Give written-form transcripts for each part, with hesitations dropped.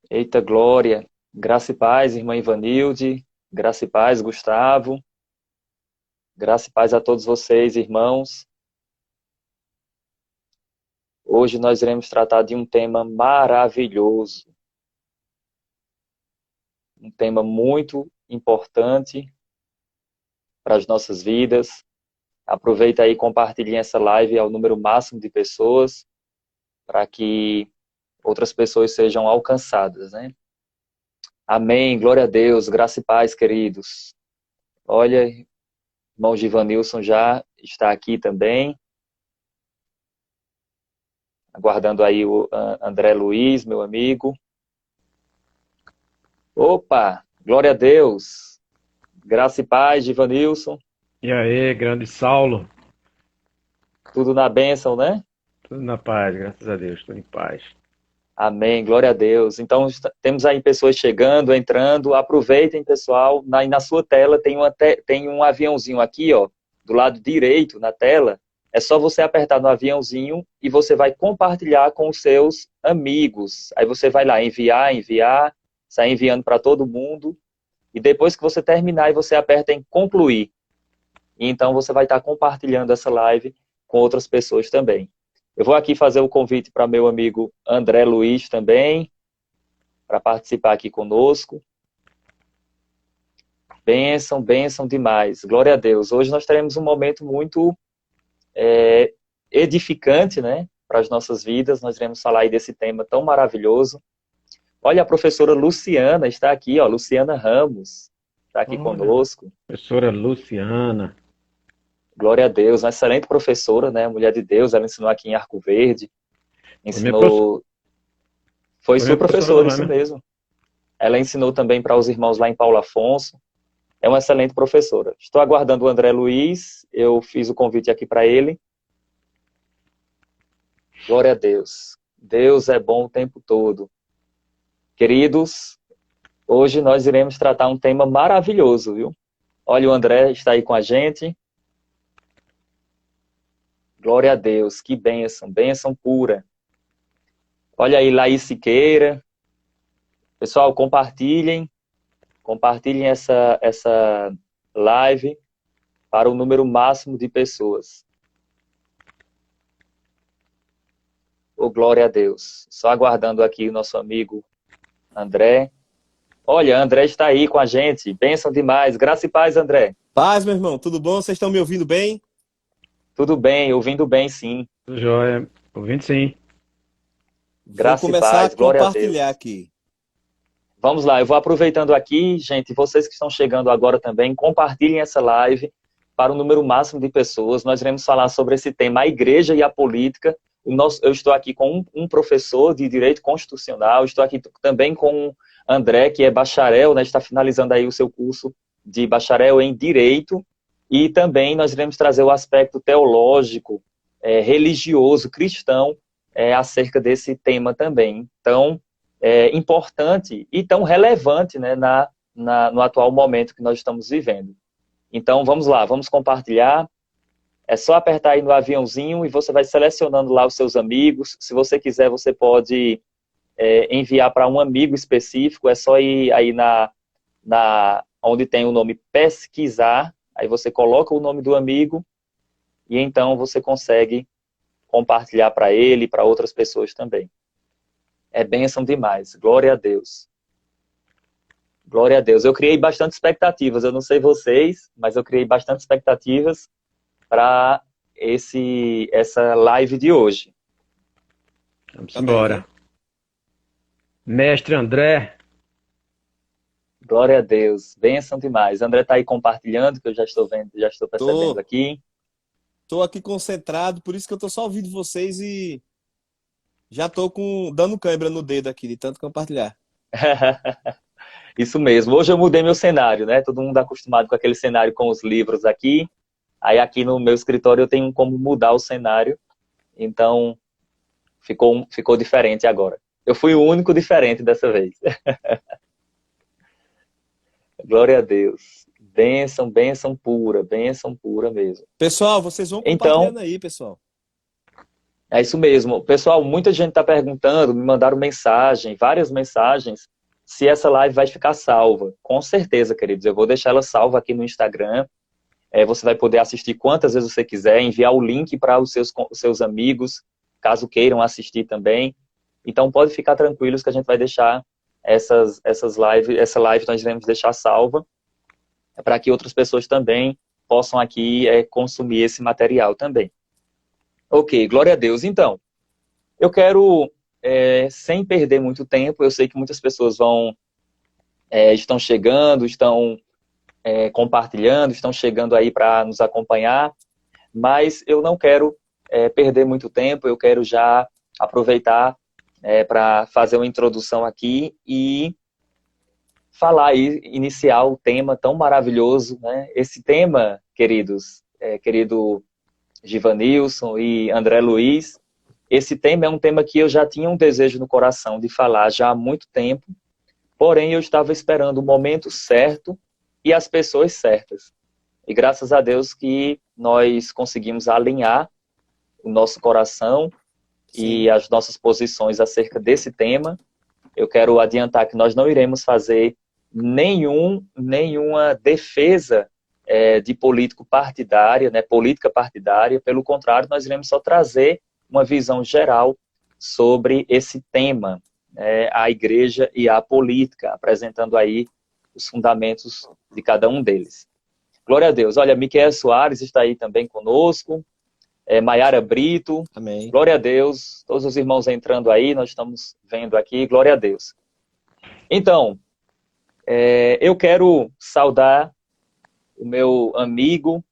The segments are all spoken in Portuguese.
Eita glória, graça e paz, irmã Ivanilde, graça e paz, Gustavo, graça e paz a todos vocês, irmãos. Hoje nós iremos tratar de um tema maravilhoso, um tema muito importante para as nossas vidas. Aproveita aí e compartilhe essa live ao número máximo de pessoas, para que outras pessoas sejam alcançadas, né? Amém, glória a Deus, graça e paz, queridos. Olha, irmão Givanilson já está aqui também. Aguardando aí o André Luiz, meu amigo. Opa, glória a Deus. Graça e paz, Givanilson. E aí, grande Saulo? Tudo na bênção, né? Tudo na paz, graças a Deus, tudo em paz. Amém, glória a Deus. Então, temos aí pessoas chegando, entrando. Aproveitem, pessoal. Na sua tela tem um aviãozinho aqui, ó, do lado direito na tela. É só você apertar no aviãozinho e você vai compartilhar com os seus amigos. Aí você vai lá, enviar, sai enviando para todo mundo. E depois que você terminar, você aperta em concluir. E então você vai estar compartilhando essa live com outras pessoas também. Eu vou aqui fazer o convite para meu amigo André Luiz também, para participar aqui conosco. Bênção, bênção demais. Glória a Deus. Hoje nós teremos um momento muito edificante, né, para as nossas vidas. Nós iremos falar aí desse tema tão maravilhoso. Olha, a professora Luciana está aqui, ó, Luciana Ramos, está aqui Olha, conosco. professora Luciana. Glória a Deus, uma excelente professora, né? Mulher de Deus, ela ensinou aqui em Arco Verde, Foi minha, prof... ensinou, foi Foi minha sua professora professora, também, isso né? mesmo. Ela ensinou também para os irmãos lá em Paulo Afonso. É uma excelente professora. Estou aguardando o André Luiz, eu fiz o convite aqui para ele. Glória a Deus. Deus é bom o tempo todo. Queridos, hoje nós iremos tratar um tema maravilhoso, viu? Olha, o André está aí com a gente. Glória a Deus, que bênção, bênção pura. Olha aí, Laís Siqueira. Pessoal, compartilhem essa live para o número máximo de pessoas. Oh, glória a Deus. Só aguardando aqui o nosso amigo André. Olha, André está aí com a gente. Bênção demais. Graça e paz, André. Paz, meu irmão, tudo bom? Vocês estão me ouvindo bem? Tudo bem, ouvindo bem, sim. Tudo jóia. Ouvindo sim. Vou Graça e começar a paz, glória a compartilhar Deus. aqui. Vamos lá, eu vou aproveitando aqui, gente, vocês que estão chegando agora também, compartilhem essa live para o número máximo de pessoas. Nós iremos falar sobre esse tema, a igreja e a política. Eu estou aqui com um professor de direito constitucional, estou aqui também com o André, que é bacharel, né, está finalizando aí o seu curso de bacharel em direito, e também nós iremos trazer o aspecto teológico, religioso, cristão, acerca desse tema também. Então, importante e tão relevante, né, no atual momento que nós estamos vivendo. Então, vamos lá, vamos compartilhar. É só apertar aí no aviãozinho e você vai selecionando lá os seus amigos. Se você quiser, você pode enviar para um amigo específico. É só ir aí onde tem o nome pesquisar. Aí você coloca o nome do amigo e então você consegue compartilhar para ele e para outras pessoas também. É bênção demais. Glória a Deus. Glória a Deus. Eu criei bastante expectativas. Eu não sei vocês, mas eu criei bastante expectativas para essa live de hoje. Vamos Também, embora. viu? Mestre André. Glória a Deus. Bênção demais. André está aí compartilhando, que eu já estou vendo, já estou percebendo Tô, aqui. tô aqui concentrado, por isso que eu tô só ouvindo vocês e já tô dando cãibra no dedo aqui, de tanto compartilhar. Isso mesmo. Hoje eu mudei meu cenário, né? Todo mundo acostumado com aquele cenário com os livros aqui. Aí aqui no meu escritório eu tenho como mudar o cenário. Então ficou diferente agora. Eu fui o único diferente dessa vez. Glória a Deus. Bênção pura mesmo. Pessoal, vocês vão Então, compartilhando aí, pessoal. É isso mesmo. Pessoal, muita gente está perguntando, me mandaram mensagem, várias mensagens, se essa live vai ficar salva. Com certeza, queridos, eu vou deixar ela salva aqui no Instagram. Você vai poder assistir quantas vezes você quiser, enviar o link para os seus amigos, caso queiram assistir também. Então, pode ficar tranquilos que a gente vai deixar essa live nós iremos deixar salva, para que outras pessoas também possam aqui consumir esse material também. Ok, glória a Deus. Então, eu quero, sem perder muito tempo, eu sei que muitas pessoas estão chegando, estão compartilhando, estão chegando aí para nos acompanhar, mas eu não quero perder muito tempo, eu quero já aproveitar para fazer uma introdução aqui e falar aí, iniciar o tema tão maravilhoso, né? Esse tema, queridos, querido Givanilson e André Luiz, esse tema é um tema que eu já tinha um desejo no coração de falar já há muito tempo, porém eu estava esperando o momento certo e as pessoas certas. E graças a Deus que nós conseguimos alinhar o nosso coração e as nossas posições acerca desse tema. Eu quero adiantar que nós não iremos fazer nenhuma defesa de política partidária, pelo contrário, nós iremos só trazer uma visão geral sobre esse tema, a igreja e a política, apresentando aí os fundamentos de cada um deles. Glória a Deus. Olha, Miquel Soares está aí também conosco, Maiara Brito, Amém. Glória a Deus, todos os irmãos entrando aí, nós estamos vendo aqui, glória a Deus. Então, eu quero saudar o meu amigo,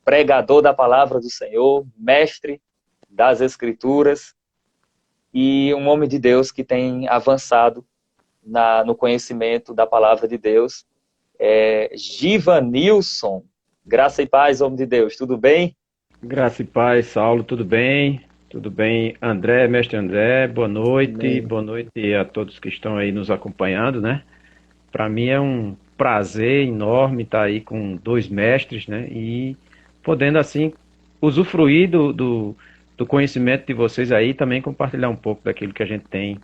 pregador da palavra do Senhor, mestre das Escrituras, e um homem de Deus que tem avançado no conhecimento da palavra de Deus, Givanilson. Graça e paz, homem de Deus, tudo bem? Graça e paz, Saulo, tudo bem? Tudo bem, André, mestre André, boa noite. Amém. Boa noite a todos que estão aí nos acompanhando, né? Para mim é um prazer enorme estar aí com dois mestres, né? E podendo, assim, usufruir do conhecimento de vocês aí e também compartilhar um pouco daquilo que a gente tem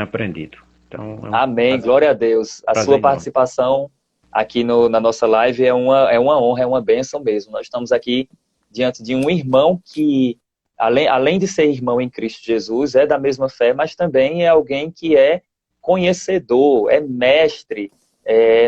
aprendido. Então, Amém, prazer, glória a Deus. A prazer sua enorme. participação aqui na nossa live é uma honra, é uma bênção mesmo. Nós estamos aqui diante de um irmão que, além de ser irmão em Cristo Jesus, é da mesma fé, mas também é alguém que é conhecedor, é mestre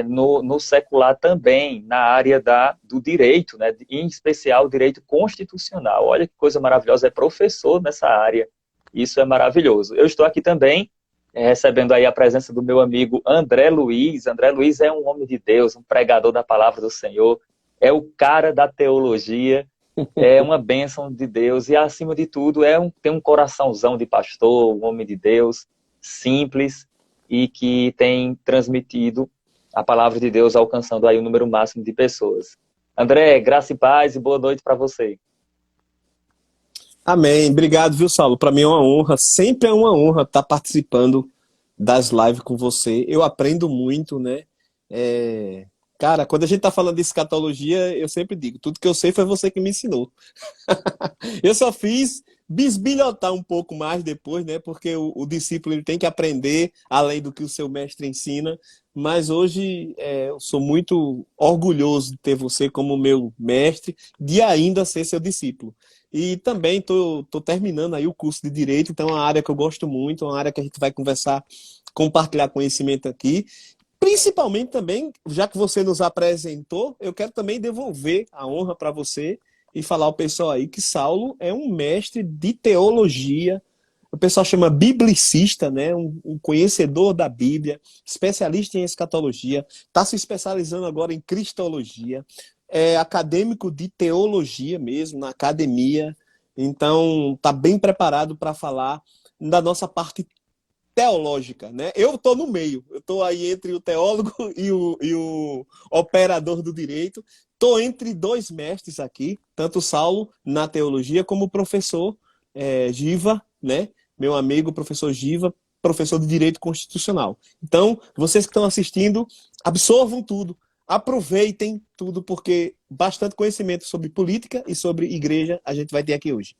no secular também, na área do direito, né? Em especial o direito constitucional. Olha que coisa maravilhosa, é professor nessa área. Isso é maravilhoso. Eu estou aqui também recebendo aí a presença do meu amigo André Luiz. André Luiz é um homem de Deus, um pregador da palavra do Senhor, é o cara da teologia, é uma bênção de Deus e, acima de tudo, tem um coraçãozão de pastor, um homem de Deus, simples e que tem transmitido a palavra de Deus, alcançando aí o número máximo de pessoas. André, graça e paz e boa noite para você. Amém. Obrigado, viu, Saulo? Para mim é uma honra, sempre é uma honra estar participando das lives com você. Eu aprendo muito, né? Cara, quando a gente tá falando de escatologia, eu sempre digo, tudo que eu sei foi você que me ensinou. Eu só fiz bisbilhotar um pouco mais depois, né? Porque o discípulo ele tem que aprender além do que o seu mestre ensina. Mas hoje eu sou muito orgulhoso de ter você como meu mestre, de ainda ser seu discípulo. E também tô terminando aí o curso de Direito, então é uma área que eu gosto muito, uma área que a gente vai conversar, compartilhar conhecimento aqui. Principalmente também, já que você nos apresentou, eu quero também devolver a honra para você e falar ao pessoal aí que Saulo é um mestre de teologia, o pessoal chama biblicista, né? Um conhecedor da Bíblia, especialista em escatologia, está se especializando agora em cristologia, é acadêmico de teologia mesmo, na academia, então está bem preparado para falar da nossa parte teológica, né? Eu estou no meio, eu estou aí entre o teólogo e o operador do direito, estou entre dois mestres aqui, tanto Saulo na teologia como o professor Giva, né? Meu amigo professor Giva, professor de Direito Constitucional. Então, vocês que estão assistindo, absorvam tudo, aproveitem tudo, porque bastante conhecimento sobre política e sobre igreja a gente vai ter aqui hoje.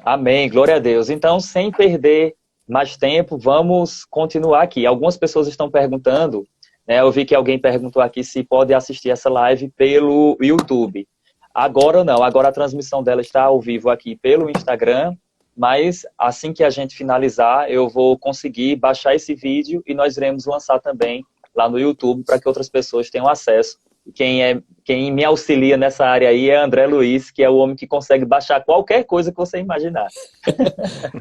Amém, glória a Deus. Então, sem perder mais tempo, vamos continuar aqui. Algumas pessoas estão perguntando, né, eu vi que alguém perguntou aqui se pode assistir essa live pelo YouTube. Agora não, agora a transmissão dela está ao vivo aqui pelo Instagram, mas assim que a gente finalizar, eu vou conseguir baixar esse vídeo e nós iremos lançar também lá no YouTube para que outras pessoas tenham acesso. Quem me auxilia nessa área aí é André Luiz, que é o homem que consegue baixar qualquer coisa que você imaginar.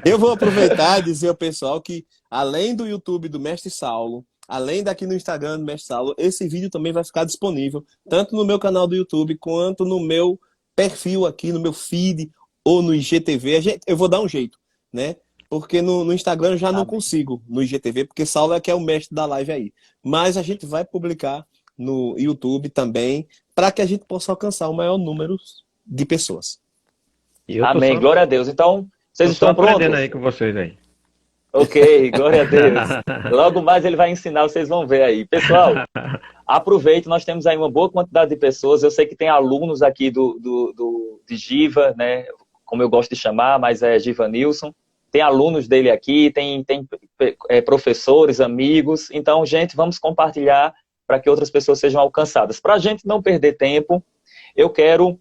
Eu vou aproveitar e dizer ao pessoal que, além do YouTube do Mestre Saulo, além daqui no Instagram do Mestre Saulo, esse vídeo também vai ficar disponível, tanto no meu canal do YouTube, quanto no meu perfil aqui, no meu feed, ou no IGTV. Eu vou dar um jeito, né? Porque no Instagram eu já não consigo, no IGTV, porque Saulo é que é o mestre da live aí. Mas a gente vai publicar no YouTube também, para que a gente possa alcançar o maior número de pessoas. Amém, glória a Deus. Então, vocês estão prontos? Aprendendo aí com vocês aí. Ok, glória a Deus. Logo mais ele vai ensinar, vocês vão ver aí. Pessoal, aproveite, nós temos aí uma boa quantidade de pessoas. Eu sei que tem alunos aqui de Giva, né? Como eu gosto de chamar, mas é Giva Nilson. Tem alunos dele aqui, tem professores, amigos. Então, gente, vamos compartilhar para que outras pessoas sejam alcançadas. Para a gente não perder tempo, eu quero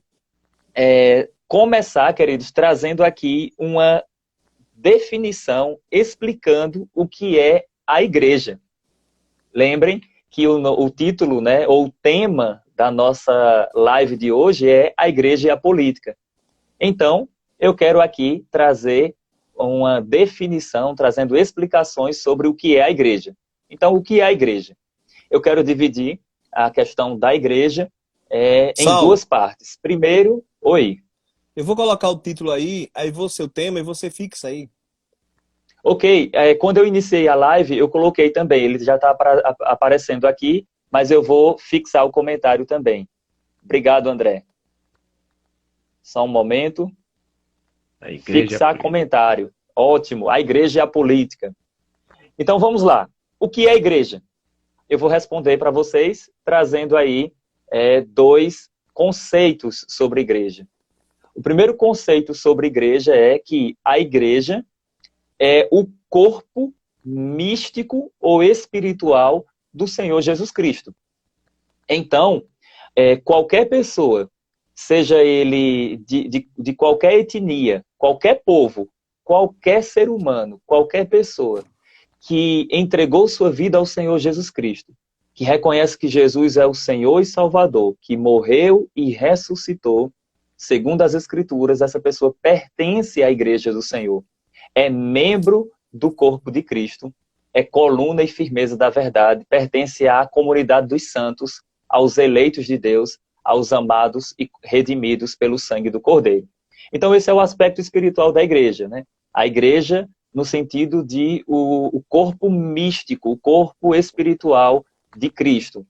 começar, queridos, trazendo aqui uma definição explicando o que é a igreja. Lembrem que o título, né, ou o tema da nossa live de hoje é a igreja e a política. Então, eu quero aqui trazer uma definição, trazendo explicações sobre o que é a igreja. Então, o que é a igreja? Eu quero dividir a questão da igreja em duas partes. Primeiro, oi. Eu vou colocar o título aí você o tema e você fixa aí. Ok, quando eu iniciei a live, eu coloquei também, ele já está aparecendo aqui, mas eu vou fixar o comentário também. Obrigado, André. Só um momento. Fixar comentário. Ótimo, a igreja e a política. Então vamos lá. O que é a igreja? Eu vou responder para vocês, trazendo aí dois conceitos sobre igreja. O primeiro conceito sobre igreja é que a igreja é o corpo místico ou espiritual do Senhor Jesus Cristo. Então, qualquer pessoa, seja ele de qualquer etnia, qualquer povo, qualquer ser humano, qualquer pessoa que entregou sua vida ao Senhor Jesus Cristo, que reconhece que Jesus é o Senhor e Salvador, que morreu e ressuscitou, segundo as Escrituras, essa pessoa pertence à igreja do Senhor. É membro do corpo de Cristo, é coluna e firmeza da verdade, pertence à comunidade dos santos, aos eleitos de Deus, aos amados e redimidos pelo sangue do Cordeiro. Então esse é o aspecto espiritual da igreja, né? A igreja no sentido de o corpo místico, o corpo espiritual de Cristo.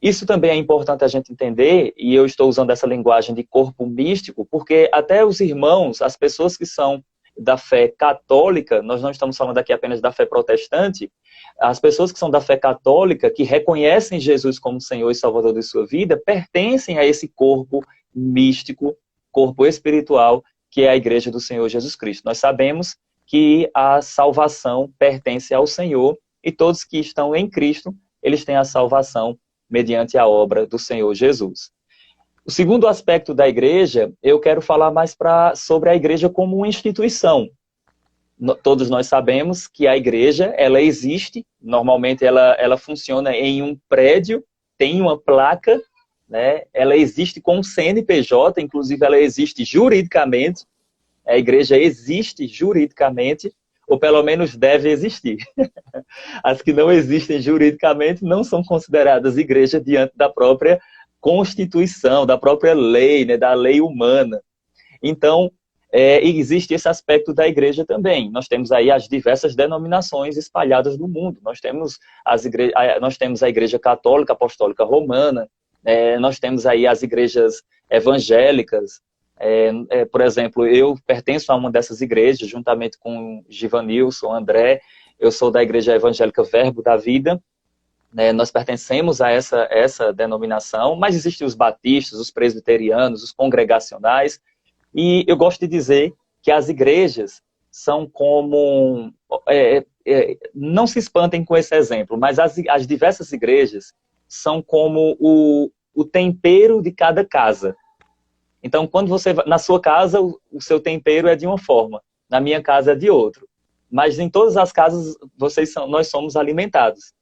Isso também é importante a gente entender, e eu estou usando essa linguagem de corpo místico, porque até os irmãos, as pessoas que são da fé católica, nós não estamos falando aqui apenas da fé protestante, as pessoas que são da fé católica, que reconhecem Jesus como Senhor e Salvador de sua vida, pertencem a esse corpo místico, corpo espiritual, que é a igreja do Senhor Jesus Cristo. Nós sabemos que a salvação pertence ao Senhor e todos que estão em Cristo, eles têm a salvação mediante a obra do Senhor Jesus. O segundo aspecto da igreja, eu quero falar mais sobre a igreja como uma instituição. Todos nós sabemos que a igreja, ela existe, normalmente ela funciona em um prédio, tem uma placa, né? Ela existe com um CNPJ, inclusive ela existe juridicamente, a igreja existe juridicamente, ou pelo menos deve existir. As que não existem juridicamente não são consideradas igreja diante da própria Constituição, da própria lei, né, da lei humana. Então, existe esse aspecto da igreja também. Nós temos aí as diversas denominações espalhadas no mundo. Nós temos a Igreja Católica Apostólica Romana, nós temos aí as igrejas evangélicas. Por exemplo, eu pertenço a uma dessas igrejas, juntamente com Givanilson, André. Eu sou da Igreja Evangélica Verbo da Vida. né, nós pertencemos a essa denominação, mas existem os batistas, os presbiterianos, os congregacionais, e eu gosto de dizer que as igrejas são como... não se espantem com esse exemplo, mas as diversas igrejas são como o tempero de cada casa. Então, quando você na sua casa, o seu tempero é de uma forma, na minha casa é de outra. Mas em todas as casas, nós somos alimentados.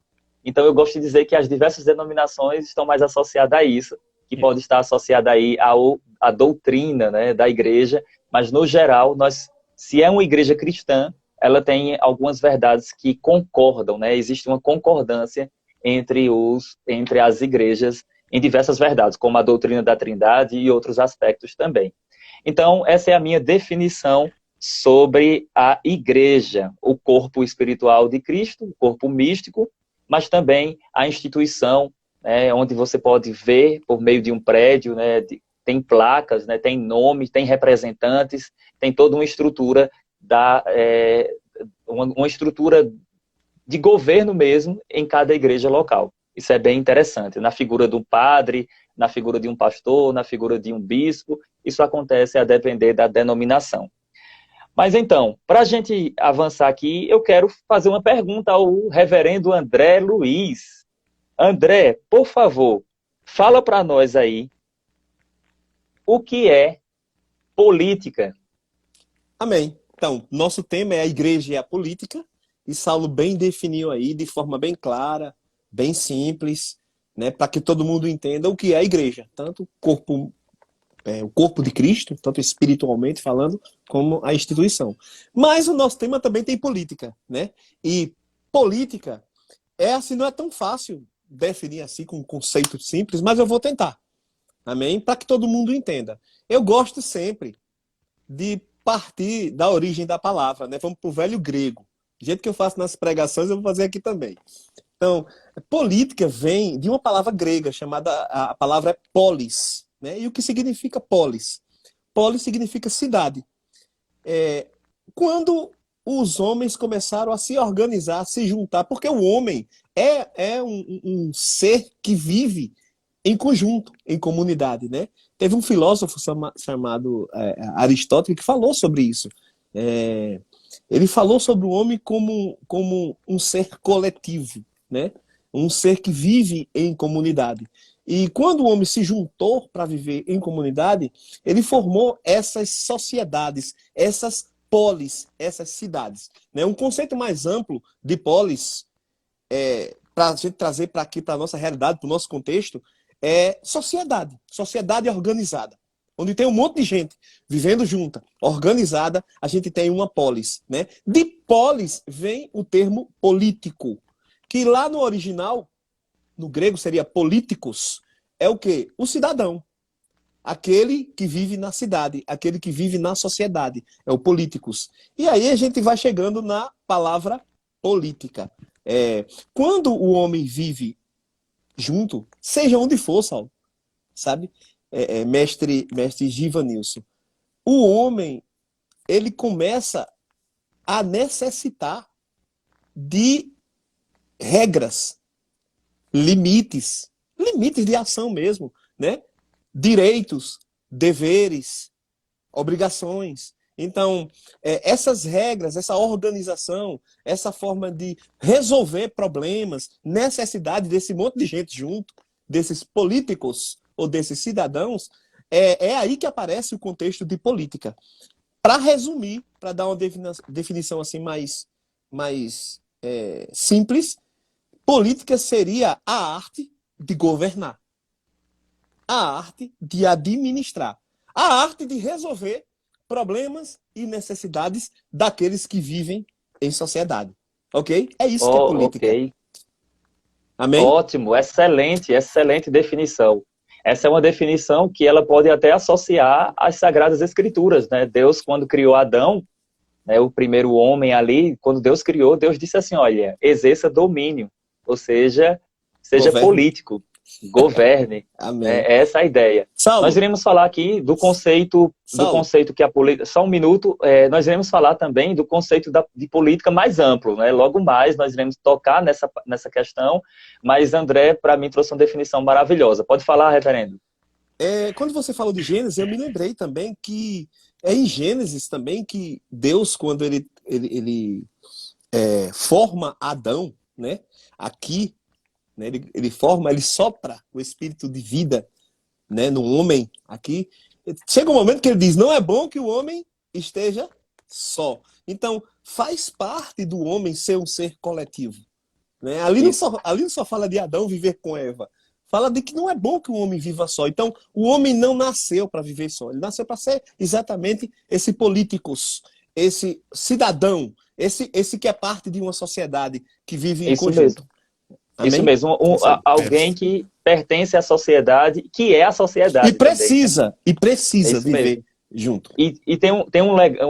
Então, eu gosto de dizer que as diversas denominações estão mais associadas a isso, que pode estar associada aí à doutrina, né, da igreja, mas, no geral, se é uma igreja cristã, ela tem algumas verdades que concordam, né? Existe uma concordância entre as igrejas em diversas verdades, como a doutrina da Trindade e outros aspectos também. Então, essa é a minha definição sobre a igreja, o corpo espiritual de Cristo, o corpo místico, mas também a instituição, né, onde você pode ver por meio de um prédio, né, tem placas, né, tem nomes, tem representantes, tem toda uma estrutura uma estrutura de governo mesmo em cada igreja local. Isso é bem interessante. Na figura do padre, na figura de um pastor, na figura de um bispo, isso acontece a depender da denominação. Mas então, para a gente avançar aqui, eu quero fazer uma pergunta ao reverendo André Luiz. André, por favor, fala para nós aí o que é política. Amém. Então, nosso tema é a igreja e a política, e Saulo bem definiu aí, de forma bem clara, bem simples, né, para que todo mundo entenda o que é a igreja, tanto o corpo de Cristo, tanto espiritualmente falando, como a instituição. Mas o nosso tema também tem política, né? E política não é tão fácil definir assim com um conceito simples, mas eu vou tentar. Amém? Para que todo mundo entenda. Eu gosto sempre de partir da origem da palavra, né? Vamos para o velho grego. Do jeito que eu faço nas pregações, eu vou fazer aqui também. Então, política vem de uma palavra grega chamada, a palavra é polis, né? E o que significa polis? Polis significa cidade. Quando os homens começaram a se organizar, a se juntar, porque o homem é um ser que vive em conjunto, em comunidade, né? Teve um filósofo chamado Aristóteles que falou sobre isso. Ele falou sobre o homem como um ser coletivo, né? Um ser que vive em comunidade. E quando o homem se juntou para viver em comunidade, ele formou essas sociedades, essas polis, essas cidades, né? Um conceito mais amplo de polis, para a gente trazer para aqui, para a nossa realidade, para o nosso contexto, é sociedade organizada. Onde tem um monte de gente vivendo junta, organizada, a gente tem uma polis, né? De polis vem o termo político, que lá no original, no grego seria políticos, é o quê? O cidadão. Aquele que vive na cidade, aquele que vive na sociedade, é o políticos. E aí a gente vai chegando na palavra política. Quando o homem vive junto, seja onde for, Saulo, sabe? Mestre Givanilson. O homem, ele começa a necessitar de regras, limites de ação mesmo, né? Direitos, deveres, obrigações. Então, essas regras, essa organização, essa forma de resolver problemas, necessidade desse monte de gente junto, desses políticos ou desses cidadãos, é aí que aparece o contexto de política. Para resumir, para dar uma definição assim mais simples, política seria a arte de governar, a arte de administrar, a arte de resolver problemas e necessidades daqueles que vivem em sociedade. Ok? É isso que é política. Ok. Amém? Ótimo, excelente definição. Essa é uma definição que ela pode até associar às Sagradas Escrituras, né? Deus, quando criou Adão, né, o primeiro homem ali, quando Deus criou, Deus disse assim, olha, exerça domínio, ou seja, seja político. governe. Amém. É essa a ideia. Saulo, Nós iremos falar aqui do conceito que a política... Só um minuto. Nós iremos falar também do conceito de política mais amplo, né? Logo mais nós iremos tocar nessa questão, mas André, para mim, trouxe uma definição maravilhosa. Pode falar, reverendo. Quando você falou de Gênesis, eu me lembrei também que é em Gênesis também que Deus, quando ele forma Adão, né? Aqui, né? Ele sopra o espírito de vida, né? No homem aqui. Chega um momento que ele diz, não é bom que o homem esteja só. Então, faz parte do homem ser um ser coletivo, né? Ali não só fala de Adão viver com Eva. Fala de que não é bom que o homem viva só. Então, o homem não nasceu para viver só. Ele nasceu para ser exatamente esse políticos, esse cidadão, esse que é parte de uma sociedade que vive em conjunto. Amém? Isso mesmo. Alguém que pertence à sociedade, que é a sociedade. E precisa viver junto. E tem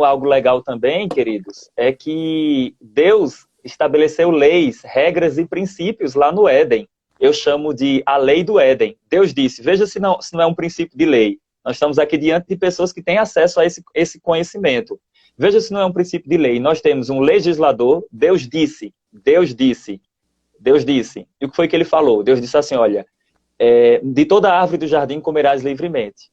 algo legal também, queridos, é que Deus estabeleceu leis, regras e princípios lá no Éden. Eu chamo de a lei do Éden. Deus disse, veja se não é um princípio de lei. Nós estamos aqui diante de pessoas que têm acesso a esse conhecimento. Veja se não é um princípio de lei. Nós temos um legislador, Deus disse. E o que foi que ele falou? Deus disse assim, olha, de toda árvore do jardim comerás livremente.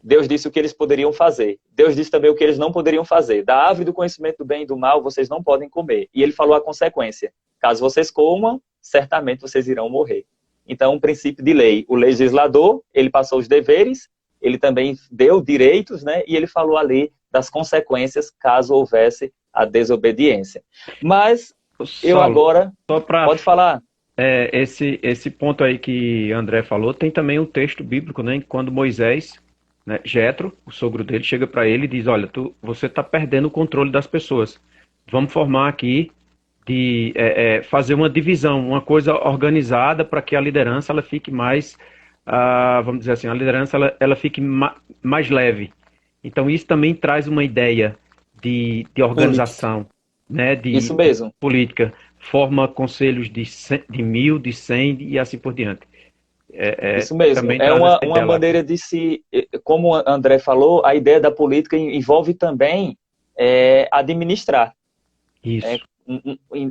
Deus disse o que eles poderiam fazer. Deus disse também o que eles não poderiam fazer. Da árvore do conhecimento do bem e do mal, vocês não podem comer. E ele falou a consequência. Caso vocês comam, certamente vocês irão morrer. Então, um princípio de lei. O legislador, ele passou os deveres, ele também deu direitos, né? E ele falou ali das consequências caso houvesse a desobediência. Mas, eu agora... Pode falar. Esse ponto aí que André falou, tem também um texto bíblico, né? Quando Moisés, né, Jetro, o sogro dele, chega para ele e diz, olha, você está perdendo o controle das pessoas. Vamos formar aqui de fazer uma divisão, uma coisa organizada para que a liderança ela fique mais, vamos dizer assim, a liderança ela fique mais leve. Então isso também traz uma ideia de organização, né, isso mesmo. Política, forma conselhos de 1000, de 100 e assim por diante. Isso mesmo, é uma maneira de se, como o André falou, a ideia da política envolve também administrar. Isso.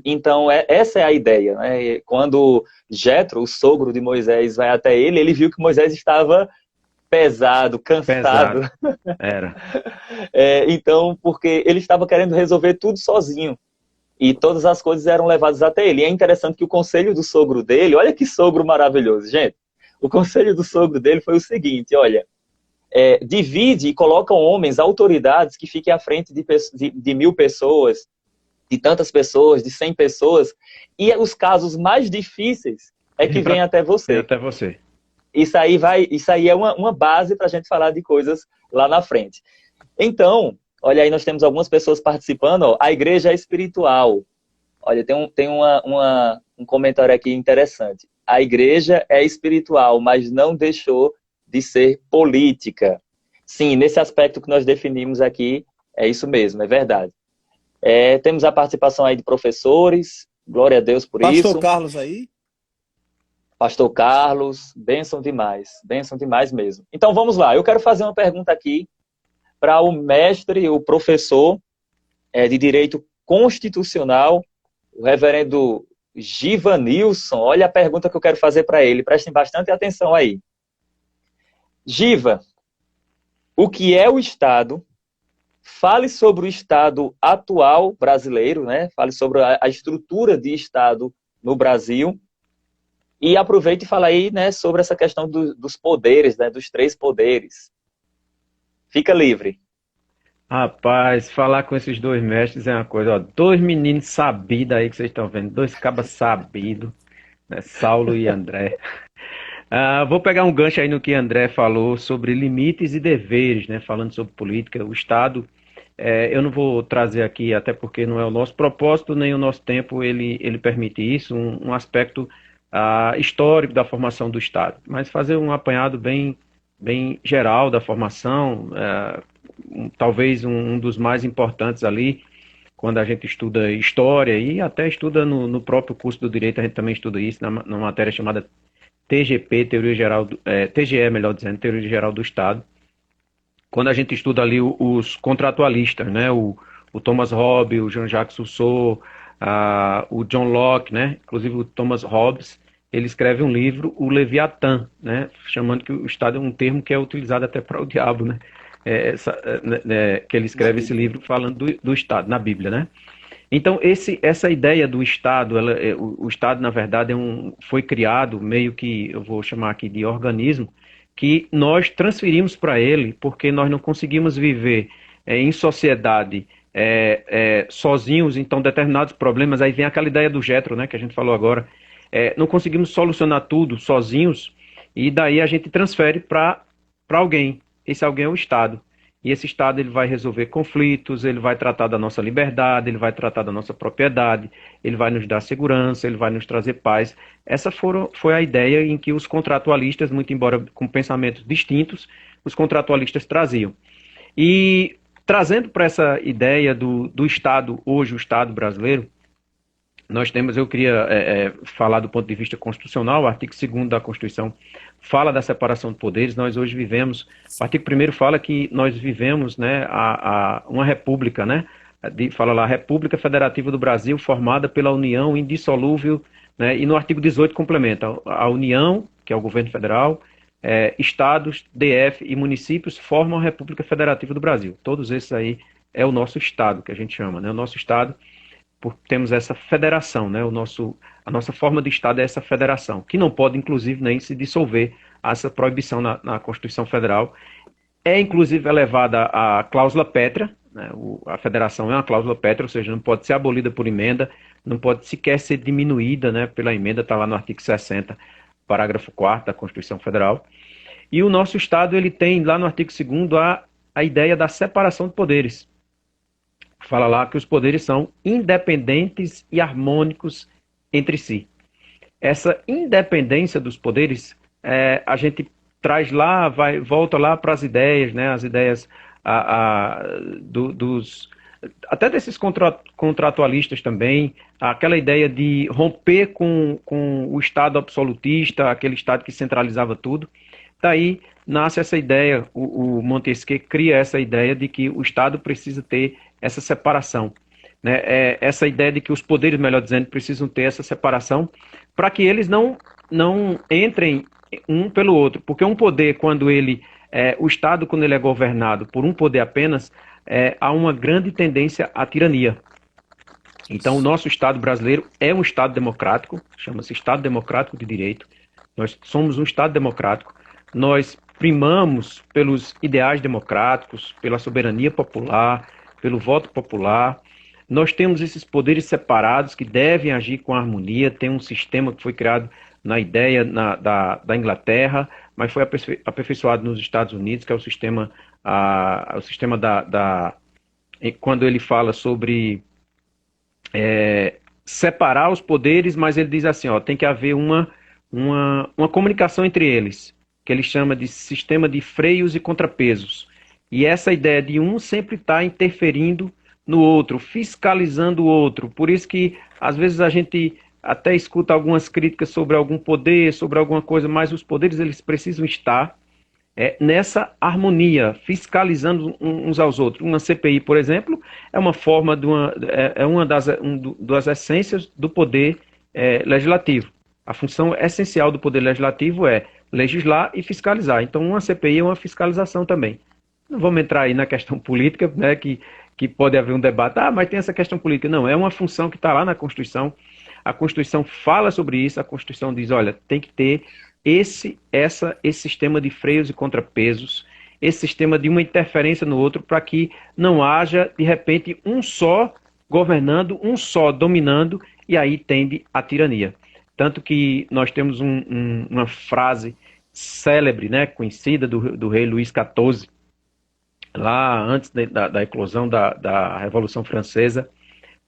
Então, essa é a ideia, né? Quando Jetro, o sogro de Moisés, vai até ele, ele viu que Moisés estava pesado, cansado. Era. Então, porque ele estava querendo resolver tudo sozinho. E todas as coisas eram levadas até ele. E é interessante que o conselho do sogro dele, olha que sogro maravilhoso, gente. O conselho do sogro dele foi o seguinte, olha, divide e coloca homens, autoridades que fiquem à frente de 1000 pessoas, de tantas pessoas, de 100 pessoas, e os casos mais difíceis que vêm até você. Até você. Isso aí é uma base para a gente falar de coisas lá na frente. Então, olha aí, nós temos algumas pessoas participando, ó, a igreja é espiritual. Olha, tem um comentário aqui interessante. A igreja é espiritual, mas não deixou de ser política. Sim, nesse aspecto que nós definimos aqui, é isso mesmo, é verdade. Temos a participação aí de professores, glória a Deus por isso. Pastor Carlos aí? Pastor Carlos, bênção demais mesmo. Então vamos lá, eu quero fazer uma pergunta aqui para o mestre, o professor de Direito Constitucional, o reverendo Givanilson. Olha a pergunta que eu quero fazer para ele, prestem bastante atenção aí. Giva, o que é o Estado? Fale sobre o Estado atual brasileiro, né? Fale sobre a estrutura de Estado no Brasil. E aproveite e fala aí, né, sobre essa questão dos poderes, né, dos 3 poderes. Fica livre. Rapaz, falar com esses 2 mestres é uma coisa, ó, 2 meninos sabidos aí que vocês estão vendo, 2 cabas sabidos, né, Saulo e André. Vou pegar um gancho aí no que André falou sobre limites e deveres, né, falando sobre política, o Estado. Eu não vou trazer aqui, até porque não é o nosso propósito, nem o nosso tempo ele permite isso, um aspecto histórico da formação do Estado, mas fazer um apanhado bem geral da formação, talvez um dos mais importantes ali, quando a gente estuda história e até estuda no próprio curso do direito, a gente também estuda isso, na matéria chamada TGP, Teoria Geral, TGE, melhor dizendo, Teoria Geral do Estado. Quando a gente estuda ali os contratualistas, né, o Thomas Hobbes, o Jean-Jacques Rousseau, o John Locke, né, inclusive o Thomas Hobbes, ele escreve um livro, o Leviatã, né, chamando que o Estado é um termo que é utilizado até para o diabo, né, que ele escreve esse livro falando do Estado, na Bíblia, né. Então, essa ideia do Estado, o Estado, na verdade, foi criado meio que, eu vou chamar aqui de organismo, que nós transferimos para ele porque nós não conseguimos viver em sociedade sozinhos, então determinados problemas, aí vem aquela ideia do Jethro, né, que a gente falou agora, não conseguimos solucionar tudo sozinhos, e daí a gente transfere para alguém. Esse alguém é o Estado. E esse Estado ele vai resolver conflitos, ele vai tratar da nossa liberdade, ele vai tratar da nossa propriedade, ele vai nos dar segurança, ele vai nos trazer paz. Essa foi a ideia em que os contratualistas, muito embora com pensamentos distintos, os contratualistas traziam. E trazendo para essa ideia do Estado, hoje o Estado brasileiro, eu queria falar do ponto de vista constitucional, o artigo 2º da Constituição fala da separação de poderes. Nós hoje vivemos, o artigo 1º fala que nós vivemos, né, uma república, né, fala lá, República Federativa do Brasil, formada pela União indissolúvel, né, e no artigo 18 complementa, a União, que é o governo federal, estados, DF e municípios formam a República Federativa do Brasil. Todos esses aí é o nosso Estado, que a gente chama, né, o nosso Estado, temos essa federação, né? A nossa forma de Estado é essa federação, que não pode, inclusive, nem se dissolver. Essa proibição na Constituição Federal. Inclusive, elevada a cláusula pétrea, né? A federação é uma cláusula pétrea, ou seja, não pode ser abolida por emenda, não pode sequer ser diminuída, né, pela emenda, está lá no artigo 60, parágrafo 4º da Constituição Federal. E o nosso Estado ele tem, lá no artigo 2º, a ideia da separação de poderes. Fala lá que os poderes são independentes e harmônicos entre si. Essa independência dos poderes, a gente traz lá, volta lá para as ideias, né? As ideias até desses contratualistas também, aquela ideia de romper com o Estado absolutista, aquele Estado que centralizava tudo. Daí nasce essa ideia, o Montesquieu cria essa ideia de que o Estado precisa ter essa separação, né? Essa ideia de que os poderes, melhor dizendo, precisam ter essa separação para que eles não entrem um pelo outro, porque um poder, o Estado, quando ele é governado por um poder apenas, há uma grande tendência à tirania. Então, o nosso Estado brasileiro é um Estado democrático, chama-se Estado Democrático de Direito. Nós somos um Estado democrático, nós primamos pelos ideais democráticos, pela soberania popular, pelo voto popular. Nós temos esses poderes separados que devem agir com harmonia. Tem um sistema que foi criado na ideia da Inglaterra, mas foi aperfeiçoado nos Estados Unidos, que é o sistema, quando ele fala sobre separar os poderes, mas ele diz assim, tem que haver uma comunicação entre eles, que ele chama de sistema de freios e contrapesos. E essa ideia de um sempre estar interferindo no outro, fiscalizando o outro. Por isso que, às vezes, a gente até escuta algumas críticas sobre algum poder, sobre alguma coisa, mas os poderes eles precisam estar nessa harmonia, fiscalizando uns aos outros. Uma CPI, por exemplo, é uma forma uma das essências do poder legislativo. A função essencial do poder legislativo é legislar e fiscalizar. Então, uma CPI é uma fiscalização também. Não vamos entrar aí na questão política, né, que pode haver um debate. Mas tem essa questão política. Não, é uma função que está lá na Constituição. A Constituição fala sobre isso. A Constituição diz, olha, tem que ter esse sistema de freios e contrapesos, esse sistema de uma interferência no outro, para que não haja, de repente, um só governando, um só dominando, e aí tende a tirania. Tanto que nós temos uma frase célebre, né, conhecida do rei Luís XIV, lá antes da eclosão da Revolução Francesa,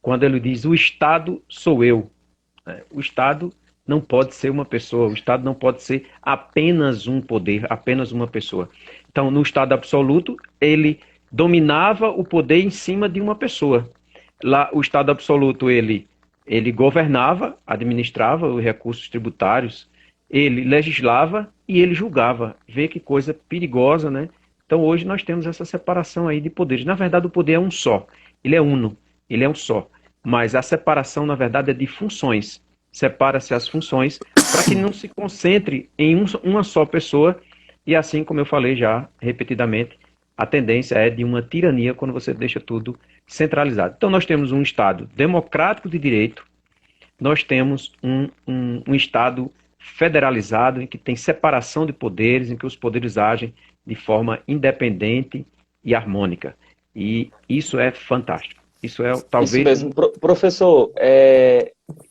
quando ele diz, o Estado sou eu. O Estado não pode ser uma pessoa, o Estado não pode ser apenas um poder, apenas uma pessoa. Então, no Estado absoluto, ele dominava o poder em cima de uma pessoa. Lá, o Estado absoluto, ele governava, administrava os recursos tributários ele legislava e ele julgava. Vê que coisa perigosa, né? Então hoje nós temos essa separação aí de poderes. Na verdade, o poder é um só, ele é uno, ele é um só. Mas a separação, na verdade, é de funções. Separa-se as funções para que não se concentre em uma só pessoa. E assim, como eu falei já repetidamente, a tendência é de uma tirania quando você deixa tudo centralizado. Então nós temos um Estado democrático de direito, nós temos um Estado federalizado, em que tem separação de poderes, em que os poderes agem de forma independente e harmônica. E isso é fantástico. Isso é talvez... Isso mesmo. Professor,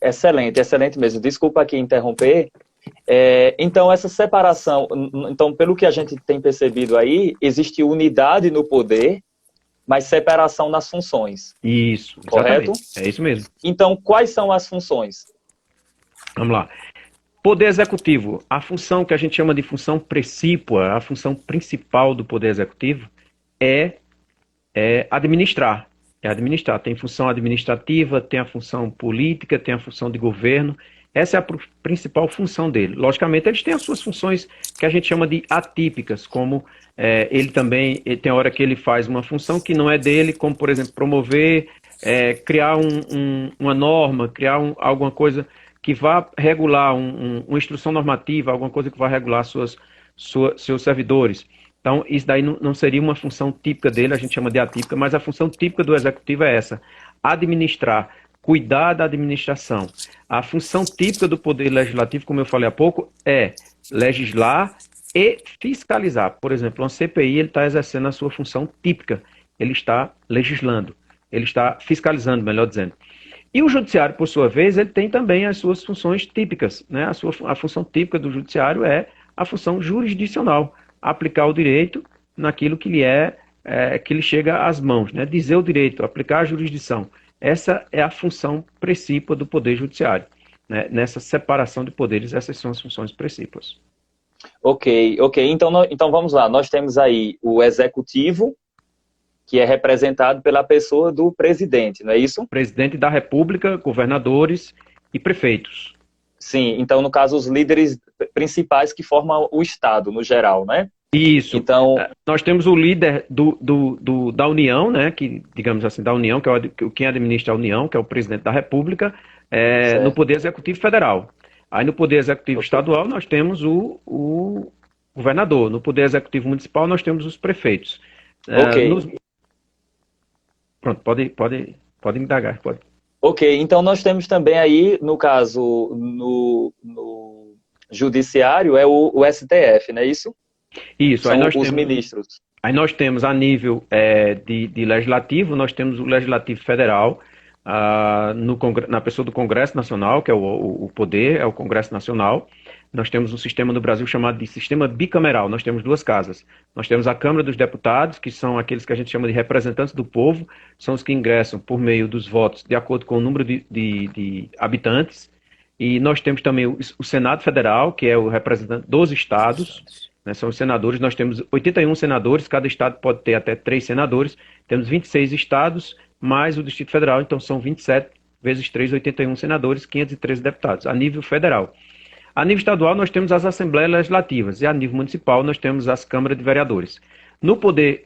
excelente, excelente mesmo. Desculpa aqui interromper. Então, essa separação, então, pelo que a gente tem percebido aí, existe unidade no poder, mas separação nas funções. Isso, correto? É isso mesmo. Então, quais são as funções? Vamos lá. Poder executivo, a função que a gente chama de função precípua, a função principal do poder executivo é administrar. É administrar. Tem função administrativa, tem a função política, tem a função de governo. Essa é a principal função dele. Logicamente, eles têm as suas funções que a gente chama de atípicas, como ele tem hora que ele faz uma função que não é dele, como, por exemplo, promover, criar uma norma, criar alguma coisa que vá regular, uma instrução normativa, alguma coisa que vá regular seus servidores. Então, isso daí não seria uma função típica dele, a gente chama de atípica, mas a função típica do executivo é essa: administrar, cuidar da administração. A função típica do poder legislativo, como eu falei há pouco, é legislar e fiscalizar. Por exemplo, uma CPI, ele está exercendo a sua função típica, ele está legislando, ele está fiscalizando, melhor dizendo. E o judiciário, por sua vez, ele tem também as suas funções típicas, né? A função típica do judiciário é a função jurisdicional, aplicar o direito naquilo que que lhe chega às mãos, né? Dizer o direito, aplicar a jurisdição. Essa é a função precípua do Poder Judiciário, né? Nessa separação de poderes, essas são as funções precípuas. Ok. Então vamos lá. Nós temos aí o Executivo, que é representado pela pessoa do presidente, não é isso? Presidente da República, governadores e prefeitos. Sim, então no caso os líderes principais que formam o Estado, no geral, né? Isso. Então, nós temos o líder da União, né, que, digamos assim, da União, que é quem administra a União, que é o presidente da República, no Poder Executivo Federal. Aí no Poder Executivo Estadual nós temos o governador. No Poder Executivo Municipal nós temos os prefeitos. Pronto, pode indagar, pode. Ok, então nós temos também aí, no caso, no judiciário, é o STF, não é isso? Isso, são os ministros. Aí nós temos a nível de legislativo, nós temos o Legislativo Federal, na pessoa do Congresso Nacional, que é o poder, é o Congresso Nacional. Nós temos um sistema no Brasil chamado de sistema bicameral. Nós temos duas casas. Nós temos a Câmara dos Deputados, que são aqueles que a gente chama de representantes do povo, são os que ingressam por meio dos votos de acordo com o número de habitantes. E nós temos também o Senado Federal, que é o representante dos estados, né, são os senadores. Nós temos 81 senadores, cada estado pode ter até 3 senadores. Temos 26 estados, mais o Distrito Federal, então são 27 vezes 3, 81 senadores, 513 deputados, a nível federal. A nível estadual, nós temos as Assembleias Legislativas, e a nível municipal, nós temos as Câmaras de Vereadores. No Poder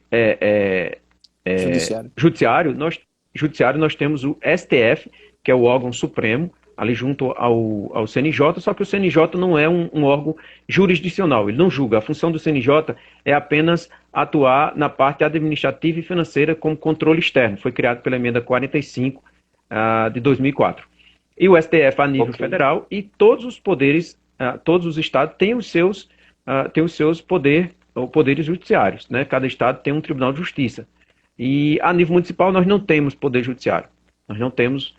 Judiciário, nós temos o STF, que é o órgão supremo, ali junto ao CNJ, só que o CNJ não é um órgão jurisdicional, ele não julga. A função do CNJ é apenas atuar na parte administrativa e financeira como controle externo. Foi criado pela emenda 45 de 2004. E o STF a nível federal, e todos os poderes, todos os estados têm os seus poderes judiciários, né? Cada estado tem um tribunal de justiça. E a nível municipal nós não temos poder judiciário. Nós não temos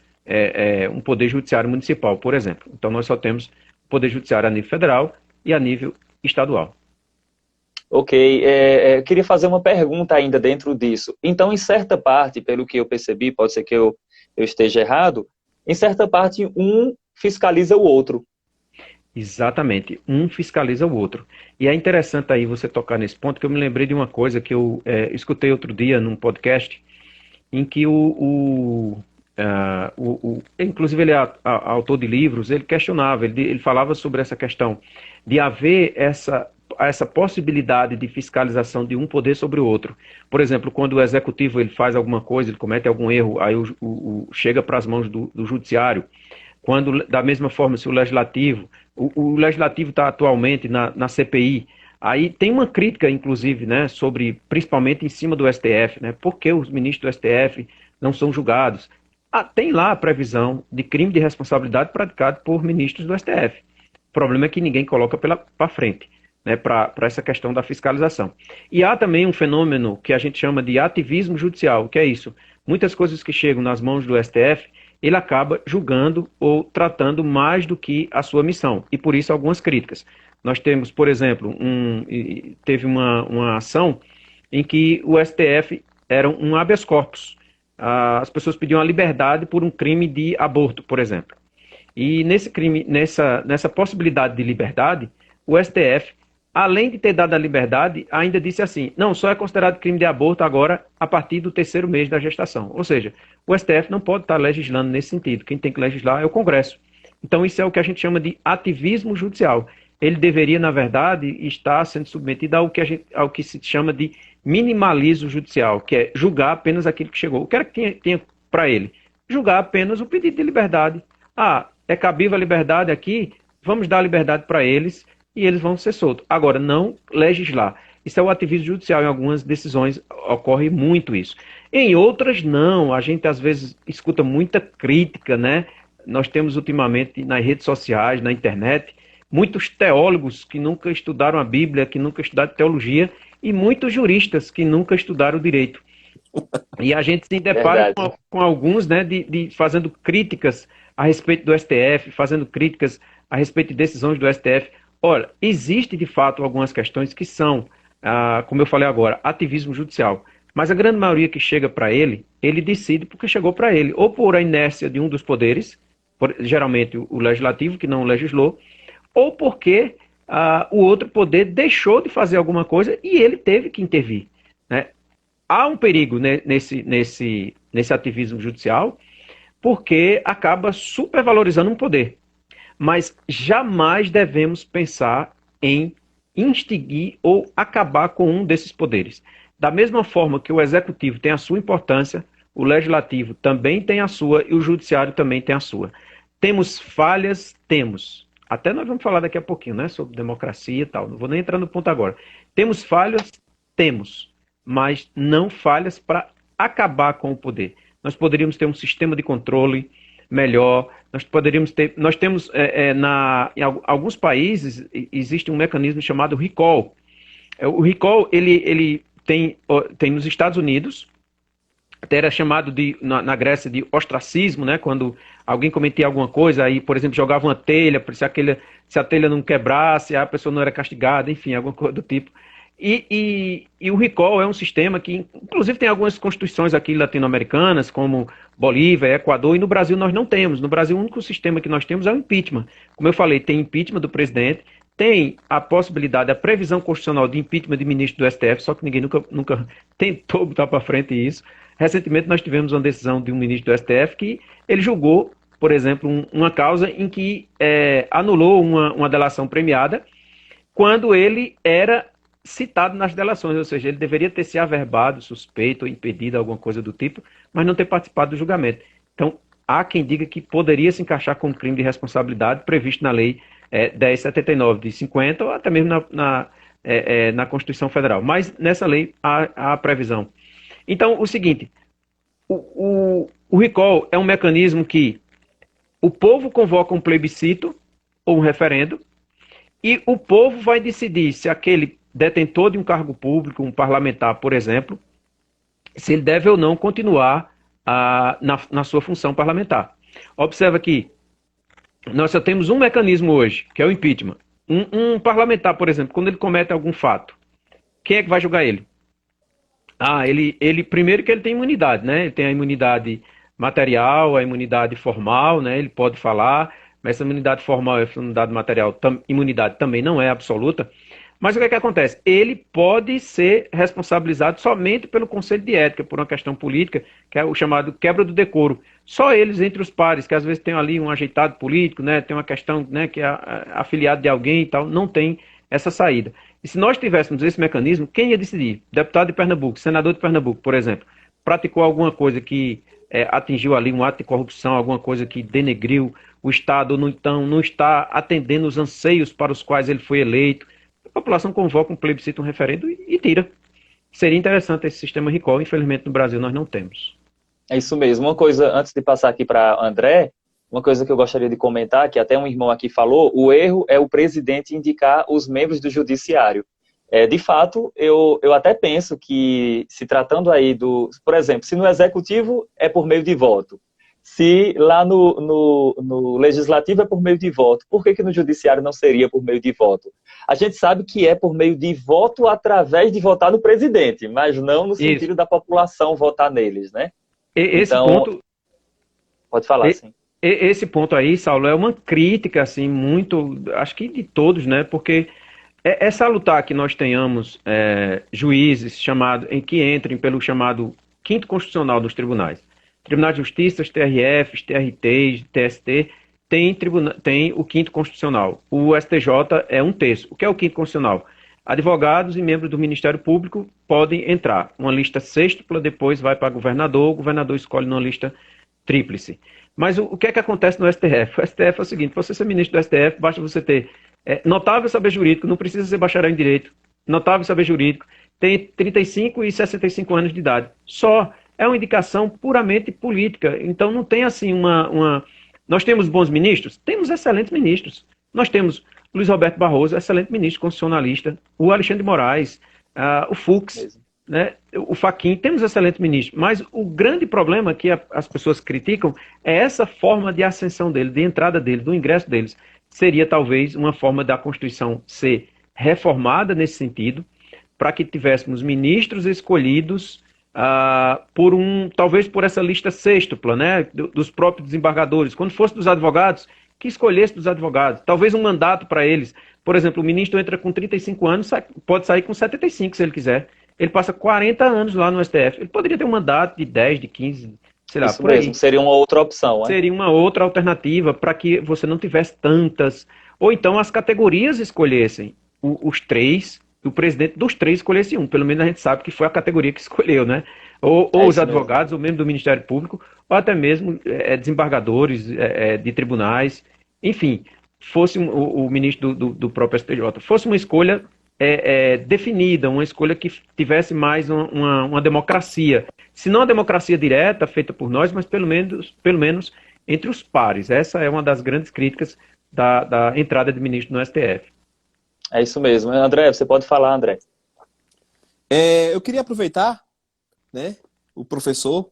um poder judiciário municipal, por exemplo. Então nós só temos poder judiciário a nível federal e a nível estadual. Ok, eu queria fazer uma pergunta ainda dentro disso. Então, em certa parte, pelo que eu percebi, pode ser que eu esteja errado, em certa parte, um fiscaliza o outro. Exatamente, um fiscaliza o outro. E é interessante aí você tocar nesse ponto, que eu me lembrei de uma coisa que eu escutei outro dia num podcast, em que inclusive ele é autor de livros, ele questionava, ele falava sobre essa questão de haver essa possibilidade de fiscalização de um poder sobre o outro. Por exemplo, quando o executivo ele faz alguma coisa, ele comete algum erro, aí chega para as mãos do judiciário. Quando, da mesma forma, se o legislativo, o legislativo está atualmente na CPI, aí tem uma crítica, inclusive, né, sobre, principalmente em cima do STF, né, por que os ministros do STF não são julgados? Tem lá a previsão de crime de responsabilidade praticado por ministros do STF. O problema é que ninguém coloca para frente, né, para essa questão da fiscalização. E há também um fenômeno que a gente chama de ativismo judicial, que é isso. Muitas coisas que chegam nas mãos do STF, ele acaba julgando ou tratando mais do que a sua missão. E por isso algumas críticas. Nós temos, por exemplo, teve uma ação em que o STF era um habeas corpus. As pessoas pediam a liberdade por um crime de aborto, por exemplo. E nesse crime, nessa possibilidade de liberdade, o STF, além de ter dado a liberdade, ainda disse assim, não, só é considerado crime de aborto agora a partir do 3º mês da gestação. Ou seja, o STF não pode estar legislando nesse sentido. Quem tem que legislar é o Congresso. Então isso é o que a gente chama de ativismo judicial. Ele deveria, na verdade, estar sendo submetido ao que se chama de minimalismo judicial, que é julgar apenas aquilo que chegou. O que era que tinha para ele? Julgar apenas o pedido de liberdade. É cabível a liberdade aqui, vamos dar a liberdade para eles e eles vão ser soltos. Agora, não legislar. Isso é o ativismo judicial. Em algumas decisões ocorre muito isso. Em outras, não. A gente, às vezes, escuta muita crítica, né? Nós temos, ultimamente, nas redes sociais, na internet, muitos teólogos que nunca estudaram a Bíblia, que nunca estudaram teologia, e muitos juristas que nunca estudaram direito. E a gente se depara com alguns, né, fazendo críticas a respeito do STF, fazendo críticas a respeito de decisões do STF. Olha, existe de fato algumas questões que são, como eu falei agora, ativismo judicial. Mas a grande maioria que chega para ele decide porque chegou para ele, ou por a inércia de um dos poderes, geralmente o legislativo, que não legislou, ou porque o outro poder deixou de fazer alguma coisa e ele teve que intervir, né? Há um perigo, né, nesse ativismo judicial, porque acaba supervalorizando um poder. Mas jamais devemos pensar em extinguir ou acabar com um desses poderes. Da mesma forma que o executivo tem a sua importância, o legislativo também tem a sua e o judiciário também tem a sua. Temos falhas? Temos. Até nós vamos falar daqui a pouquinho, né, sobre democracia e tal. Não vou nem entrar no ponto agora. Temos falhas? Temos. Mas não falhas para acabar com o poder. Nós poderíamos ter um sistema de controle melhor. Nós temos, em alguns países, existe um mecanismo chamado recall. O recall, ele tem nos Estados Unidos, até era chamado na Grécia de ostracismo, né? Quando alguém cometia alguma coisa, aí, por exemplo, jogava uma telha, se a telha não quebrasse, a pessoa não era castigada, enfim, alguma coisa do tipo. E o recall é um sistema que, inclusive, tem algumas constituições aqui latino-americanas, como Bolívia, Equador, e no Brasil nós não temos. No Brasil, o único sistema que nós temos é o impeachment. Como eu falei, tem impeachment do presidente, tem a possibilidade, a previsão constitucional de impeachment de ministro do STF, só que ninguém nunca tentou botar para frente isso. Recentemente nós tivemos uma decisão de um ministro do STF que ele julgou, por exemplo, uma causa em que anulou uma delação premiada quando ele era citado nas delações, ou seja, ele deveria ter se averbado, suspeito ou impedido, alguma coisa do tipo, mas não ter participado do julgamento. Então, há quem diga que poderia se encaixar como crime de responsabilidade previsto na lei 1079 de 50 ou até mesmo na Constituição Federal. Mas nessa lei há a previsão. Então, o seguinte, o recall é um mecanismo que o povo convoca um plebiscito ou um referendo e o povo vai decidir se aquele detentor de um cargo público, um parlamentar, por exemplo, se ele deve ou não continuar na sua função parlamentar. Observa que nós só temos um mecanismo hoje, que é o impeachment. Um parlamentar, por exemplo, quando ele comete algum fato, quem é que vai julgar ele? Ele primeiro que ele tem imunidade, né? Ele tem a imunidade material, a imunidade formal, né? Ele pode falar, mas essa imunidade formal e a imunidade material, imunidade também não é absoluta. Mas o que é que acontece? Ele pode ser responsabilizado somente pelo Conselho de Ética, por uma questão política, que é o chamado quebra do decoro. Só eles entre os pares, que às vezes tem ali um ajeitado político, né, tem uma questão, né, que é afiliado de alguém e tal, não tem essa saída. E se nós tivéssemos esse mecanismo, quem ia decidir? Deputado de Pernambuco, senador de Pernambuco, por exemplo, praticou alguma coisa que atingiu ali um ato de corrupção, alguma coisa que denegriu o Estado, então não está atendendo os anseios para os quais ele foi eleito, a população convoca um plebiscito, um referendo e tira. Seria interessante esse sistema recall, infelizmente no Brasil nós não temos. É isso mesmo. Uma coisa, antes de passar aqui para André, uma coisa que eu gostaria de comentar, que até um irmão aqui falou, o erro é o presidente indicar os membros do judiciário. De fato, eu até penso que, se tratando aí por exemplo, se no executivo é por meio de voto, se lá no legislativo é por meio de voto, por que no judiciário não seria por meio de voto? A gente sabe que é por meio de voto através de votar no presidente, mas não no sentido da população votar neles, né? Esse então, ponto... Pode falar, sim. Esse ponto aí, Saulo, é uma crítica, assim, muito, acho que de todos, né? Porque é salutar que nós tenhamos juízes em que entrem pelo chamado quinto constitucional dos tribunais. Tribunais de Justiça, TRFs, TRTs, TST, tem o quinto constitucional. O STJ é um terço. O que é o quinto constitucional? Advogados e membros do Ministério Público podem entrar. Uma lista sextupla, depois vai para o governador escolhe numa lista tríplice. Mas o que é que acontece no STF? O STF é o seguinte, você ser ministro do STF, basta você ter notável saber jurídico, não precisa ser bacharel em direito, notável saber jurídico, tem 35 e 65 anos de idade. Só é uma indicação puramente política. Então não tem assim Nós temos bons ministros? Temos excelentes ministros. Nós temos Luiz Roberto Barroso, excelente ministro constitucionalista, o Alexandre de Moraes, o Fux, né, o Fachin, temos excelentes ministros, mas o grande problema que as pessoas criticam é essa forma de ascensão dele, de entrada dele, do ingresso deles. Seria talvez uma forma da Constituição ser reformada nesse sentido, para que tivéssemos ministros escolhidos talvez por essa lista sêxtupla, né, dos próprios desembargadores. Quando fosse dos advogados, que escolhesse dos advogados, talvez um mandato para eles. Por exemplo, o ministro entra com 35 anos, pode sair com 75 se ele quiser. Ele passa 40 anos lá no STF. Ele poderia ter um mandato de 10, de 15, sei lá, isso por aí. Mesmo, seria uma outra opção, né? Seria uma outra alternativa para que você não tivesse tantas. Ou então as categorias escolhessem os três, o presidente dos três escolhesse um. Pelo menos a gente sabe que foi a categoria que escolheu, né? Ou os advogados, ou mesmo do Ministério Público, ou até mesmo desembargadores de tribunais. Enfim, fosse o ministro do próprio STJ. Fosse uma escolha definida, uma escolha que tivesse mais uma democracia. Se não a democracia direta, feita por nós, mas pelo menos entre os pares. Essa é uma das grandes críticas da entrada de ministro no STF. É isso mesmo. André, você pode falar, André. Eu queria aproveitar, né, o professor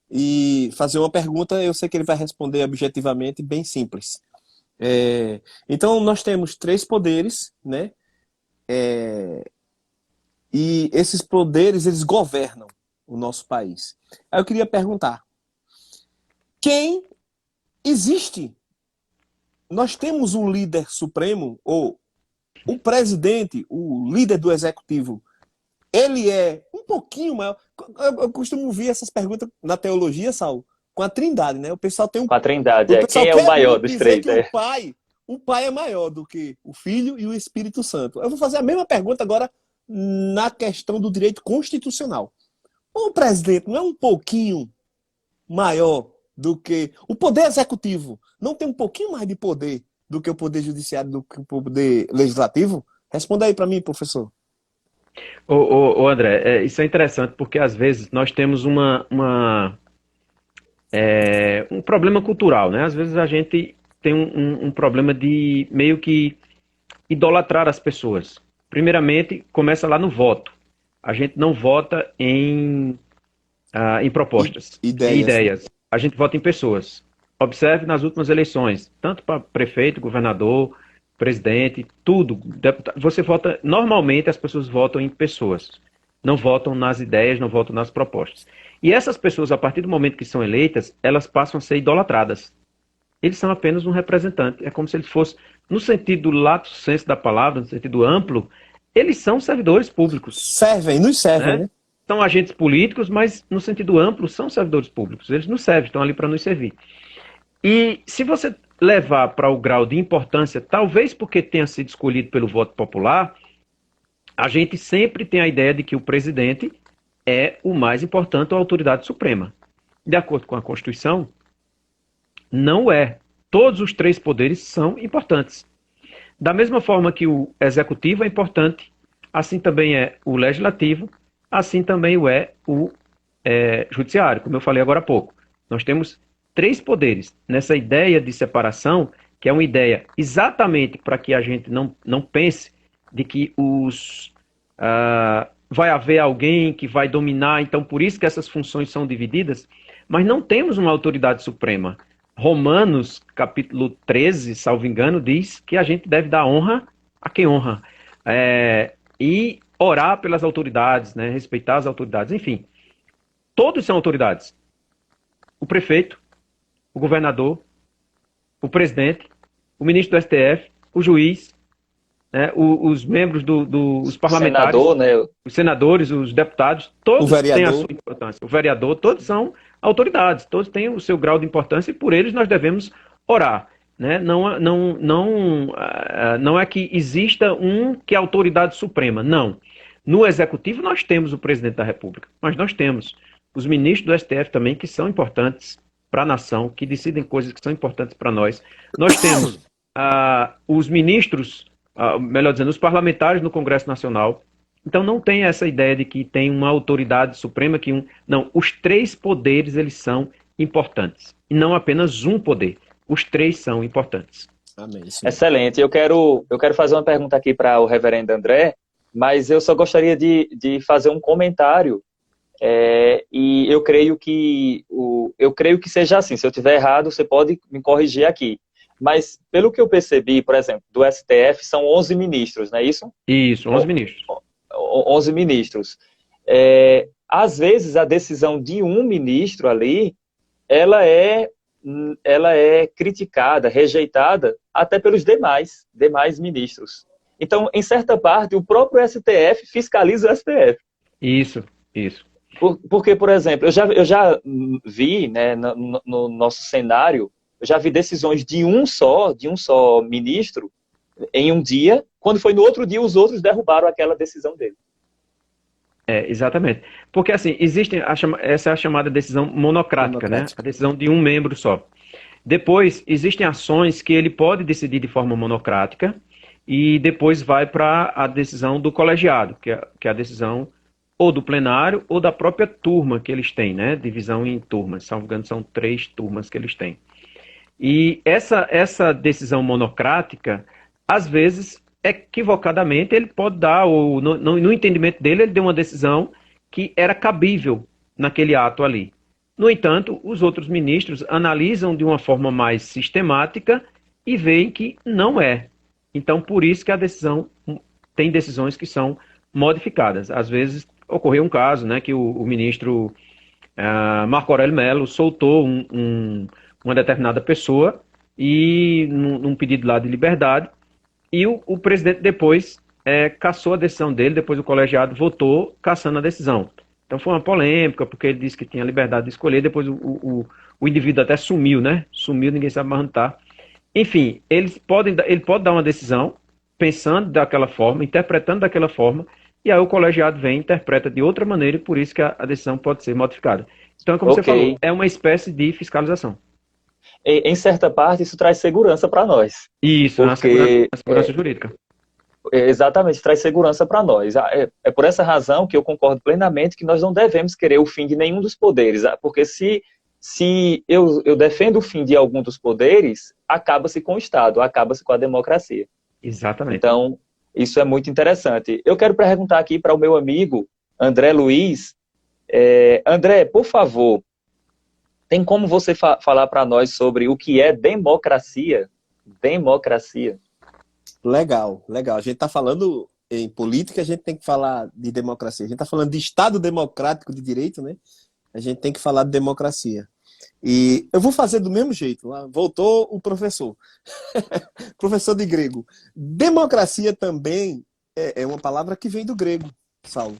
e fazer uma pergunta. Eu sei que ele vai responder objetivamente, bem simples. Então, nós temos 3 poderes, né? E esses poderes, eles governam o nosso país. Aí eu queria perguntar, quem existe? Nós temos um líder supremo, ou o presidente, o líder do executivo, ele é um pouquinho maior. Eu costumo ouvir essas perguntas na teologia, Saulo, com a Trindade, né? O pessoal tem com a Trindade, quem é o maior dos três? O pai é maior do que o Filho e o Espírito Santo. Eu vou fazer a mesma pergunta agora na questão do direito constitucional. O presidente não é um pouquinho maior do que... O poder executivo não tem um pouquinho mais de poder do que o poder judiciário, do que o poder legislativo? Responda aí para mim, professor. André, isso é interessante porque às vezes nós temos um problema cultural, né? Às vezes a gente tem um problema de meio que idolatrar as pessoas. Primeiramente, começa lá no voto. A gente não vota em propostas, em ideias. A gente vota em pessoas. Observe nas últimas eleições, tanto para prefeito, governador, presidente, tudo. Você vota, normalmente as pessoas votam em pessoas. Não votam nas ideias, não votam nas propostas. E essas pessoas, a partir do momento que são eleitas, elas passam a ser idolatradas. Eles são apenas um representante. É como se eles fossem, no sentido lato sensu da palavra, no sentido amplo, eles são servidores públicos. Nos servem, né? São agentes políticos, mas no sentido amplo são servidores públicos. Eles nos servem, estão ali para nos servir. E se você levar para o grau de importância, talvez porque tenha sido escolhido pelo voto popular, a gente sempre tem a ideia de que o presidente é o mais importante, a autoridade suprema. De acordo com a Constituição, não é. Todos os 3 poderes são importantes. Da mesma forma que o executivo é importante, assim também é o legislativo, assim também é o judiciário, como eu falei agora há pouco. Nós temos 3 poderes. Nessa ideia de separação, que é uma ideia exatamente para que a gente não pense de que vai haver alguém que vai dominar, então por isso que essas funções são divididas, mas não temos uma autoridade suprema. Romanos, capítulo 13, salvo engano, diz que a gente deve dar honra a quem honra. E orar pelas autoridades, né, respeitar as autoridades, enfim. Todos são autoridades. O prefeito, o governador, o presidente, o ministro do STF, o juiz, né, os membros dos parlamentares, senador, né? os senadores, os deputados, todos têm a sua importância. O vereador, todos são autoridades, todos têm o seu grau de importância e por eles nós devemos orar. Né? Não é que exista um que é a autoridade suprema, não. No executivo nós temos o presidente da República, mas nós temos os ministros do STF também que são importantes para a nação, que decidem coisas que são importantes para nós. Nós temos os ministros, melhor dizendo, os parlamentares no Congresso Nacional. Então não tem essa ideia de que tem uma autoridade suprema não, os 3 poderes eles são importantes e não apenas um poder. Os 3 são importantes. Amém. Excelente. Eu quero fazer uma pergunta aqui para o reverendo André, mas eu só gostaria de fazer um comentário. E eu creio que seja assim. Se eu estiver errado, você pode me corrigir aqui. Mas, pelo que eu percebi, por exemplo, do STF, são 11 ministros, não é isso? Isso, 11 ministros. 11 ministros. Às vezes, a decisão de um ministro ali, ela é criticada, rejeitada, até pelos demais ministros. Então, em certa parte, o próprio STF fiscaliza o STF. Isso. Porque, por exemplo, eu já vi, né, no nosso cenário, eu já vi decisões de um só ministro em um dia, quando foi no outro dia, os outros derrubaram aquela decisão dele. Exatamente. Porque, assim, essa é a chamada decisão monocrática, né? A decisão de um membro só. Depois, existem ações que ele pode decidir de forma monocrática e depois vai para a decisão do colegiado, que é a decisão ou do plenário ou da própria turma que eles têm, né? Divisão em turmas. Salvo engano, são 3 turmas que eles têm. E essa decisão monocrática, às vezes, equivocadamente, ele pode dar, ou no entendimento dele, ele deu uma decisão que era cabível naquele ato ali. No entanto, os outros ministros analisam de uma forma mais sistemática e veem que não é. Então, por isso que a decisão tem decisões que são modificadas. Às vezes, ocorreu um caso, né, que o ministro Marco Aurélio Mello soltou uma determinada pessoa e num pedido lá de liberdade, e o presidente depois cassou a decisão dele, depois o colegiado votou cassando a decisão. Então foi uma polêmica, porque ele disse que tinha liberdade de escolher, depois o indivíduo até sumiu, né? Sumiu, ninguém sabe mais onde está. Enfim, ele pode dar uma decisão pensando daquela forma, interpretando daquela forma, e aí o colegiado vem e interpreta de outra maneira, e por isso que a decisão pode ser modificada. Então, como você falou, é uma espécie de fiscalização. Em certa parte, isso traz segurança para nós. Isso, porque, a segurança jurídica. Exatamente, traz segurança para nós. É por essa razão que eu concordo plenamente que nós não devemos querer o fim de nenhum dos poderes, porque se eu defendo o fim de algum dos poderes, acaba-se com o Estado, acaba-se com a democracia. Exatamente. Então, isso é muito interessante. Eu quero perguntar aqui para o meu amigo André Luiz. André, por favor, tem como você falar para nós sobre o que é democracia? Democracia. Legal. A gente está falando em política, a gente tem que falar de democracia. A gente está falando de Estado democrático de direito, né? A gente tem que falar de democracia. E eu vou fazer do mesmo jeito. Voltou o professor. Professor de grego. Democracia também é uma palavra que vem do grego, Saulo.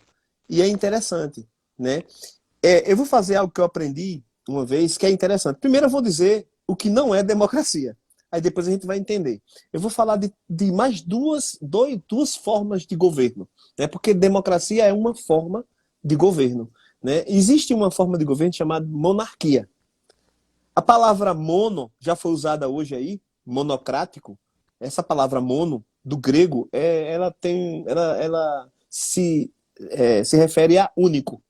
E é interessante, né? Eu vou fazer algo que eu aprendi uma vez que é interessante. Primeiro eu vou dizer o que não é democracia. Aí depois a gente vai entender. Eu vou falar de mais duas formas de governo, né? Porque democracia é uma forma de governo, né? Existe uma forma de governo chamada monarquia. A palavra mono já foi usada hoje aí, monocrático. Essa palavra mono, do grego, ela se refere a único.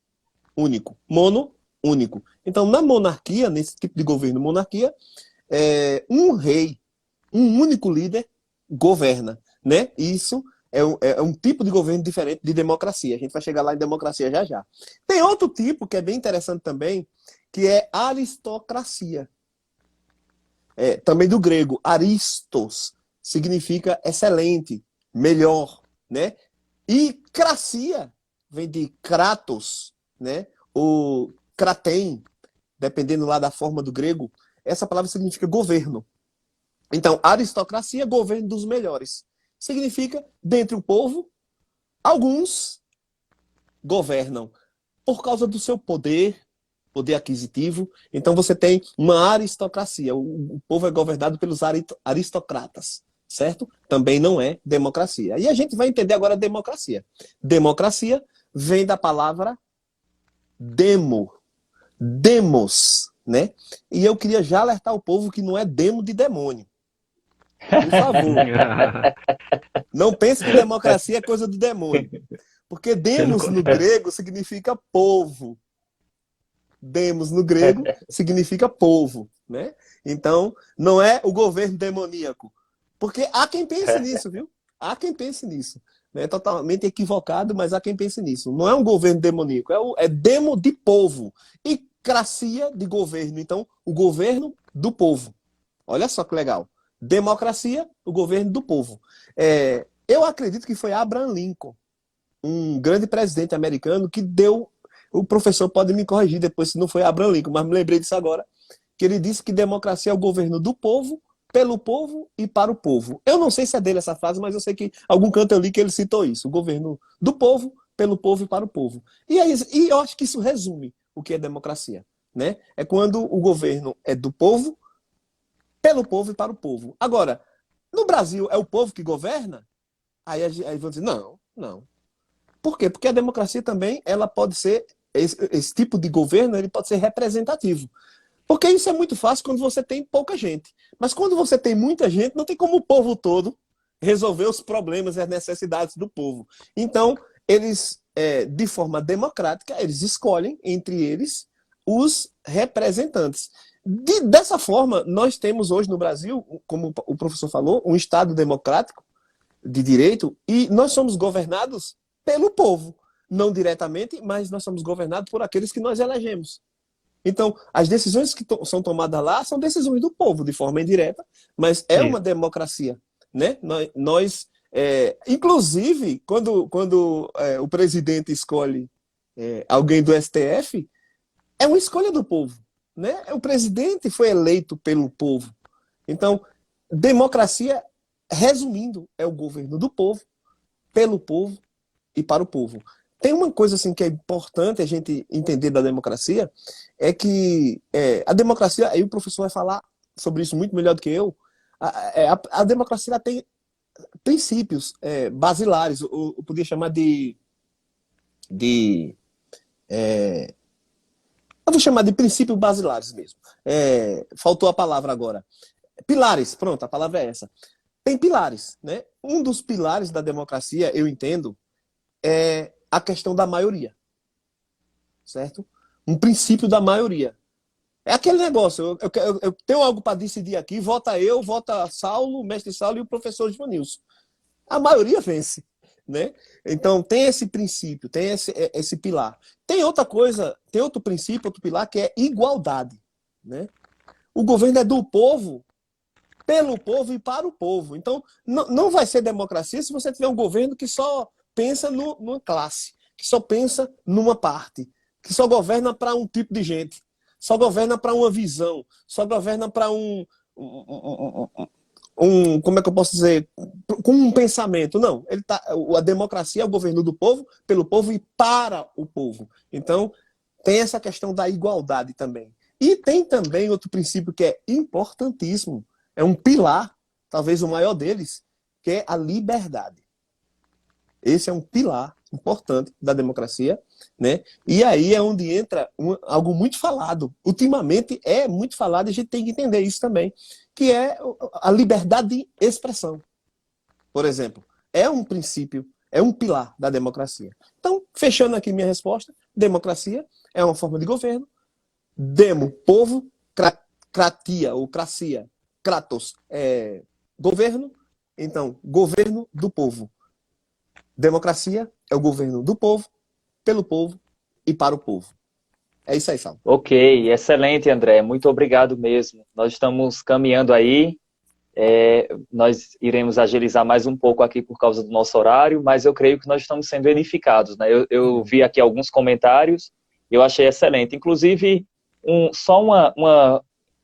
Único. Mono, único. Então, na monarquia, nesse tipo de governo monarquia, um rei, um único líder, governa, né? Isso é um tipo de governo diferente de democracia. A gente vai chegar lá em democracia já já. Tem outro tipo que é bem interessante também, que é aristocracia. Também do grego, aristos, significa excelente, melhor, né? E cracia vem de kratos, né? O kraten, dependendo lá da forma do grego, essa palavra significa governo. Então, aristocracia, governo dos melhores. Significa, dentre o povo, alguns governam por causa do seu poder aquisitivo. Então, você tem uma aristocracia. O povo é governado pelos aristocratas, certo? Também não é democracia. E a gente vai entender agora a democracia. Democracia vem da palavra demos, né? E eu queria já alertar o povo que não é demo de demônio. Por favor. Não pense que democracia é coisa do demônio. Porque demos no grego significa povo. Demos no grego significa povo, né? Então, não é o governo demoníaco. Porque há quem pense nisso, viu? Há quem pense nisso. É totalmente equivocado, mas há quem pense nisso. Não é um governo demoníaco, é demo de povo. E cracia de governo. Então, o governo do povo. Olha só que legal. Democracia, o governo do povo. Eu acredito que foi Abraham Lincoln, um grande presidente americano, que deu... O professor pode me corrigir depois se não foi Abraham Lincoln, mas me lembrei disso agora, que ele disse que democracia é o governo do povo, pelo povo e para o povo. Eu não sei se é dele essa frase, mas eu sei que algum canto eu li que ele citou isso. O governo do povo, pelo povo e para o povo. E eu acho que isso resume o que é democracia, né? É quando o governo é do povo, pelo povo e para o povo. Agora, no Brasil, é o povo que governa? Aí vão dizer, não. Por quê? Porque a democracia também, ela pode ser, esse tipo de governo, ele pode ser representativo. Porque isso é muito fácil quando você tem pouca gente. Mas quando você tem muita gente, não tem como o povo todo resolver os problemas e as necessidades do povo. Então, eles, de forma democrática, eles escolhem entre eles os representantes. Dessa forma, nós temos hoje no Brasil, como o professor falou, um Estado democrático de direito, e nós somos governados pelo povo. Não diretamente, mas nós somos governados por aqueles que nós elegemos. Então, as decisões que são tomadas lá são decisões do povo, de forma indireta, mas é uma democracia, né? Inclusive, quando o presidente escolhe alguém do STF, é uma escolha do povo, né? O presidente foi eleito pelo povo. Então, democracia, resumindo, é o governo do povo, pelo povo e para o povo. Tem uma coisa assim que é importante a gente entender da democracia, é que a democracia, aí o professor vai falar sobre isso muito melhor do que eu, a democracia ela tem princípios basilares, eu podia chamar eu vou chamar de princípios basilares mesmo. Faltou a palavra agora. Pilares, pronto, a palavra é essa. Tem pilares, né? Um dos pilares da democracia, eu entendo, é a questão da maioria, certo? Um princípio da maioria. É aquele negócio, eu tenho algo para decidir aqui, vota eu, vota Saulo, o mestre Saulo e o professor Joanilson. A maioria vence, né? Então tem esse princípio, tem esse pilar. Tem outra coisa, tem outro princípio, outro pilar, que é igualdade, né? O governo é do povo, pelo povo e para o povo. Então, não vai ser democracia se você tiver um governo que só pensa numa classe, que só pensa numa parte, que só governa para um tipo de gente, só governa para uma visão, só governa para como é que eu posso dizer, com um pensamento. Não, a democracia é o governo do povo, pelo povo e para o povo. Então, tem essa questão da igualdade também. E tem também outro princípio que é importantíssimo, é um pilar, talvez o maior deles, que é a liberdade. Esse é um pilar importante da democracia, né? E aí é onde entra algo muito falado. Ultimamente é muito falado e a gente tem que entender isso também, que é a liberdade de expressão. Por exemplo, é um princípio, é um pilar da democracia. Então, fechando aqui minha resposta, democracia é uma forma de governo, demo, povo, kratia ou cracia, kratos, é governo, então, governo do povo. Democracia é o governo do povo, pelo povo e para o povo. É isso aí, Saulo. Ok, excelente, André. Muito obrigado mesmo. Nós estamos caminhando aí. Nós iremos agilizar mais um pouco aqui por causa do nosso horário, mas eu creio que nós estamos sendo edificados, né? Eu vi aqui alguns comentários, eu achei excelente. Inclusive,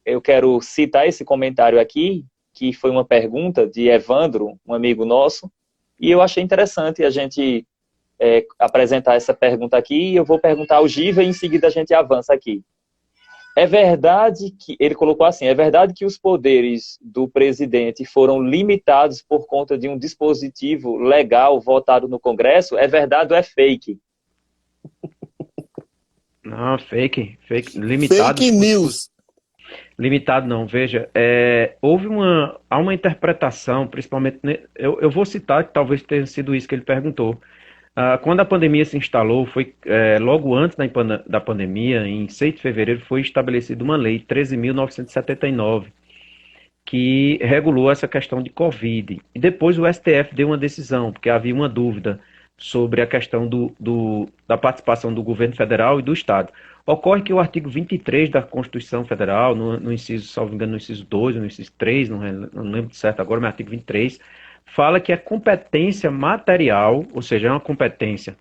eu quero citar esse comentário aqui, que foi uma pergunta de Evandro, um amigo nosso, e eu achei interessante a gente apresentar essa pergunta aqui, e eu vou perguntar ao Giva e em seguida a gente avança aqui. É verdade que, ele colocou assim, é verdade que os poderes do presidente foram limitados por conta de um dispositivo legal votado no Congresso? É verdade ou é fake? Não, fake, limitado. Fake news. Limitado não, veja, há uma interpretação, principalmente, eu vou citar que talvez tenha sido isso que ele perguntou. Quando a pandemia se instalou, foi logo antes da pandemia, em 6 de fevereiro, foi estabelecida uma lei, 13.979, que regulou essa questão de Covid. E depois o STF deu uma decisão, porque havia uma dúvida sobre a questão da participação do governo federal e do Estado. Ocorre que o artigo 23 da Constituição Federal, no inciso, salvo engano, no inciso 2 ou no inciso 3, não lembro certo agora, mas artigo 23, fala que a competência material, ou seja, é uma competência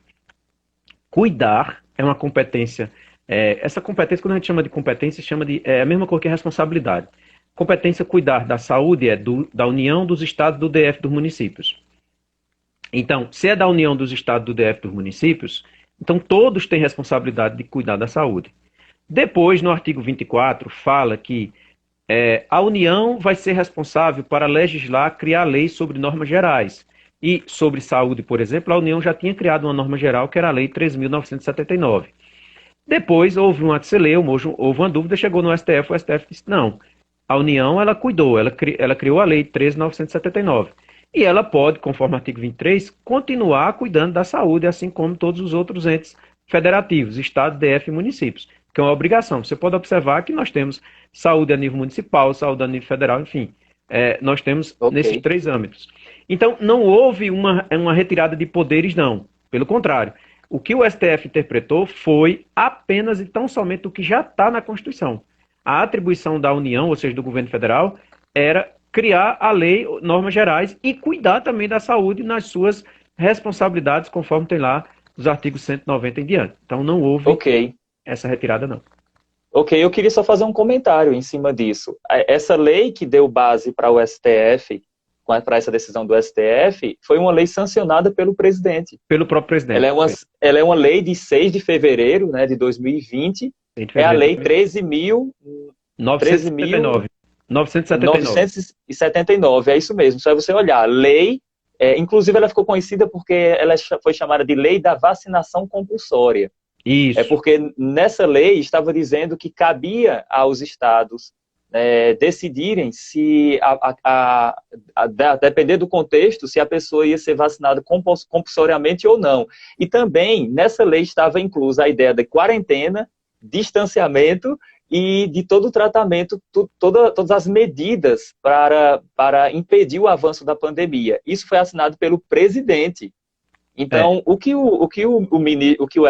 cuidar, é uma competência, essa competência, quando a gente chama de competência, é a mesma coisa que a responsabilidade. Competência cuidar da saúde é da União, dos Estados, do DF, dos municípios. Então, se é da União, dos Estados, do DF, dos municípios, então todos têm responsabilidade de cuidar da saúde. Depois, no artigo 24, fala que a União vai ser responsável para legislar, criar leis sobre normas gerais. E sobre saúde, por exemplo, a União já tinha criado uma norma geral, que era a Lei 13.979. Depois houve um ato-celeuma, houve uma dúvida, chegou no STF, o STF disse, não, a União ela cuidou, ela criou a Lei 13.979. E ela pode, conforme o artigo 23, continuar cuidando da saúde, assim como todos os outros entes federativos, Estado, DF e municípios, que é uma obrigação. Você pode observar que nós temos saúde a nível municipal, saúde a nível federal, enfim, nós temos nesses 3 âmbitos. Então, não houve uma retirada de poderes, não. Pelo contrário, o que o STF interpretou foi apenas e tão somente o que já está na Constituição. A atribuição da União, ou seja, do governo federal, era criar a lei, normas gerais e cuidar também da saúde nas suas responsabilidades, conforme tem lá os artigos 190 em diante. Então, não houve essa retirada, não. Ok, eu queria só fazer um comentário em cima disso. Essa lei que deu base para o STF, para essa decisão do STF, foi uma lei sancionada pelo presidente. Pelo próprio presidente. Ela é uma lei de 6 de fevereiro, né, de 2020. É a lei 13.979. 979, é isso mesmo. Só você olhar. Lei, inclusive ela ficou conhecida porque ela foi chamada de Lei da Vacinação Compulsória. Isso. É porque nessa lei estava dizendo que cabia aos estados decidirem se, depender do contexto, se a pessoa ia ser vacinada compulsoriamente ou não. E também, nessa lei estava inclusa a ideia de quarentena, distanciamento e de todo o tratamento, todas as medidas para impedir o avanço da pandemia. Isso foi assinado pelo presidente. Então, o que o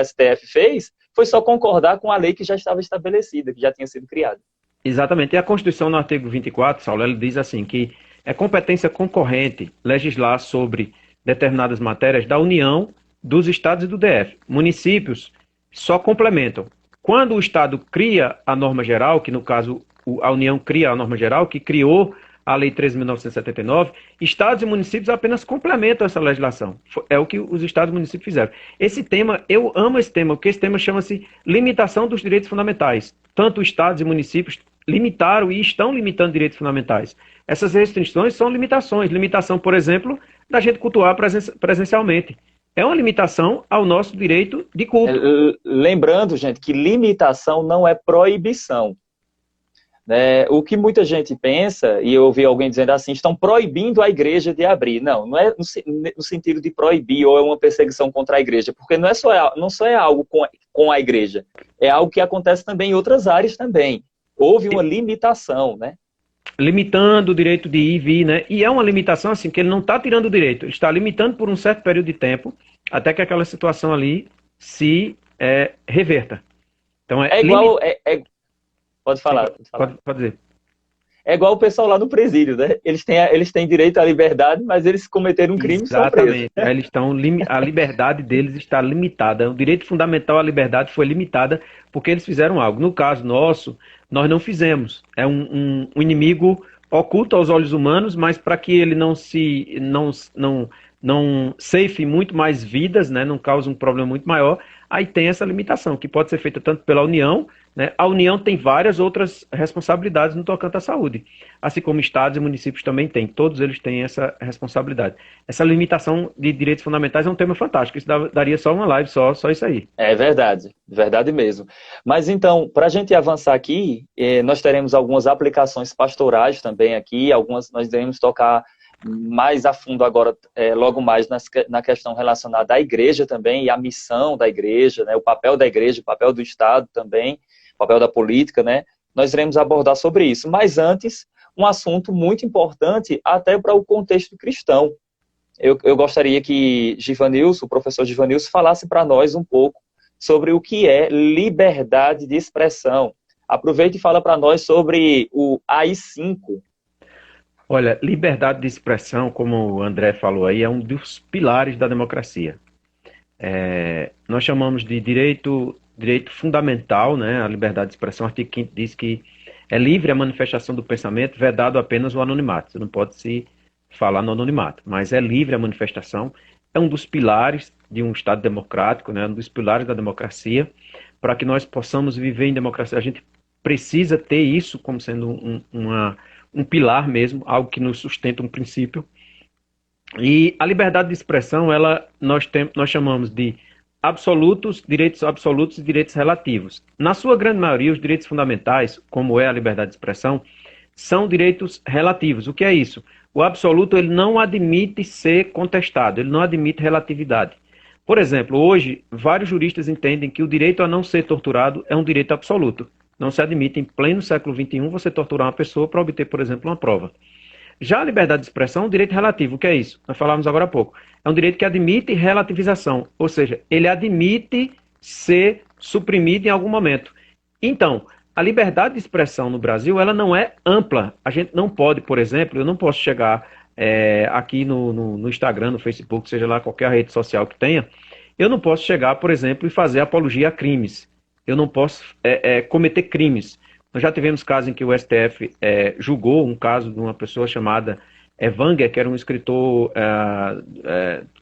STF fez foi só concordar com a lei que já estava estabelecida, que já tinha sido criada. Exatamente. E a Constituição, no artigo 24, Saulo, ela diz assim, que é competência concorrente legislar sobre determinadas matérias da União, dos Estados e do DF. Municípios só complementam. Quando o Estado cria a norma geral, que no caso a União cria a norma geral, que criou a Lei 13.979, estados e municípios apenas complementam essa legislação. É o que os estados e municípios fizeram. Esse tema, eu amo esse tema, porque esse tema chama-se limitação dos direitos fundamentais. Tanto estados e municípios limitaram e estão limitando direitos fundamentais. Essas restrições são limitações. Limitação, por exemplo, da gente cultuar presencialmente. É uma limitação ao nosso direito de culto. Lembrando, gente, que limitação não é proibição. O que muita gente pensa, e eu ouvi alguém dizendo assim, estão proibindo a igreja de abrir. Não, não é no sentido de proibir ou é uma perseguição contra a igreja, porque não só é algo com a igreja, é algo que acontece também em outras áreas também. Houve uma limitação, né? Limitando o direito de ir e vir, né? E é uma limitação assim, que ele não está tirando o direito, ele está limitando por um certo período de tempo, até que aquela situação ali se reverta. Então é igual... Pode falar. Pode dizer. É igual o pessoal lá no presídio, né? Eles têm direito à liberdade, mas eles cometeram um crime e são presos. Exatamente. A liberdade deles está limitada. O direito fundamental à liberdade foi limitada porque eles fizeram algo. No caso nosso, nós não fizemos. É um inimigo oculto aos olhos humanos, mas para que ele não ceife muito mais vidas, né? Não cause um problema muito maior, aí tem essa limitação, que pode ser feita tanto pela União, né? A União tem várias outras responsabilidades no tocante à saúde, assim como estados e municípios também têm, todos eles têm essa responsabilidade. Essa limitação de direitos fundamentais é um tema fantástico, isso daria só uma live, só isso aí. É verdade mesmo. Mas então, para a gente avançar aqui, nós teremos algumas aplicações pastorais também aqui, algumas nós devemos tocar mais a fundo agora, logo mais na questão relacionada à igreja também, e à missão da igreja, né, o papel da igreja, o papel do Estado também, o papel da política, né, nós iremos abordar sobre isso. Mas antes, um assunto muito importante até para o contexto cristão. Eu gostaria que o professor Givanilson, falasse para nós um pouco sobre o que é liberdade de expressão. Aproveite e fala para nós sobre o AI-5. Olha, liberdade de expressão, como o André falou aí, é um dos pilares da democracia. Nós chamamos de direito fundamental, né? A liberdade de expressão, o artigo 5º diz que é livre a manifestação do pensamento, vedado apenas o anonimato. Você não pode se falar no anonimato, mas é livre a manifestação. É um dos pilares de um Estado democrático, né? Um dos pilares da democracia. Para que nós possamos viver em democracia, a gente precisa ter isso como sendo um pilar mesmo, algo que nos sustenta um princípio. E a liberdade de expressão, nós chamamos de direitos absolutos e direitos relativos. Na sua grande maioria, os direitos fundamentais, como é a liberdade de expressão, são direitos relativos. O que é isso? O absoluto, ele não admite ser contestado, ele não admite relatividade. Por exemplo, hoje, vários juristas entendem que o direito a não ser torturado é um direito absoluto. Não se admite, em pleno século XXI, você torturar uma pessoa para obter, por exemplo, uma prova. Já a liberdade de expressão é um direito relativo. O que é isso? Nós falávamos agora há pouco. É um direito que admite relativização, ou seja, ele admite ser suprimido em algum momento. Então, a liberdade de expressão no Brasil, ela não é ampla. A gente não pode, por exemplo, eu não posso chegar aqui no Instagram, no Facebook, seja lá qualquer rede social que tenha, eu não posso chegar, por exemplo, e fazer apologia a crimes. Eu não posso cometer crimes. Nós já tivemos casos em que o STF julgou um caso de uma pessoa chamada Evanger, que era um escritor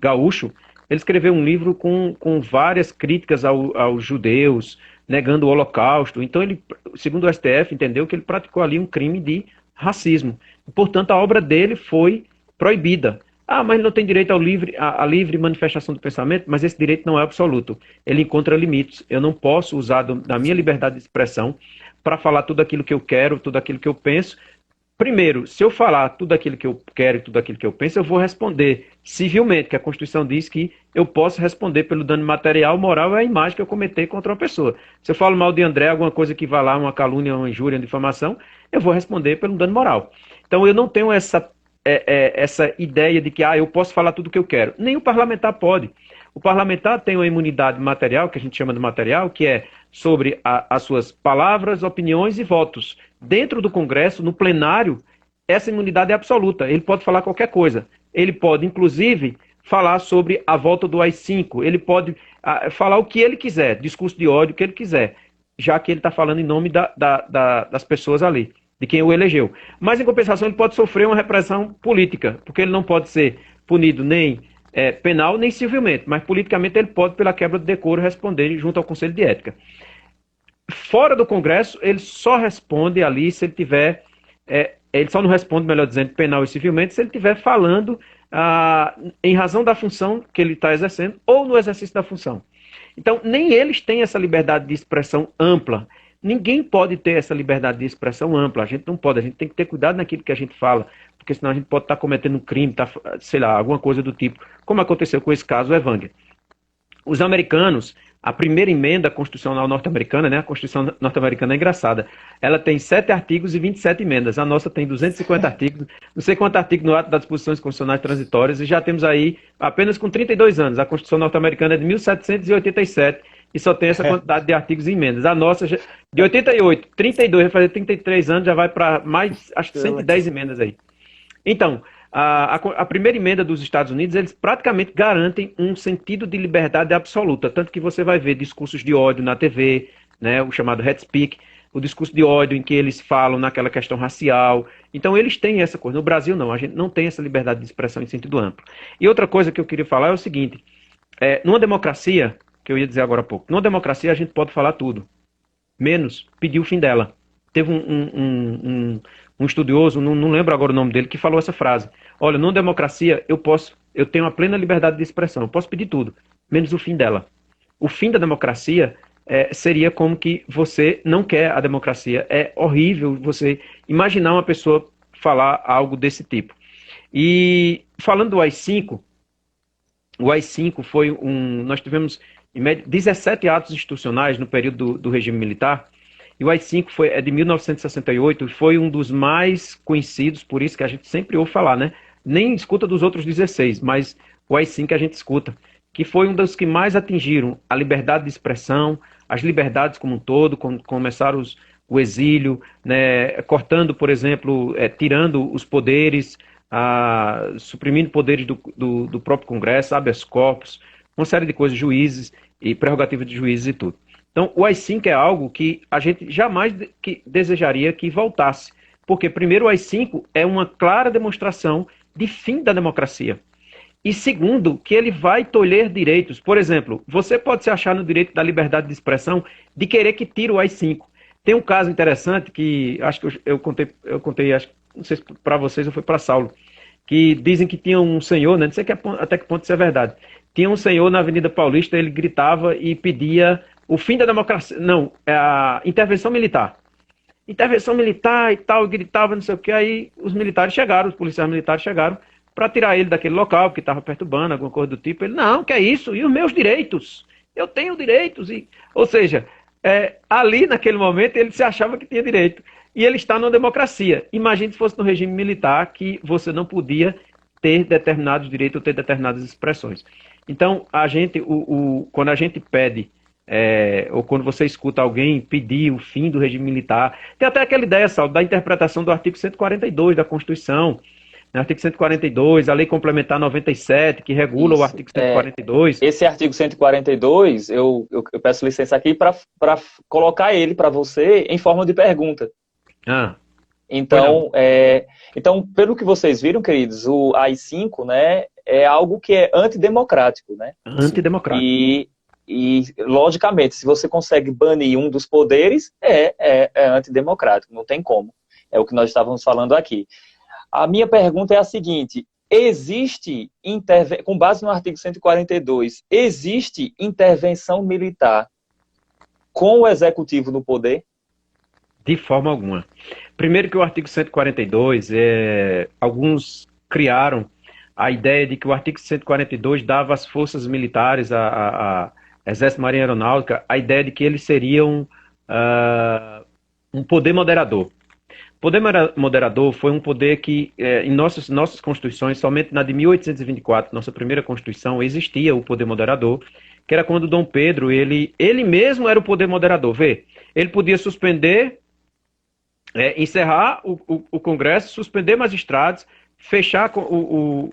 gaúcho. Ele escreveu um livro com várias críticas aos judeus, negando o Holocausto. Então, ele, segundo o STF, entendeu que ele praticou ali um crime de racismo. Portanto, a obra dele foi proibida. Ah, mas não tem direito à livre manifestação do pensamento, mas esse direito não é absoluto. Ele encontra limites. Eu não posso usar da minha liberdade de expressão para falar tudo aquilo que eu quero, tudo aquilo que eu penso. Primeiro, se eu falar tudo aquilo que eu quero e tudo aquilo que eu penso, eu vou responder civilmente, que a Constituição diz que eu posso responder pelo dano material, moral e a imagem que eu cometer contra uma pessoa. Se eu falo mal de André, alguma coisa que vá lá, uma calúnia, uma injúria, uma difamação, eu vou responder pelo dano moral. Então, eu não tenho essa ideia de que eu posso falar tudo o que eu quero. Nem o parlamentar pode. O parlamentar tem uma imunidade material, que a gente chama de material, que é sobre as suas palavras, opiniões e votos. Dentro do Congresso, no plenário, essa imunidade é absoluta. Ele pode falar qualquer coisa. Ele pode, inclusive, falar sobre a volta do AI-5. Ele pode falar o que ele quiser, discurso de ódio, o que ele quiser, já que ele está falando em nome das pessoas ali. de quem o elegeu. Mas, em compensação, ele pode sofrer uma repressão política, porque ele não pode ser punido nem penal, nem civilmente, mas politicamente ele pode, pela quebra de decoro, responder junto ao Conselho de Ética. Fora do Congresso, ele só responde ali se ele tiver... ele só não responde, melhor dizendo, penal e civilmente, se ele estiver falando em razão da função que ele está exercendo ou no exercício da função. Então, nem eles têm essa liberdade de expressão ampla. Ninguém pode ter essa liberdade de expressão ampla. A gente não pode, a gente tem que ter cuidado naquilo que a gente fala, porque senão a gente pode estar cometendo um crime, sei lá, alguma coisa do tipo, como aconteceu com esse caso Evander. Os americanos, a primeira emenda constitucional norte-americana, né, a Constituição norte-americana é engraçada, ela tem 7 artigos e 27 emendas, a nossa tem 250 artigos, não sei quantos artigos no ato das disposições constitucionais transitórias, e já temos aí apenas com 32 anos, a Constituição norte-americana é de 1787, e só tem essa quantidade de artigos e emendas. A nossa, de 88, 32, vai fazer 33 anos, já vai para mais, acho que 110 emendas aí. Então, a primeira emenda dos Estados Unidos, eles praticamente garantem um sentido de liberdade absoluta, tanto que você vai ver discursos de ódio na TV, né, o chamado hate speak, o discurso de ódio em que eles falam naquela questão racial. Então, eles têm essa coisa. No Brasil, não. A gente não tem essa liberdade de expressão em sentido amplo. E outra coisa que eu queria falar é o seguinte, numa democracia, que eu ia dizer agora há pouco, numa democracia a gente pode falar tudo, menos pedir o fim dela. Teve um estudioso, não lembro agora o nome dele, que falou essa frase. Olha, numa democracia eu tenho a plena liberdade de expressão, eu posso pedir tudo, menos o fim dela. O fim da democracia seria como que você não quer a democracia. É horrível você imaginar uma pessoa falar algo desse tipo. E falando do AI-5, o AI-5 foi nós tivemos em média 17 atos institucionais no período do regime militar. E o AI-5 é de 1968 e foi um dos mais conhecidos, por isso que a gente sempre ouve falar, né? Nem escuta dos outros 16, mas o AI-5 a gente escuta, que foi um dos que mais atingiram a liberdade de expressão, as liberdades como um todo, quando começaram o exílio, né? Cortando, por exemplo, tirando os poderes, suprimindo poderes do próprio Congresso, habeas corpus, uma série de coisas, juízes e prerrogativas de juízes e tudo. Então, o AI-5 é algo que a gente jamais desejaria que voltasse. Porque, primeiro, o AI-5 é uma clara demonstração de fim da democracia. E, segundo, que ele vai tolher direitos. Por exemplo, você pode se achar no direito da liberdade de expressão de querer que tire o AI-5. Tem um caso interessante que acho que eu contei acho, não sei se para vocês ou foi para Saulo, que dizem que tinha um senhor, né, não sei até que ponto isso é verdade, tinha um senhor na Avenida Paulista, ele gritava e pedia o fim da democracia, não, a intervenção militar. Intervenção militar e tal, gritava, não sei o que, aí os militares chegaram, os policiais militares chegaram para tirar ele daquele local, porque estava perturbando, alguma coisa do tipo. Ele, não, que é isso? E os meus direitos? Eu tenho direitos. Ou seja, ali naquele momento ele se achava que tinha direito. E ele está numa democracia. Imagine se fosse no regime militar que você não podia ter determinados direitos ou ter determinadas expressões. Então, quando a gente pede, ou quando você escuta alguém pedir o fim do regime militar, tem até aquela ideia, Saulo, da interpretação do artigo 142 da Constituição, no artigo 142, a Lei Complementar 97, que regula o artigo 142. Esse artigo 142, eu peço licença aqui para colocar ele para você em forma de pergunta. Então, pelo que vocês viram, queridos, o AI-5, né, é algo que é antidemocrático, né? Antidemocrático. E, logicamente, se você consegue banir um dos poderes, é antidemocrático, não tem como. É o que nós estávamos falando aqui. A minha pergunta é a seguinte: existe, com base no artigo 142, existe intervenção militar com o executivo no poder? De forma alguma. Primeiro que o artigo 142, alguns criaram a ideia de que o artigo 142 dava às forças militares, a Exército, Marinha e Aeronáutica, a ideia de que eles seriam um poder moderador. O poder moderador foi um poder que, em nossas constituições, somente na de 1824, nossa primeira Constituição, existia o poder moderador, que era quando Dom Pedro, ele mesmo era o poder moderador. Vê, ele podia suspender, encerrar o Congresso, suspender magistrados, fechar o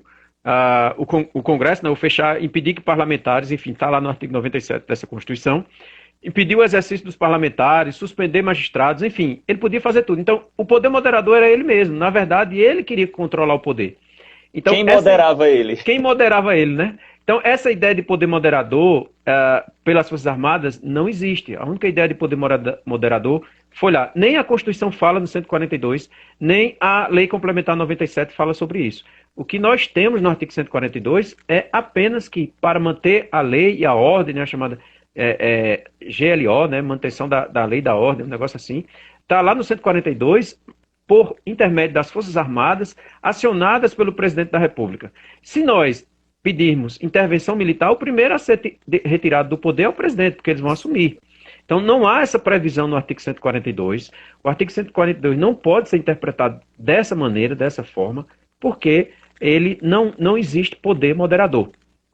Congresso, não, fechar, impedir que parlamentares, enfim, está lá no artigo 97 dessa Constituição, impedir o exercício dos parlamentares, suspender magistrados, enfim, ele podia fazer tudo. Então, o poder moderador era ele mesmo. Na verdade, ele queria controlar o poder. Então, Quem moderava ele? Quem moderava ele, né? Então, essa ideia de poder moderador pelas Forças Armadas não existe. A única ideia de poder moderador foi lá. Nem a Constituição fala no 142, nem a Lei Complementar 97 fala sobre isso. O que nós temos no artigo 142 é apenas que, para manter a lei e a ordem, né, a chamada GLO, né, manutenção da lei e da ordem, um negócio assim, está lá no 142, por intermédio das Forças Armadas, acionadas pelo Presidente da República. Se nós pedirmos intervenção militar, o primeiro a ser retirado do poder é o presidente, porque eles vão assumir. Então, não há essa previsão no artigo 142. O artigo 142 não pode ser interpretado dessa maneira, dessa forma, porque ele não existe poder moderador.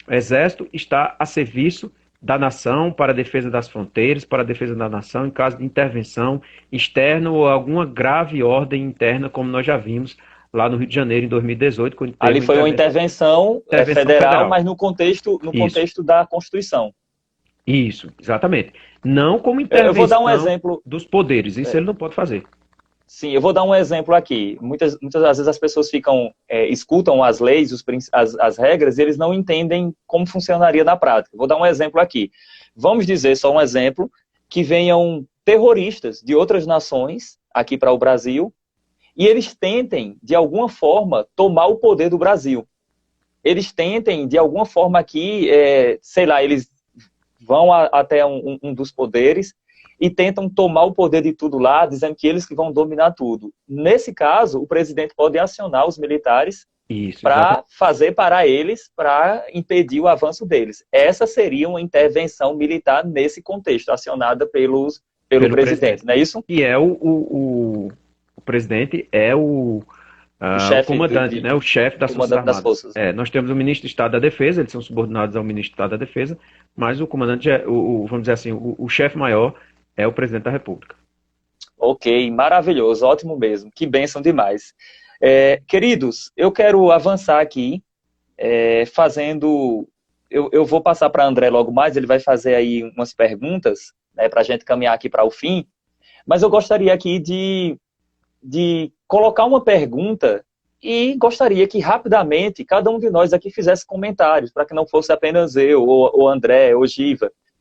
O Exército está a serviço da nação, para a defesa das fronteiras, para a defesa da nação, em caso de intervenção externa ou alguma grave ordem interna, como nós já vimos lá no Rio de Janeiro, em 2018. Quando Ali foi uma intervenção federal, mas no contexto da Constituição. Isso, exatamente. Não como intervenção eu vou dar um exemplo dos poderes, isso ele não pode fazer. Sim, eu vou dar um exemplo aqui. Muitas vezes as pessoas escutam as leis, as regras, e eles não entendem como funcionaria na prática. Vou dar um exemplo aqui. Vamos dizer, só um exemplo, que venham terroristas de outras nações aqui para o Brasil e eles tentem, de alguma forma, tomar o poder do Brasil. Eles tentem, de alguma forma aqui, sei lá, eles vão até um dos poderes e tentam tomar o poder de tudo lá, dizendo que eles que vão dominar tudo. Nesse caso, o presidente pode acionar os militares para fazer parar eles, para impedir o avanço deles. Essa seria uma intervenção militar nesse contexto, acionada pelo presidente, não é isso? E o presidente é o comandante, né? O chefe das Forças Armadas. Nós temos o ministro de Estado da Defesa, eles são subordinados ao ministro de Estado da Defesa, mas o comandante, vamos dizer assim, o chefe maior é o presidente da República. Ok, maravilhoso, ótimo mesmo. Que bênção demais. Queridos, eu quero avançar aqui, fazendo... Eu vou passar para André logo mais, ele vai fazer aí umas perguntas, né, para a gente caminhar aqui para o fim, mas eu gostaria aqui de colocar uma pergunta e gostaria que rapidamente cada um de nós aqui fizesse comentários, para que não fosse apenas eu, ou André, ou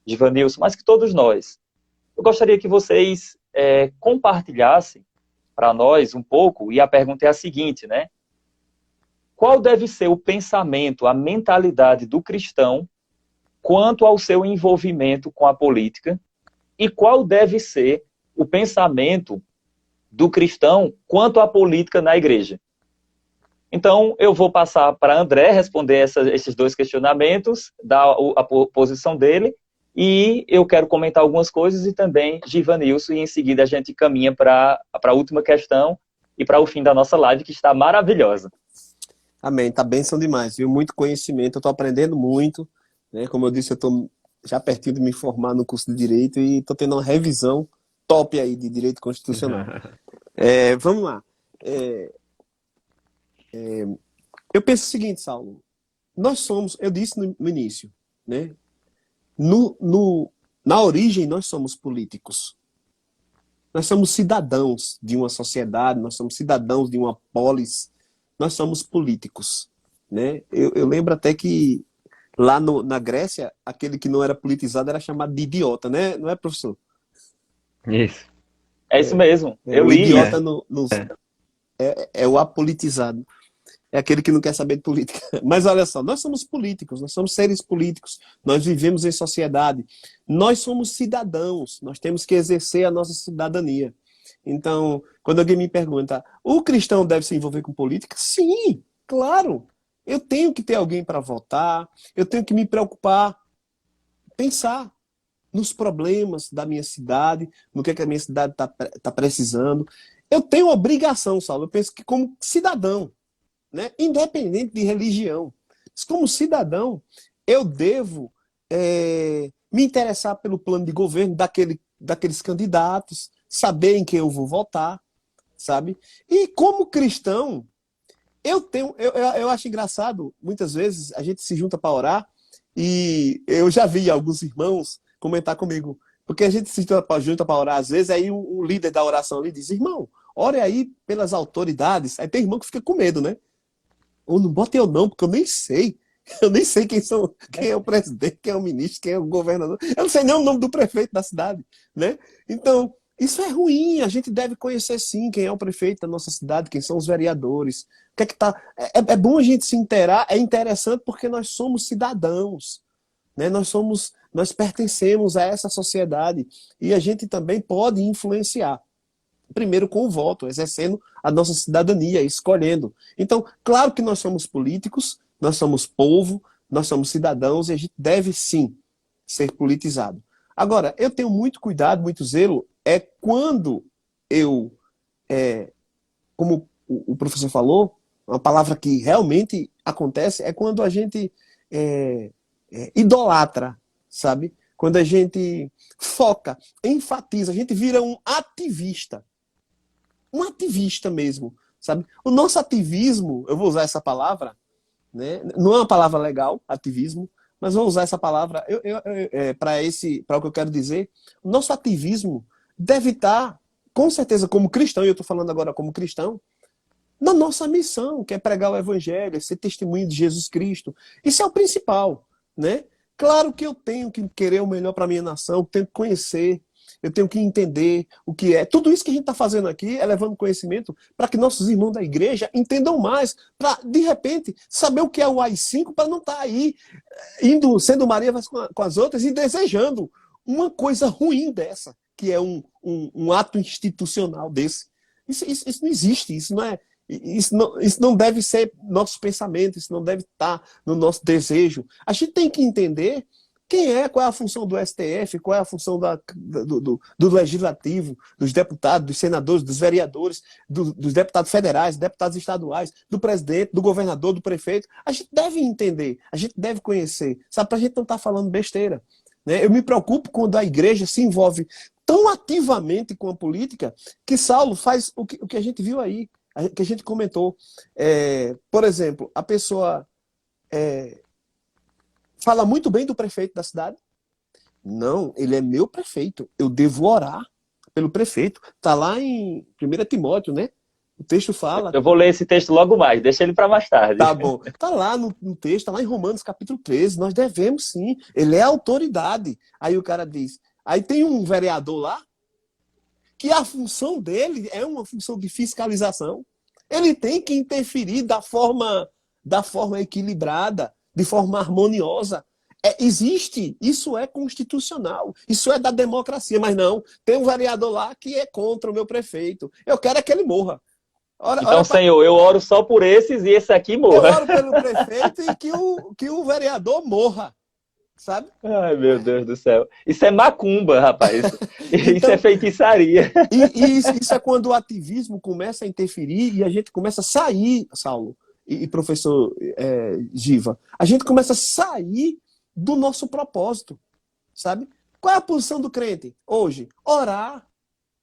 Givanilson, mas que todos nós. Eu gostaria que vocês compartilhassem para nós um pouco, e a pergunta é a seguinte, né? Qual deve ser o pensamento, a mentalidade do cristão quanto ao seu envolvimento com a política? E qual deve ser o pensamento do cristão quanto à política na igreja? Então, eu vou passar para André responder esses dois questionamentos, dar a posição dele, e eu quero comentar algumas coisas e também Givanilson, e em seguida a gente caminha para a última questão e para o fim da nossa live, que está maravilhosa. Amém, tá bênção demais, viu? Muito conhecimento, eu estou aprendendo muito, né? Como eu disse, eu estou já pertinho de me formar no curso de Direito e estou tendo uma revisão top aí de Direito Constitucional. Vamos lá. Eu penso o seguinte, Saulo, nós somos, eu disse no início, né? Na origem, nós somos políticos. Nós somos cidadãos de uma sociedade, nós somos cidadãos de uma polis, nós somos políticos, né? Eu lembro até que lá na Grécia, aquele que não era politizado era chamado de idiota, né? Não é, professor? Isso. É isso mesmo. O idiota é o apolitizado. É aquele que não quer saber de política. Mas olha só, nós somos políticos, nós somos seres políticos, nós vivemos em sociedade, nós somos cidadãos, nós temos que exercer a nossa cidadania. Então, quando alguém me pergunta, o cristão deve se envolver com política? Sim, claro. Eu tenho que ter alguém para votar, eu tenho que me preocupar, pensar nos problemas da minha cidade, no que a minha cidade tá precisando. Eu tenho obrigação, Saulo, eu penso que como cidadão, né? Independente de religião. Mas como cidadão, eu devo me interessar pelo plano de governo daqueles candidatos, saber em quem eu vou votar, sabe? E como cristão, eu acho engraçado, muitas vezes a gente se junta para orar e eu já vi alguns irmãos comentar comigo, Porque a gente se junta para orar às vezes, aí o líder da oração ali diz, irmão, ore aí pelas autoridades. Aí tem irmão que fica com medo, né? Ou não bota eu não, porque eu nem sei. Eu nem sei quem é o presidente, quem é o ministro, quem é o governador. Eu não sei nem o nome do prefeito da cidade, né? Então, isso é ruim. A gente deve conhecer sim quem é o prefeito da nossa cidade, quem são os vereadores. O que é que tá? É bom a gente se inteirar, é interessante porque nós somos cidadãos, né? Nós pertencemos a essa sociedade e a gente também pode influenciar. Primeiro com o voto, exercendo a nossa cidadania, escolhendo. Então, claro que nós somos políticos, nós somos povo, nós somos cidadãos e a gente deve sim ser politizado. Agora, eu tenho muito cuidado, muito zelo, é quando eu, como o professor falou, uma palavra que realmente acontece é quando a gente idolatra, sabe? Quando a gente foca, enfatiza, a gente vira um ativista mesmo, sabe? O nosso ativismo, eu vou usar essa palavra, né? Não é uma palavra legal, ativismo, mas vou usar essa palavra para o que eu quero dizer. O nosso ativismo deve estar, com certeza, como cristão, e eu estou falando agora como cristão, na nossa missão, que é pregar o evangelho, é ser testemunho de Jesus Cristo. Isso é o principal, né? Claro que eu tenho que querer o melhor para a minha nação, eu tenho que conhecer, eu tenho que entender o que é. Tudo isso que a gente está fazendo aqui é levando conhecimento para que nossos irmãos da igreja entendam mais, para, de repente, saber o que é o AI-5, para não estar aí sendo Maria com as outras e desejando uma coisa ruim dessa, que é um ato institucional desse. Isso não existe, isso não deve ser nosso pensamento, isso não deve estar no nosso desejo. A gente tem que entender qual é a função do STF, qual é a função do legislativo, dos deputados, dos senadores, dos vereadores, dos deputados federais, deputados estaduais, do presidente, do governador, do prefeito. A gente deve entender, a gente deve conhecer, sabe, para a gente não estar falando besteira. Né? Eu me preocupo quando a igreja se envolve tão ativamente com a política que Saulo faz o que a gente viu aí, que a gente comentou. Por exemplo, a pessoa fala muito bem do prefeito da cidade. Não, ele é meu prefeito. Eu devo orar pelo prefeito. Está lá em 1 Timóteo, né? O texto fala. Eu vou ler esse texto logo mais, deixa ele para mais tarde. Tá bom. Está lá no texto, está lá em Romanos capítulo 13. Nós devemos sim. Ele é autoridade. Aí o cara diz. Aí tem um vereador lá que a função dele é uma função de fiscalização. Ele tem que interferir da forma equilibrada, de forma harmoniosa. Existe, isso é constitucional, isso é da democracia, mas não, tem um vereador lá que é contra o meu prefeito. Eu quero que ele morra. Então, Senhor, eu oro só por esses e esse aqui morra. Eu oro pelo prefeito e que o vereador morra, sabe? Ai, meu Deus do céu. Isso é macumba, rapaz. Então, isso é feitiçaria. Isso é quando o ativismo começa a interferir e a gente começa a sair, Saulo e professor Giva, a gente começa a sair do nosso propósito, sabe? Qual é a posição do crente hoje? Orar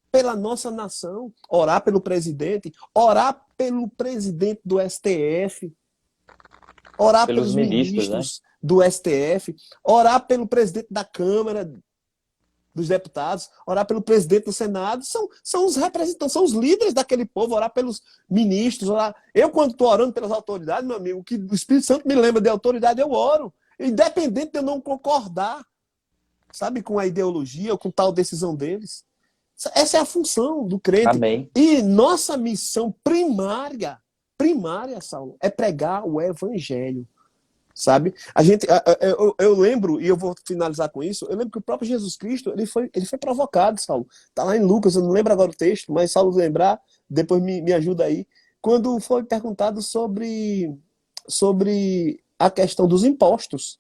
pela nossa nação, orar pelo presidente do STF, orar pelos ministros, né, do STF, orar pelo presidente da Câmara dos Deputados, orar pelo presidente do Senado, são os representantes, são os líderes daquele povo, orar pelos ministros, orar. Eu, quando estou orando pelas autoridades, meu amigo, que o Espírito Santo me lembra de autoridade, eu oro. Independente de eu não concordar, sabe, com a ideologia ou com tal decisão deles. Essa é a função do crente. Amém. E nossa missão primária, Saulo, é pregar o evangelho. Sabe? Eu lembro, e eu vou finalizar com isso, eu lembro que o próprio Jesus Cristo, ele foi provocado, Saulo. Está lá em Lucas, eu não lembro agora o texto, mas Saulo lembrar, depois me ajuda aí. Quando foi perguntado sobre a questão dos impostos.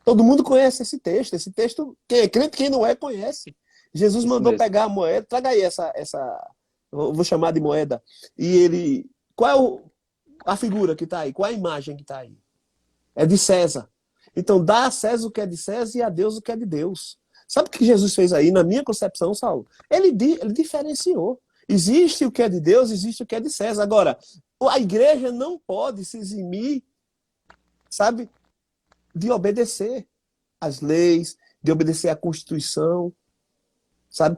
Todo mundo conhece esse texto, quem é crente, quem não é, conhece. Jesus mandou pegar a moeda, traga aí essa vou chamar de moeda, e ele, qual é a figura que está aí? Qual é a imagem que está aí? É de César. Então, dá a César o que é de César e a Deus o que é de Deus. Sabe o que Jesus fez aí? Na minha concepção, Saulo, ele diferenciou. Existe o que é de Deus, existe o que é de César. Agora, a igreja não pode se eximir, sabe, de obedecer às leis, de obedecer à Constituição, sabe?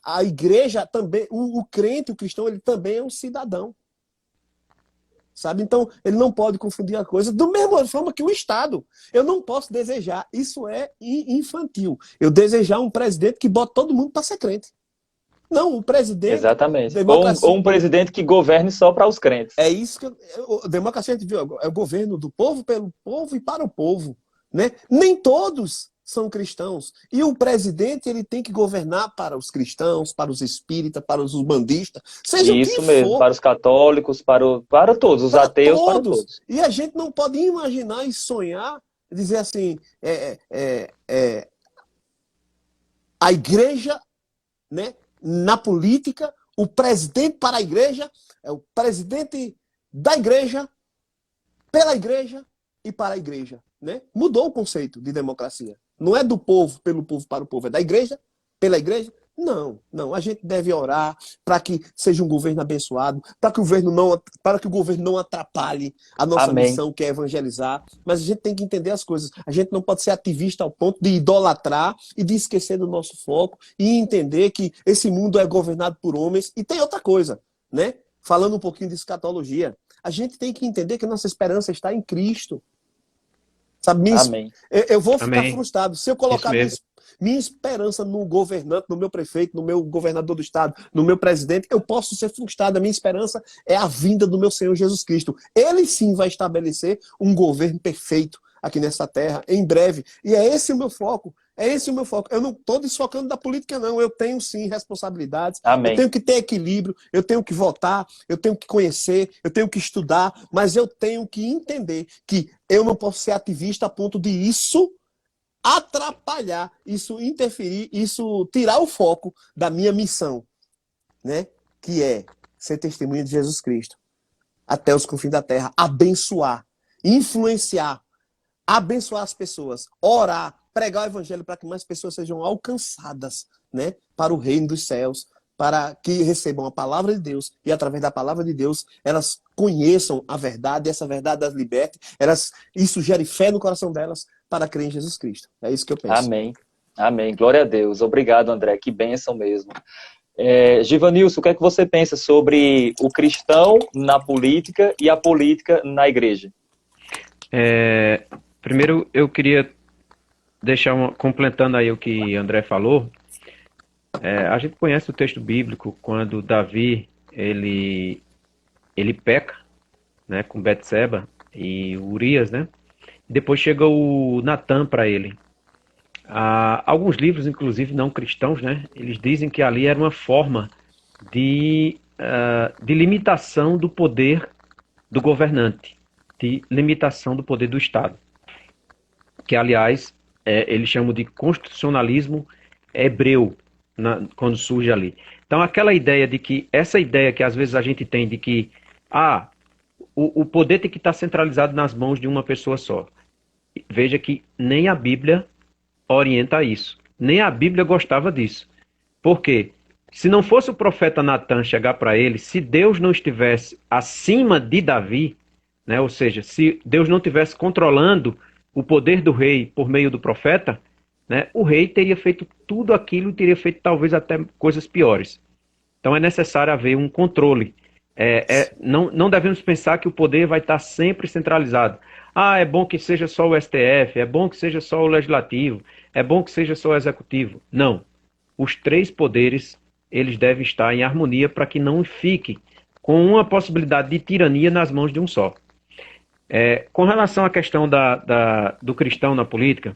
A igreja também, o crente, o cristão, ele também é um cidadão, sabe? Então, ele não pode confundir a coisa, da mesma forma que o Estado. Eu não posso desejar, isso é infantil, eu desejar um presidente que bota todo mundo para ser crente. Não, o presidente... Exatamente. Democracia, Ou um presidente que governe só para os crentes. é isso que... Democracia, a gente viu, é o governo do povo, pelo povo e para o povo, né? Nem todos são cristãos. E o presidente, ele tem que governar para os cristãos, para os espíritas, para os umbandistas, seja o que Isso mesmo, for. para os católicos, para todos, os Para ateus, para todos. todos. E a gente não pode imaginar e sonhar, dizer assim, a igreja, né, na política, o presidente para a igreja, é o presidente da igreja, pela igreja e para a igreja. Né? Mudou o conceito de democracia. Não é do povo, pelo povo, para o povo. É da igreja, pela igreja. Não, não. A gente deve orar para que seja um governo abençoado, para que o governo não atrapalhe a nossa Amém. missão, que é evangelizar. Mas a gente tem que entender as coisas. A gente não pode ser ativista ao ponto de idolatrar e de esquecer do nosso foco e entender que esse mundo é governado por homens. E tem outra coisa, né? Falando um pouquinho de escatologia, a gente tem que entender que a nossa esperança está em Cristo. Sabe, Amém. eu vou ficar Amém. frustrado se eu colocar minha esperança no governante, no meu prefeito, no meu governador do estado, no meu presidente. Eu posso ser frustrado. A minha esperança é a vinda do meu Senhor Jesus Cristo. Ele sim vai estabelecer um governo perfeito aqui nessa terra, em breve. E é esse o meu foco. É esse o meu foco. Eu não estou desfocando da política, não. Eu tenho, sim, responsabilidades. Amém. Eu tenho que ter equilíbrio, eu tenho que votar, eu tenho que conhecer, eu tenho que estudar, mas eu tenho que entender que eu não posso ser ativista a ponto de isso atrapalhar, isso interferir, isso tirar o foco da minha missão, né? Que é ser testemunha de Jesus Cristo até os confins da terra, abençoar, influenciar, abençoar as pessoas, orar, pregar o evangelho para que mais pessoas sejam alcançadas, né, para o reino dos céus, para que recebam a palavra de Deus e através da palavra de Deus elas conheçam a verdade, e essa verdade as liberte, isso gere fé no coração delas para crer em Jesus Cristo. É isso que eu penso. Amém. Amém. Glória a Deus. Obrigado, André. Que bênção mesmo. Givanilson, o que é que você pensa sobre o cristão na política e a política na igreja? Primeiro, eu queria deixar completando aí o que André falou. A gente conhece o texto bíblico quando Davi ele peca, né, com Betseba e Urias, né? Depois chega o Natan para ele. Alguns livros, inclusive não cristãos, né, eles dizem que ali era uma forma de limitação do poder do governante, de limitação do poder do Estado, que aliás eles chamam de constitucionalismo hebreu, quando surge ali. Então aquela ideia de que, essa ideia que às vezes a gente tem de que o poder tem que estar centralizado nas mãos de uma pessoa só. Veja que nem a Bíblia orienta isso, nem a Bíblia gostava disso. Por quê? Se não fosse o profeta Natan chegar para ele, se Deus não estivesse acima de Davi, né, ou seja, se Deus não estivesse controlando o poder do rei por meio do profeta, né, o rei teria feito tudo aquilo e teria feito talvez até coisas piores. Então é necessário haver um controle. Não devemos pensar que o poder vai estar sempre centralizado. É bom que seja só o STF, é bom que seja só o Legislativo, é bom que seja só o Executivo. Não. Os três poderes, eles devem estar em harmonia para que não fique com uma possibilidade de tirania nas mãos de um só. Com relação à questão do cristão na política,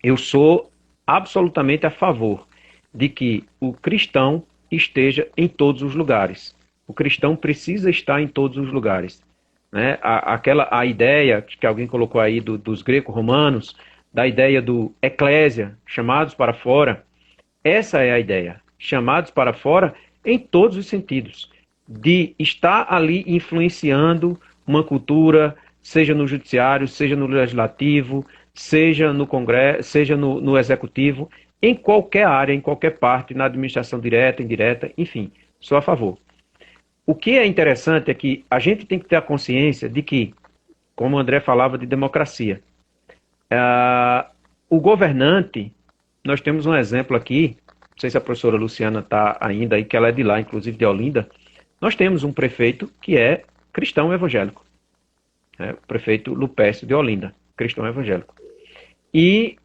eu sou absolutamente a favor de que o cristão esteja em todos os lugares. O cristão precisa estar em todos os lugares. Né? A ideia que alguém colocou aí dos greco-romanos, da ideia do eclésia, chamados para fora, essa é a ideia. Chamados para fora em todos os sentidos. De estar ali influenciando uma cultura, seja no judiciário, seja no legislativo, seja no Congresso, seja no executivo, em qualquer área, em qualquer parte, na administração direta, indireta, enfim, sou a favor. O que é interessante é que a gente tem que ter a consciência de que, como o André falava de democracia, o governante, nós temos um exemplo aqui, não sei se a professora Luciana está ainda aí, que ela é de lá, inclusive de Olinda. Nós temos um prefeito que é cristão evangélico, o prefeito Lupécio de Olinda, cristão evangélico. E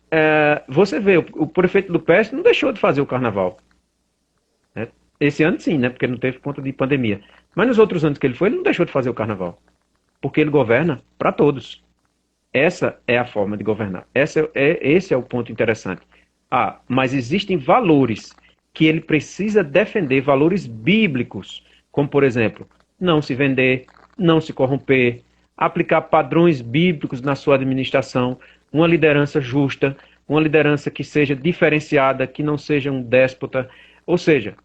você vê, o prefeito Lupécio não deixou de fazer o carnaval. Né? Esse ano sim, né? Porque não teve conta de pandemia. Mas nos outros anos que ele foi, ele não deixou de fazer o carnaval. Porque ele governa para todos. Essa é a forma de governar. Esse é o ponto interessante. Mas existem valores que ele precisa defender, valores bíblicos, como, por exemplo, não se vender, não se corromper, aplicar padrões bíblicos na sua administração, uma liderança justa, uma liderança que seja diferenciada, que não seja um déspota, ou seja,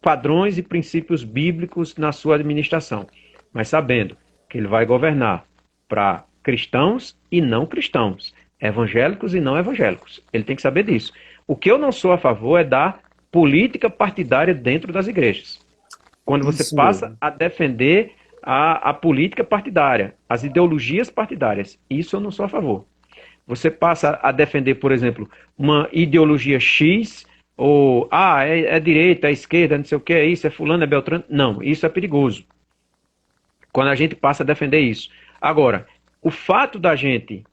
padrões e princípios bíblicos na sua administração, mas sabendo que ele vai governar para cristãos e não cristãos, evangélicos e não evangélicos. Ele tem que saber disso. O que eu não sou a favor é da política partidária dentro das igrejas. Quando você passa a defender a política partidária, as ideologias partidárias, isso eu não sou a favor. Você passa a defender, por exemplo, uma ideologia X, ou é direita, é esquerda, não sei o que, é isso, é fulano, é beltrano. Não, isso é perigoso. Quando a gente passa a defender isso. Agora, o fato da gente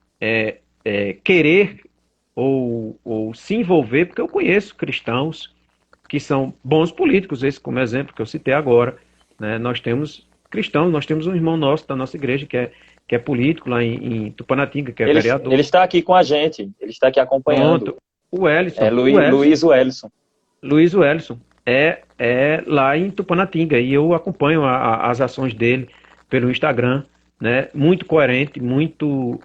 querer ou se envolver, porque eu conheço cristãos que são bons políticos, esse como exemplo que eu citei agora, né? Nós temos cristãos, nós temos um irmão nosso da nossa igreja que é político lá em Tupanatinga, que é vereador. Ele está aqui com a gente, ele está aqui acompanhando. Pronto. O Wellington. Luiz Wellington. Luiz Wellington é lá em Tupanatinga, e eu acompanho as ações dele pelo Instagram, né? Muito coerente, muito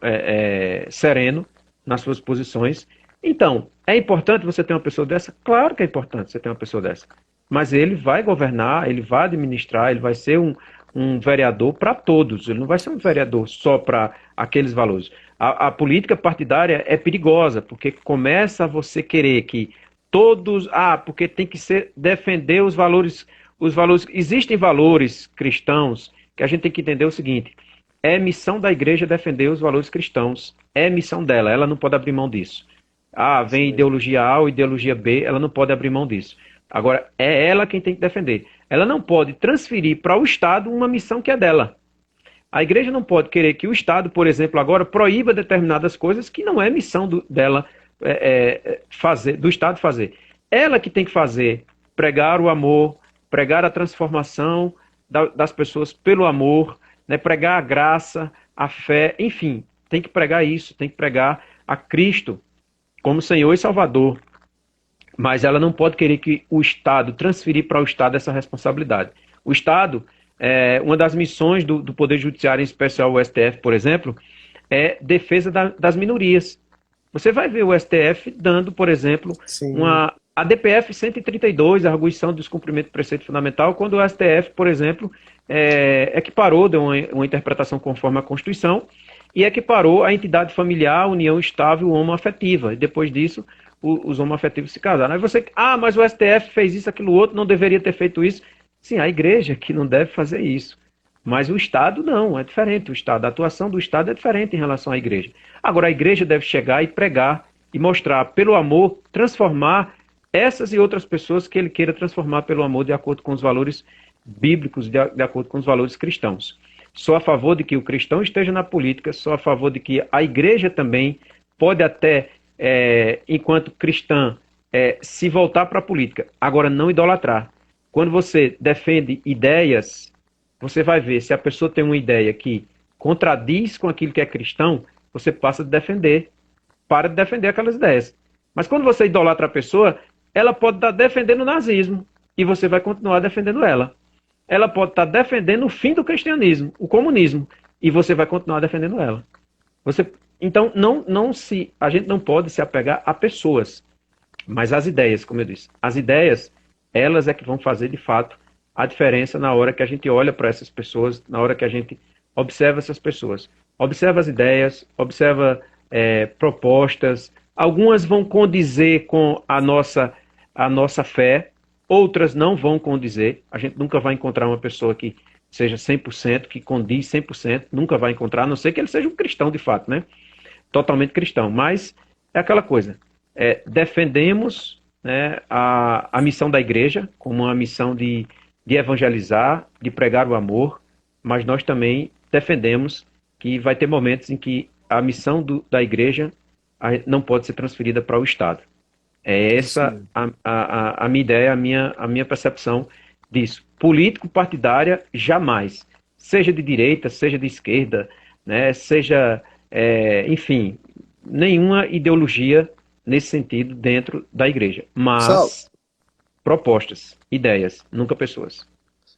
sereno nas suas posições. Então, é importante você ter uma pessoa dessa? Claro que é importante você ter uma pessoa dessa. Mas ele vai governar, ele vai administrar, ele vai ser um vereador para todos. Ele não vai ser um vereador só para aqueles valores. A política partidária é perigosa, porque começa a você querer que todos... porque tem que defender os valores... Existem valores cristãos que a gente tem que entender o seguinte: é missão da igreja defender os valores cristãos. É missão dela, ela não pode abrir mão disso. Vem ideologia A ou ideologia B, ela não pode abrir mão disso. Agora, é ela quem tem que defender. Ela não pode transferir para o Estado uma missão que é dela. A igreja não pode querer que o Estado, por exemplo, agora proíba determinadas coisas que não é missão dela fazer, do Estado fazer. Ela que tem que fazer, pregar o amor, pregar a transformação das pessoas pelo amor, né, pregar a graça, a fé, enfim, tem que pregar isso, tem que pregar a Cristo como Senhor e Salvador. Mas ela não pode querer que o Estado, transferir para o Estado essa responsabilidade. O Estado, uma das missões do Poder Judiciário, em especial o STF, por exemplo, é defesa das minorias. Você vai ver o STF dando, por exemplo, a DPF 132, a arguição do descumprimento do preceito fundamental, quando o STF, por exemplo, equiparou, deu uma interpretação conforme a Constituição, e equiparou a entidade familiar, a união estável homoafetiva. E depois disso, os homoafetivos se casaram. Aí você, mas o STF fez isso, aquilo, outro, não deveria ter feito isso. Sim, a igreja que não deve fazer isso. Mas o Estado não, é diferente. O Estado, a atuação do Estado é diferente em relação à igreja. Agora, a igreja deve chegar e pregar e mostrar, pelo amor, transformar essas e outras pessoas que ele queira transformar pelo amor, de acordo com os valores bíblicos, de acordo com os valores cristãos. Sou a favor de que o cristão esteja na política, sou a favor de que a igreja também pode até, enquanto cristã, se voltar para a política. Agora, não idolatrar. Quando você defende ideias, você vai ver se a pessoa tem uma ideia que contradiz com aquilo que é cristão, você passa a defender, para de defender aquelas ideias. Mas quando você idolatra a pessoa, ela pode estar defendendo o nazismo, e você vai continuar defendendo ela. Ela pode estar defendendo o fim do cristianismo, o comunismo, e você vai continuar defendendo ela. Então, a gente não pode se apegar a pessoas, mas às ideias, como eu disse. As ideias, elas é que vão fazer, de fato, a diferença na hora que a gente olha para essas pessoas, na hora que a gente observa essas pessoas. Observa as ideias, observa propostas. Algumas vão condizer com a nossa fé, outras não vão condizer. A gente nunca vai encontrar uma pessoa que seja 100%, que condiz 100%, nunca vai encontrar, a não ser que ele seja um cristão de fato, né? Totalmente cristão. Mas é aquela coisa, defendemos, né, a missão da igreja como uma missão de evangelizar, de pregar o amor, mas nós também defendemos que vai ter momentos em que a missão da igreja não pode ser transferida para o Estado. É essa a minha ideia, a minha percepção disso. Político-partidária, jamais. Seja de direita, seja de esquerda, né, seja, enfim, nenhuma ideologia nesse sentido dentro da igreja. Saulo, Mas propostas, ideias, nunca pessoas.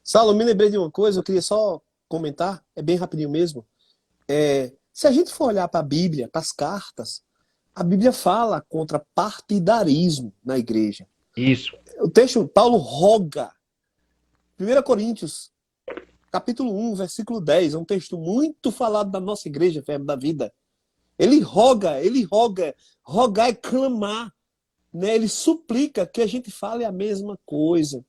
Saulo, me lembrei de uma coisa, eu queria só comentar, é bem rapidinho mesmo. Se a gente for olhar para a Bíblia, para as cartas, a Bíblia fala contra partidarismo na igreja. Isso. O texto, Paulo roga. 1 Coríntios, capítulo 1, versículo 10, é um texto muito falado da nossa igreja, Verbo da Vida. Ele roga, rogar é clamar, né? Ele suplica que a gente fale a mesma coisa,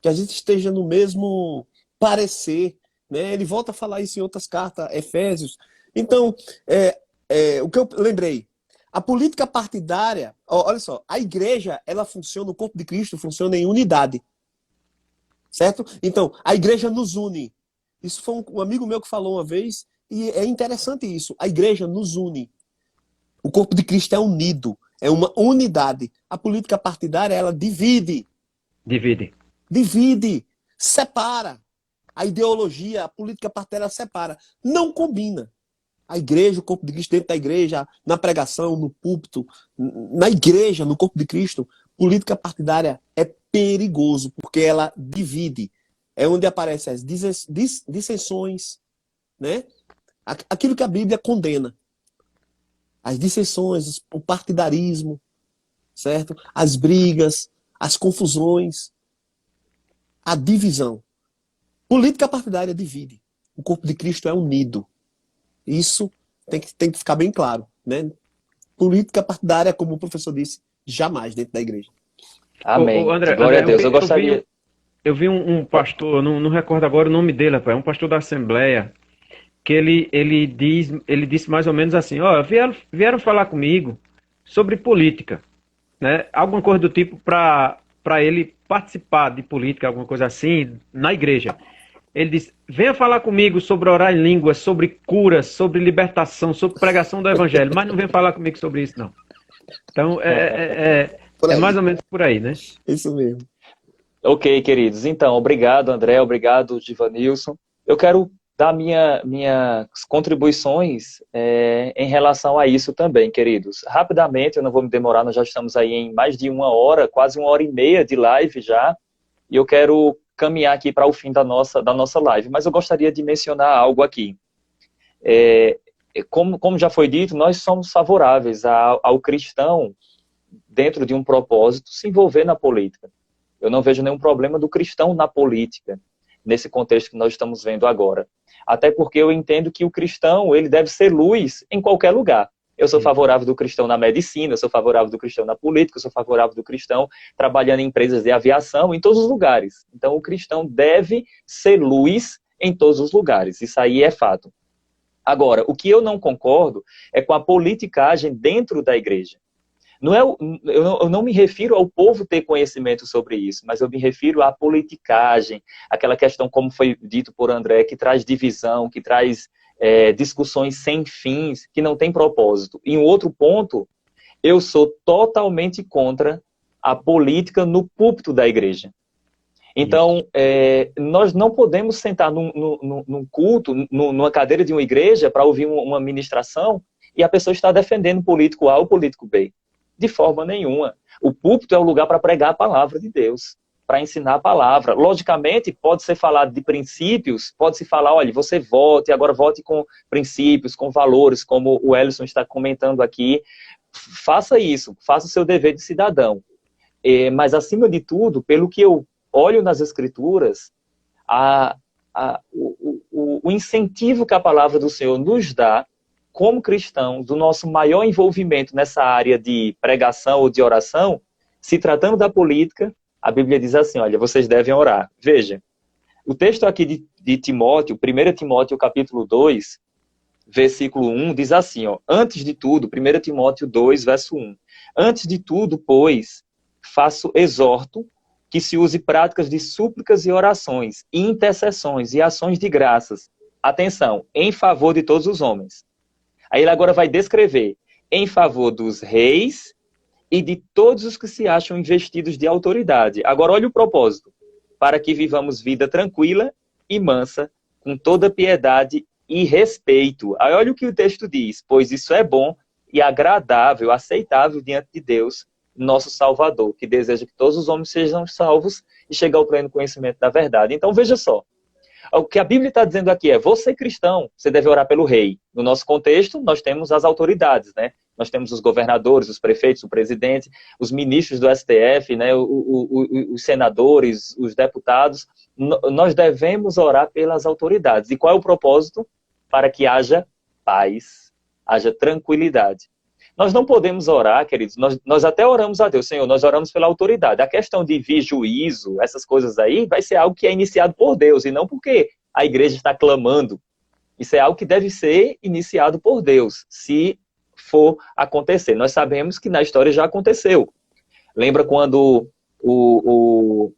que a gente esteja no mesmo parecer, né? Ele volta a falar isso em outras cartas, Efésios. Então, o que eu lembrei, a política partidária, olha só, a igreja, ela funciona, o corpo de Cristo funciona em unidade, certo? Então, a igreja nos une. Isso foi um amigo meu que falou uma vez, e é interessante isso, a igreja nos une. O corpo de Cristo é unido, é uma unidade. A política partidária, ela divide. Divide, separa. A ideologia, a política partidária separa. Não combina. A igreja, o corpo de Cristo dentro da igreja, na pregação, no púlpito, na igreja, no corpo de Cristo, política partidária é perigoso, porque ela divide. É onde aparecem as dissensões, né? Aquilo que a Bíblia condena. As dissensões, o partidarismo, certo? As brigas, as confusões, a divisão. Política partidária divide. O corpo de Cristo é unido. Isso tem que ficar bem claro, né? Política partidária, como o professor disse, jamais dentro da igreja. Amém. André, Glória a Deus. Eu gostaria... Eu vi um pastor, não recordo agora o nome dele, rapaz, um pastor da Assembleia, que ele disse mais ou menos assim, vieram falar comigo sobre política, né? Alguma coisa do tipo para ele participar de política, alguma coisa assim, na igreja. Ele disse, venha falar comigo sobre orar em línguas, sobre cura, sobre libertação, sobre pregação do evangelho, mas não venha falar comigo sobre isso, não. Então, é mais ou menos por aí, né? Isso mesmo. Ok, queridos. Então, obrigado, André, obrigado, Divanilson. Eu quero dar minhas contribuições em relação a isso também, queridos. Rapidamente, eu não vou me demorar, nós já estamos aí em mais de 1 hora, quase 1 hora e meia de live já, e eu quero caminhar aqui para o fim da nossa live, mas eu gostaria de mencionar algo aqui. Como já foi dito, nós somos favoráveis ao cristão, dentro de um propósito, se envolver na política. Eu não vejo nenhum problema do cristão na política, nesse contexto que nós estamos vendo agora. Até porque eu entendo que o cristão, ele deve ser luz em qualquer lugar. Eu sou favorável do cristão na medicina, eu sou favorável do cristão na política, eu sou favorável do cristão trabalhando em empresas de aviação, em todos os lugares. Então, o cristão deve ser luz em todos os lugares. Isso aí é fato. Agora, o que eu não concordo é com a politicagem dentro da igreja. Eu não me refiro ao povo ter conhecimento sobre isso, mas eu me refiro à politicagem, aquela questão, como foi dito por André, que traz divisão, que traz discussões sem fins, que não tem propósito. E um outro ponto, eu sou totalmente contra a política no púlpito da igreja. Então, nós não podemos sentar num culto, numa cadeira de uma igreja, para ouvir uma ministração, e a pessoa está defendendo político A ou político B. De forma nenhuma. O púlpito é o lugar para pregar a palavra de Deus, para ensinar a palavra. Logicamente, pode ser falado de princípios, pode-se falar, olha, você vote, agora vote com princípios, com valores, como o Ellison está comentando aqui. Faça isso, faça o seu dever de cidadão. Mas, acima de tudo, pelo que eu olho nas Escrituras, o incentivo que a palavra do Senhor nos dá, como cristãos, do nosso maior envolvimento nessa área de pregação ou de oração, se tratando da política, a Bíblia diz assim, olha, vocês devem orar. Veja, o texto aqui de Timóteo, 1 Timóteo capítulo 2, versículo 1, diz assim, ó, antes de tudo, 1 Timóteo 2, verso 1, Antes de tudo, pois, exorto que se use práticas de súplicas e orações, e intercessões e ações de graças. Atenção, em favor de todos os homens. Aí ele agora vai descrever em favor dos reis e de todos os que se acham investidos de autoridade. Agora olha o propósito. Para que vivamos vida tranquila e mansa, com toda piedade e respeito. Aí olha o que o texto diz. Pois isso é bom e agradável, aceitável diante de Deus, nosso Salvador, que deseja que todos os homens sejam salvos e cheguem ao pleno conhecimento da verdade. Então veja só. O que a Bíblia está dizendo aqui é, você cristão, você deve orar pelo rei. No nosso contexto, nós temos as autoridades, né? Nós temos os governadores, os prefeitos, o presidente, os ministros do STF, né? Os senadores, os deputados. Nós devemos orar pelas autoridades. E qual é o propósito? Para que haja paz, haja tranquilidade. Nós não podemos orar, queridos, nós até oramos a Deus, Senhor, nós oramos pela autoridade. A questão de vir juízo, essas coisas aí, vai ser algo que é iniciado por Deus, e não porque a igreja está clamando. Isso é algo que deve ser iniciado por Deus, se for acontecer. Nós sabemos que na história já aconteceu. Lembra quando o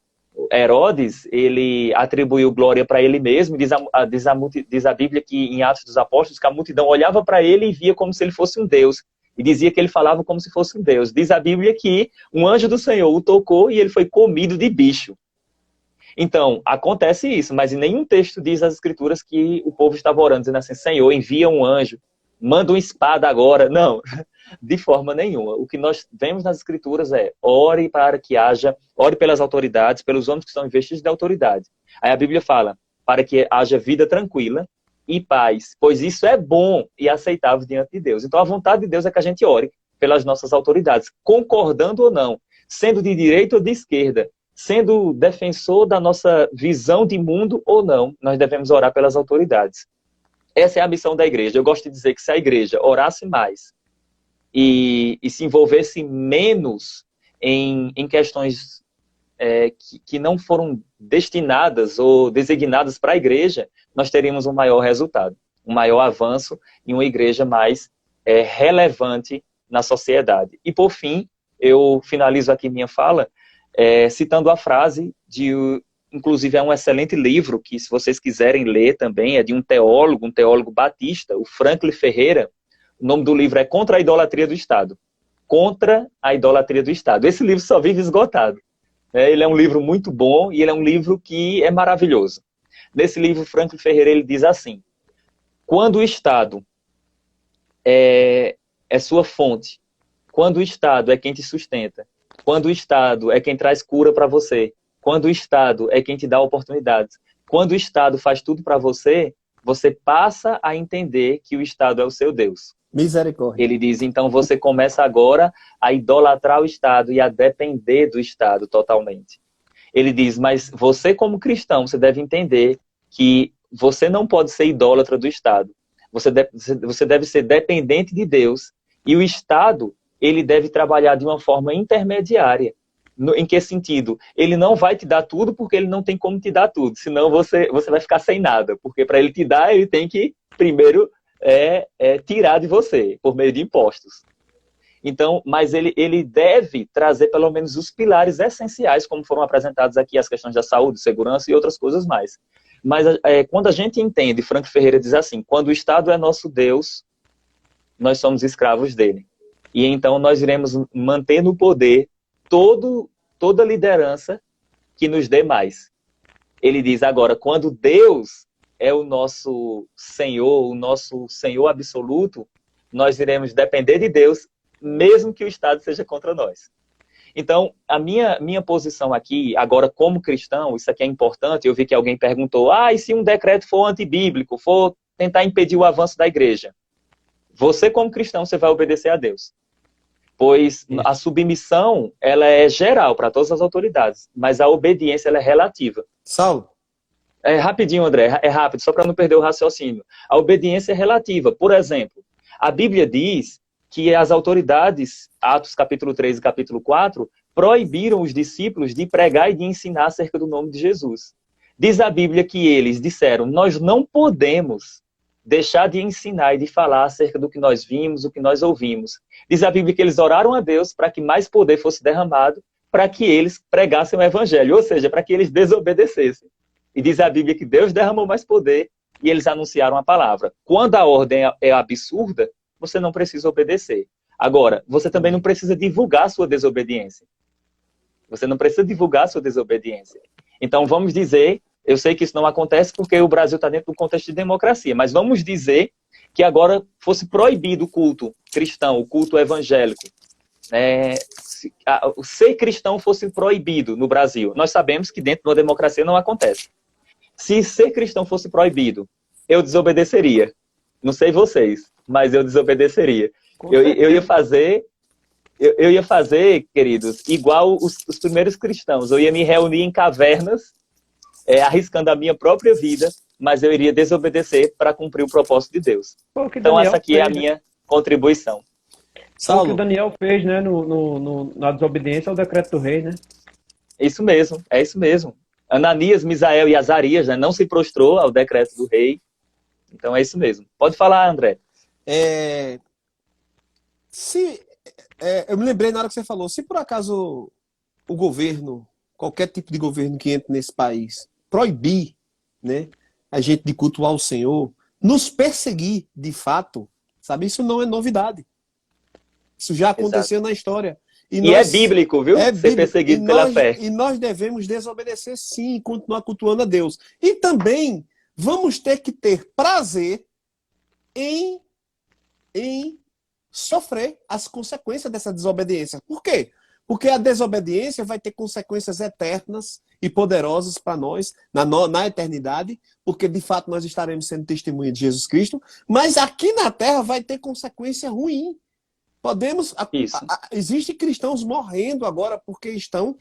Herodes, ele atribuiu glória para ele mesmo, diz a Bíblia que em Atos dos Apóstolos, que a multidão olhava para ele e via como se ele fosse um Deus. E dizia que ele falava como se fosse um Deus. Diz a Bíblia que um anjo do Senhor o tocou e ele foi comido de bicho. Então, acontece isso, mas em nenhum texto diz as Escrituras que o povo estava orando, dizendo assim, Senhor, envia um anjo, manda uma espada agora. Não, de forma nenhuma. O que nós vemos nas Escrituras é, ore pelas autoridades, pelos homens que estão investidos de autoridade. Aí a Bíblia fala, para que haja vida tranquila, e paz, pois isso é bom e aceitável diante de Deus. Então a vontade de Deus é que a gente ore pelas nossas autoridades, concordando ou não, sendo de direita ou de esquerda, sendo defensor da nossa visão de mundo ou não, nós devemos orar pelas autoridades. Essa é a missão da igreja. Eu gosto de dizer que se a igreja orasse mais e se envolvesse menos em questões que não foram destinadas ou designadas para a igreja, nós teríamos um maior resultado, um maior avanço e uma igreja mais relevante na sociedade. E, por fim, eu finalizo aqui minha fala citando a frase inclusive é um excelente livro, que se vocês quiserem ler também, é de um teólogo batista, o Franklin Ferreira. O nome do livro é Contra a Idolatria do Estado. Contra a Idolatria do Estado. Esse livro só vive esgotado. Ele é um livro muito bom e ele é um livro que é maravilhoso. Nesse livro, Franklin Ferreira, ele diz assim, quando o Estado é sua fonte, quando o Estado é quem te sustenta, quando o Estado é quem traz cura para você, quando o Estado é quem te dá oportunidades, quando o Estado faz tudo para você, você passa a entender que o Estado é o seu Deus. Misericórdia. Ele diz, então você começa agora a idolatrar o Estado e a depender do Estado totalmente. Ele diz, mas você como cristão, você deve entender que você não pode ser idólatra do Estado. Você deve ser dependente de Deus. E o Estado, ele deve trabalhar de uma forma intermediária. Em que sentido? Ele não vai te dar tudo porque ele não tem como te dar tudo. Senão você vai ficar sem nada. Porque para ele te dar, ele tem que primeiro tirar de você, por meio de impostos. Então, mas ele deve trazer pelo menos os pilares essenciais, como foram apresentados aqui, as questões da saúde, segurança e outras coisas mais. Mas quando a gente entende, Franklin Ferreira diz assim, quando o Estado é nosso Deus, nós somos escravos dele. E então nós iremos manter no poder toda a liderança que nos dê mais. Ele diz agora, quando Deus é o nosso Senhor absoluto, nós iremos depender de Deus, mesmo que o Estado seja contra nós. Então, a minha posição aqui, agora como cristão, isso aqui é importante, eu vi que alguém perguntou, e se um decreto for antibíblico, for tentar impedir o avanço da igreja? Você como cristão, você vai obedecer a Deus. Pois a submissão, ela é geral para todas as autoridades, mas a obediência, ela é relativa. Saulo. Rapidinho, André, é rápido, só para não perder o raciocínio. A obediência é relativa. Por exemplo, a Bíblia diz que as autoridades, Atos capítulo 3 e capítulo 4, proibiram os discípulos de pregar e de ensinar acerca do nome de Jesus. Diz a Bíblia que eles disseram, nós não podemos deixar de ensinar e de falar acerca do que nós vimos, o que nós ouvimos. Diz a Bíblia que eles oraram a Deus para que mais poder fosse derramado, para que eles pregassem o evangelho, ou seja, para que eles desobedecessem. E diz a Bíblia que Deus derramou mais poder e eles anunciaram a palavra. Quando a ordem é absurda, você não precisa obedecer. Agora, você também não precisa divulgar a sua desobediência. Você não precisa divulgar a sua desobediência. Então, vamos dizer, eu sei que isso não acontece porque o Brasil está dentro do contexto de democracia, mas vamos dizer que agora fosse proibido o culto cristão, o culto evangélico. O ser cristão fosse proibido no Brasil. Nós sabemos que dentro da democracia não acontece. Se ser cristão fosse proibido, eu desobedeceria. Não sei vocês, mas eu desobedeceria. Eu ia fazer, queridos, igual os primeiros cristãos. Eu ia me reunir em cavernas, arriscando a minha própria vida, mas eu iria desobedecer para cumprir o propósito de Deus. Então essa aqui é a minha contribuição. Saulo. O que o Daniel fez, né, na desobediência ao decreto do rei, né? Isso mesmo, é isso mesmo. Ananias, Misael e Azarias, né, não se prostrou ao decreto do rei. Então é isso mesmo. Pode falar, André. Eu me lembrei na hora que você falou, se por acaso o governo, qualquer tipo de governo que entre nesse país, proibir, né, a gente de cultuar o Senhor, nos perseguir de fato, sabe, isso não é novidade. Isso já aconteceu na história. E é bíblico, viu? Ser perseguido pela fé. E nós devemos desobedecer sim, e continuar cultuando a Deus. E também vamos ter que ter prazer em sofrer as consequências dessa desobediência. Por quê? Porque a desobediência vai ter consequências eternas e poderosas para nós na eternidade, porque de fato nós estaremos sendo testemunha de Jesus Cristo, mas aqui na terra vai ter consequência ruim. Existem cristãos morrendo agora porque estão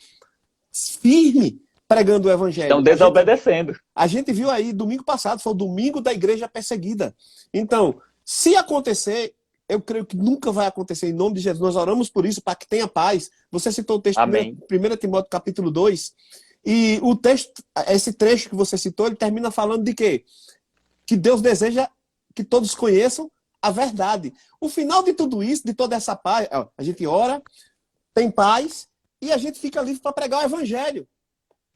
firmes pregando o evangelho. Estão desobedecendo. A gente viu aí domingo passado, foi o domingo da igreja perseguida. Então, se acontecer, eu creio que nunca vai acontecer em nome de Jesus. Nós oramos por isso, para que tenha paz. Você citou o texto de 1 Timóteo capítulo 2, e o texto, esse trecho que você citou, ele termina falando de quê? Que Deus deseja que todos conheçam a verdade. O final de tudo isso, de toda essa paz, a gente ora, tem paz, e a gente fica livre para pregar o evangelho,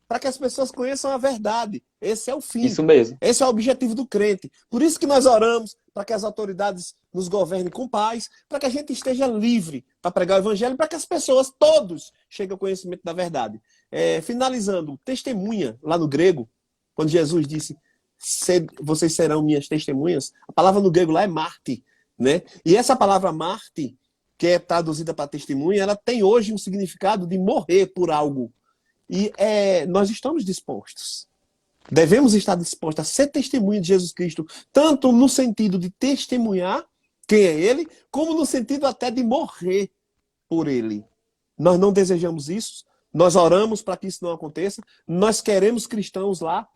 para que as pessoas conheçam a verdade. Esse é o fim. Isso mesmo. Esse é o objetivo do crente. Por isso que nós oramos, para que as autoridades nos governem com paz, para que a gente esteja livre para pregar o evangelho, para que as pessoas, todos, cheguem ao conhecimento da verdade. Finalizando, testemunha, lá no grego, quando Jesus disse, vocês serão minhas testemunhas, a palavra no grego lá é mártir, né? E essa palavra mártir, que é traduzida para testemunha, ela tem hoje um significado de morrer por algo. E nós estamos dispostos. Devemos estar dispostos a ser testemunha de Jesus Cristo, tanto no sentido de testemunhar quem é Ele, como no sentido até de morrer por Ele. Nós não desejamos isso, nós oramos para que isso não aconteça, nós queremos cristãos lá,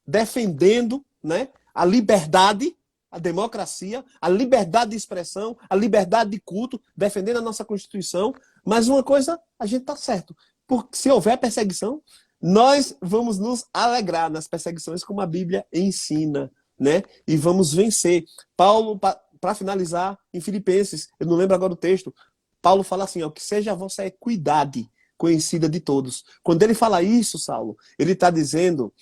defendendo, né, a liberdade, a democracia, a liberdade de expressão, a liberdade de culto, defendendo a nossa Constituição, mas uma coisa, a gente está certo, porque se houver perseguição, nós vamos nos alegrar nas perseguições como a Bíblia ensina, né? E vamos vencer. Paulo, para finalizar, em Filipenses, eu não lembro agora o texto, Paulo fala assim, que seja a vossa equidade conhecida de todos. Quando ele fala isso, Saulo, ele está dizendo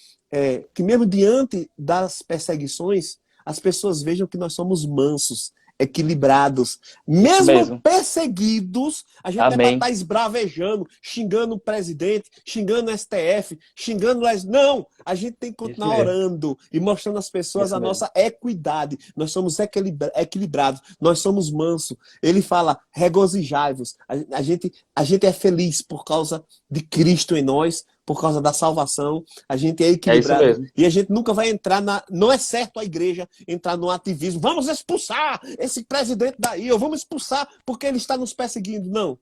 que mesmo diante das perseguições, as pessoas vejam que nós somos mansos, equilibrados. Mesmo perseguidos, a gente não vai estar esbravejando, xingando o presidente, xingando o STF, xingando as... Não! A gente tem que continuar orando e mostrando às pessoas a nossa equidade. Nós somos equilibrados, nós somos mansos. Ele fala, regozijai-vos. A gente é feliz por causa de Cristo em nós, por causa da salvação, a gente é equilibrado. E a gente nunca vai entrar Não é certo a igreja entrar no ativismo. Vamos expulsar esse presidente daí, ou vamos expulsar porque ele está nos perseguindo. Não.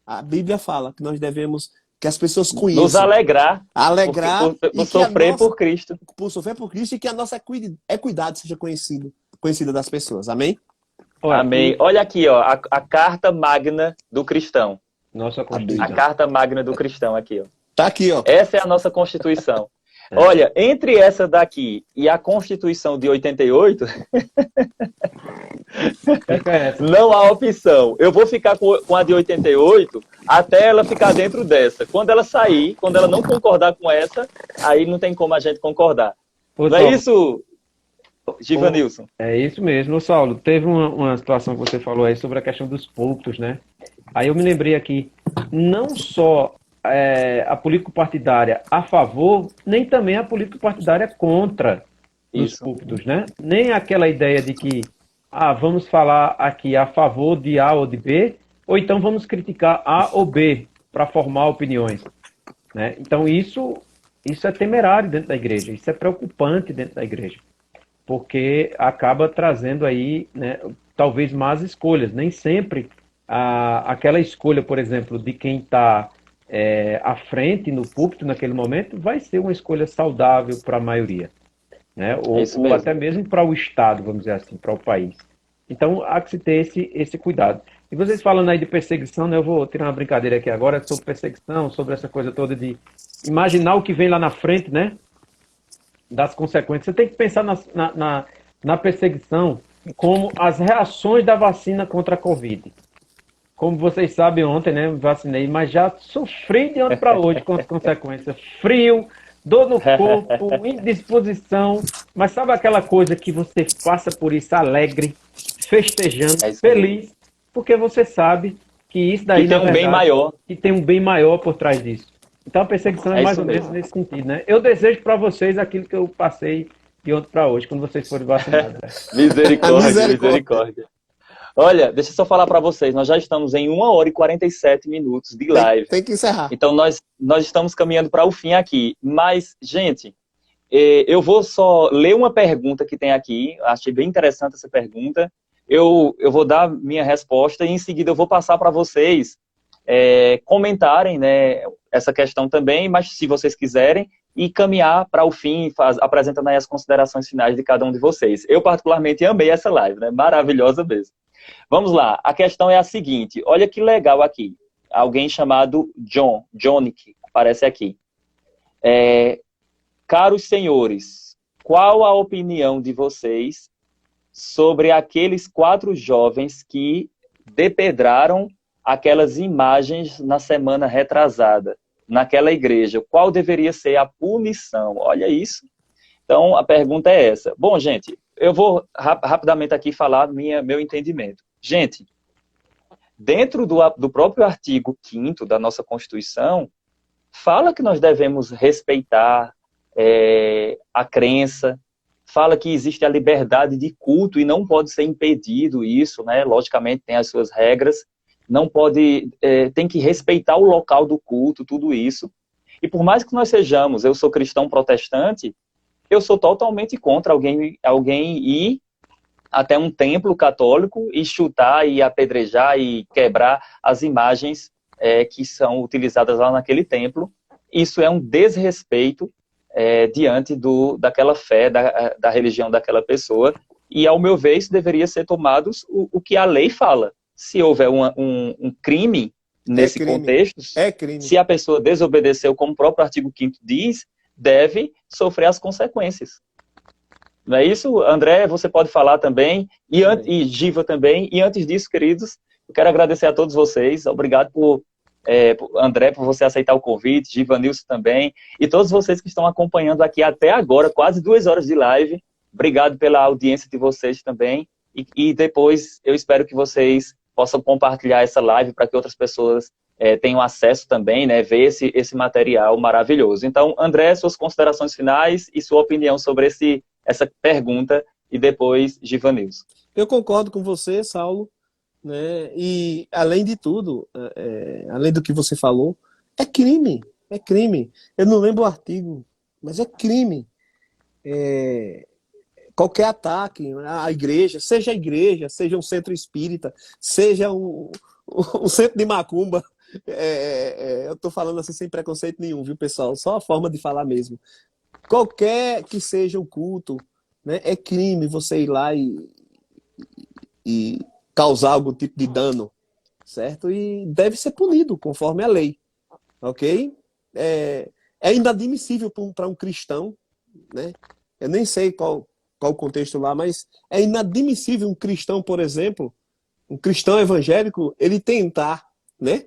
A Bíblia fala que nós devemos... Que as pessoas conheçam. Nos alegrar. Por sofrer por Cristo. Por sofrer por Cristo e que a nossa equidade seja conhecida das pessoas. Amém? Amém. Olha aqui, a carta magna do cristão. Nossa Constituição. A carta magna do cristão aqui, ó. Tá aqui, ó. Essa é a nossa Constituição. Olha, entre essa daqui e a Constituição de 88, Fica essa. não há opção. Eu vou ficar com a de 88 até ela ficar dentro dessa. Quando ela sair, quando ela não concordar com essa, aí não tem como a gente concordar. Ô, Não é Saulo, isso, Givanilson? é isso mesmo. Ô, Saulo, teve uma situação que você falou aí sobre a questão dos púlpitos, né? Aí eu me lembrei aqui, não só a político-partidária a favor, nem também a político-partidária contra os Isso. púlpitos, né? Nem aquela ideia de que, vamos falar aqui a favor de A ou de B, ou então vamos criticar A ou B para formar opiniões, né? Então isso é temerário dentro da igreja, isso é preocupante dentro da igreja, porque acaba trazendo aí, né, talvez más escolhas. Nem sempre aquela escolha, por exemplo, de quem está à frente no púlpito naquele momento vai ser uma escolha saudável para a maioria, né? É isso Ou mesmo. até mesmo para o Estado, vamos dizer assim, para o país. Então há que se ter esse cuidado. E vocês falando aí de perseguição, né, eu vou tirar uma brincadeira aqui agora sobre perseguição, sobre essa coisa toda de imaginar o que vem lá na frente, né? Das consequências. Você tem que pensar na perseguição como as reações da vacina contra a Covid. Como vocês sabem, ontem, né, me vacinei, mas já sofri de ontem para hoje com as consequências. Frio, dor no corpo, indisposição. Mas sabe aquela coisa que você passa por isso alegre, festejando, É isso feliz, porque você sabe que isso daí, que tem na um bem verdade, maior. que tem um bem maior por trás disso. Então a perseguição é É mais isso ou menos mesmo. nesse sentido, né? Eu desejo para vocês aquilo que eu passei de ontem para hoje, quando vocês forem vacinados. Né? Misericórdia, Misericórdia. misericórdia. Olha, deixa eu só falar para vocês, nós já estamos em 1 hora e 47 minutos de Tem, live. tem que encerrar. Então nós estamos caminhando para o fim aqui. Mas, gente, eu vou só ler uma pergunta que tem aqui. Achei bem interessante essa pergunta. Eu vou dar minha resposta e em seguida eu vou passar para vocês comentarem, né, essa questão também, mas se vocês quiserem, e caminhar para o fim, apresentando aí as considerações finais de cada um de vocês. Eu particularmente amei essa live, né? Maravilhosa mesmo. Vamos lá, a questão é a seguinte, olha que legal aqui, alguém chamado Johnny, aparece aqui. Caros senhores, qual a opinião de vocês sobre aqueles 4 jovens que depedraram aquelas imagens na semana retrasada, naquela igreja? Qual deveria ser a punição? Olha isso. Então, a pergunta é essa. Bom, gente, eu vou rapidamente aqui falar meu entendimento. Gente, dentro do próprio artigo 5º da nossa Constituição, fala que nós devemos respeitar a crença, fala que existe a liberdade de culto e não pode ser impedido isso, né? Logicamente tem as suas regras, não pode, tem que respeitar o local do culto, tudo isso. E por mais que nós sejamos, eu sou cristão protestante, eu sou totalmente contra alguém ir até um templo católico e chutar e apedrejar e quebrar as imagens que são utilizadas lá naquele templo. Isso é um desrespeito diante daquela fé, da religião daquela pessoa. E, ao meu ver, isso deveria ser tomado o que a lei fala. Se houver um crime nesse contexto, se a pessoa desobedeceu, como o próprio artigo 5º diz, deve sofrer as consequências. Não é isso? André, você pode falar também, e Giva também. E antes disso, queridos, eu quero agradecer a todos vocês. Obrigado André, por você aceitar o convite, Givanilson também, e todos vocês que estão acompanhando aqui até agora, quase 2 horas de live. Obrigado pela audiência de vocês também. E depois eu espero que vocês possam compartilhar essa live para que outras pessoas tenham acesso também, né, ver esse material maravilhoso. Então, André, suas considerações finais e sua opinião sobre essa pergunta, e depois Givanilson. Eu concordo com você, Saulo, né? E, além de tudo, além do que você falou, é crime. É crime. Eu não lembro o artigo, mas é crime. Qualquer ataque à igreja, seja um centro espírita, seja um centro de macumba, eu estou falando assim sem preconceito nenhum, viu, pessoal? Só a forma de falar mesmo. Qualquer que seja o culto, né, é crime você ir lá e causar algum tipo de dano, certo? E deve ser punido conforme a lei, ok? É inadmissível para um cristão, né? Eu nem sei qual o contexto lá, mas é inadmissível um cristão, por exemplo, um cristão evangélico, ele tentar, né,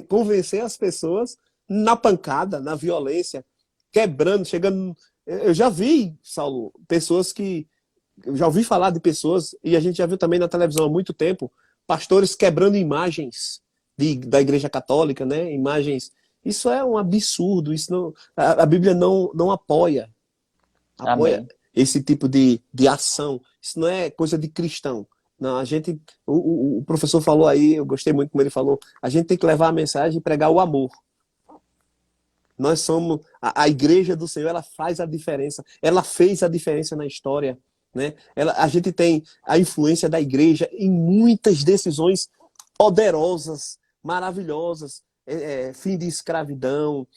convencer as pessoas na pancada, na violência, quebrando, chegando. Eu já vi, Saulo, pessoas que. Eu já ouvi falar de pessoas, e a gente já viu também na televisão há muito tempo, pastores quebrando imagens da Igreja Católica, né? Imagens. Isso é um absurdo, isso não, a Bíblia não apoia Amém. esse tipo de ação. Isso não é coisa de cristão. Não, a gente, o professor falou aí, eu gostei muito como ele falou, a gente tem que levar a mensagem e pregar o amor. Nós somos a igreja do Senhor, ela faz a diferença, ela fez a diferença na história, né? A gente tem a influência da igreja em muitas decisões poderosas, maravilhosas, fim de escravidão,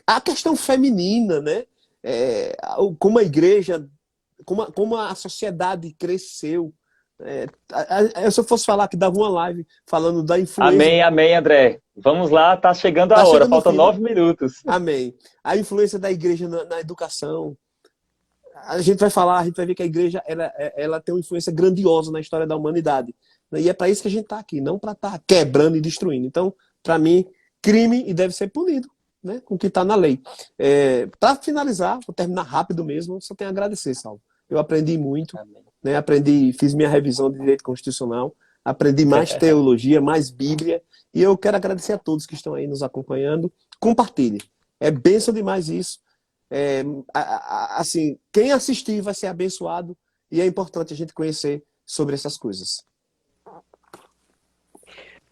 a questão feminina, né? Como a igreja, como a sociedade cresceu. Se eu fosse falar que dava uma live falando da influência. Amém, amém, André. Vamos lá, tá chegando a Tá hora, chegando no faltam fim, né? 9 minutos. Amém. A influência da igreja na educação. A gente vai falar, a gente vai ver que a igreja ela tem uma influência grandiosa na história da humanidade. E é para isso que a gente está aqui, não para estar quebrando e destruindo. Então, para mim, crime e deve ser punido, né, com o que está na lei. Para finalizar, vou terminar rápido mesmo, só tenho a agradecer, Saulo. Eu aprendi muito, né, fiz minha revisão de direito constitucional, aprendi mais teologia, mais Bíblia, e eu quero agradecer a todos que estão aí nos acompanhando. Compartilhe. É bênção demais isso. Assim, quem assistir vai ser abençoado e é importante a gente conhecer sobre essas coisas.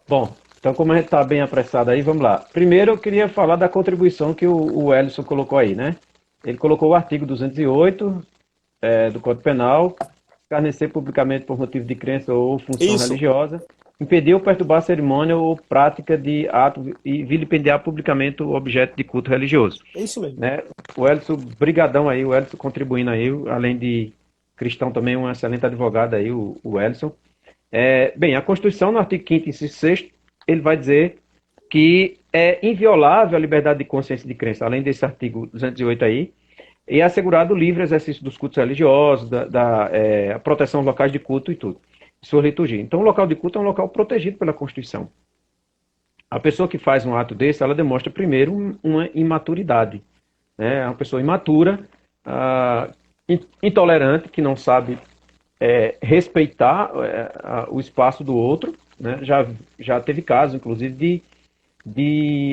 Bom, então como a gente está bem apressado aí, vamos lá. Primeiro eu queria falar da contribuição que o Ellison colocou aí, né? Ele colocou o artigo 208 do Código Penal, escarnecer publicamente por motivo de crença ou função religiosa, impedir ou perturbar a cerimônia ou prática de ato e vilipendiar publicamente o objeto de culto religioso. É isso mesmo. Né? O Ellison, brigadão aí, o Ellison contribuindo aí, além de cristão também, um excelente advogado aí, o Ellison. Bem, a Constituição, no artigo 5º, inciso 6º, ele vai dizer que é inviolável a liberdade de consciência e de crença, além desse artigo 208 aí, e é assegurado o livre exercício dos cultos religiosos, a proteção dos locais de culto e tudo, sua liturgia. Então, o local de culto é um local protegido pela Constituição. A pessoa que faz um ato desse, ela demonstra primeiro uma imaturidade. Né? É uma pessoa imatura, intolerante, que não sabe respeitar o espaço do outro. Né? Já teve casos, inclusive,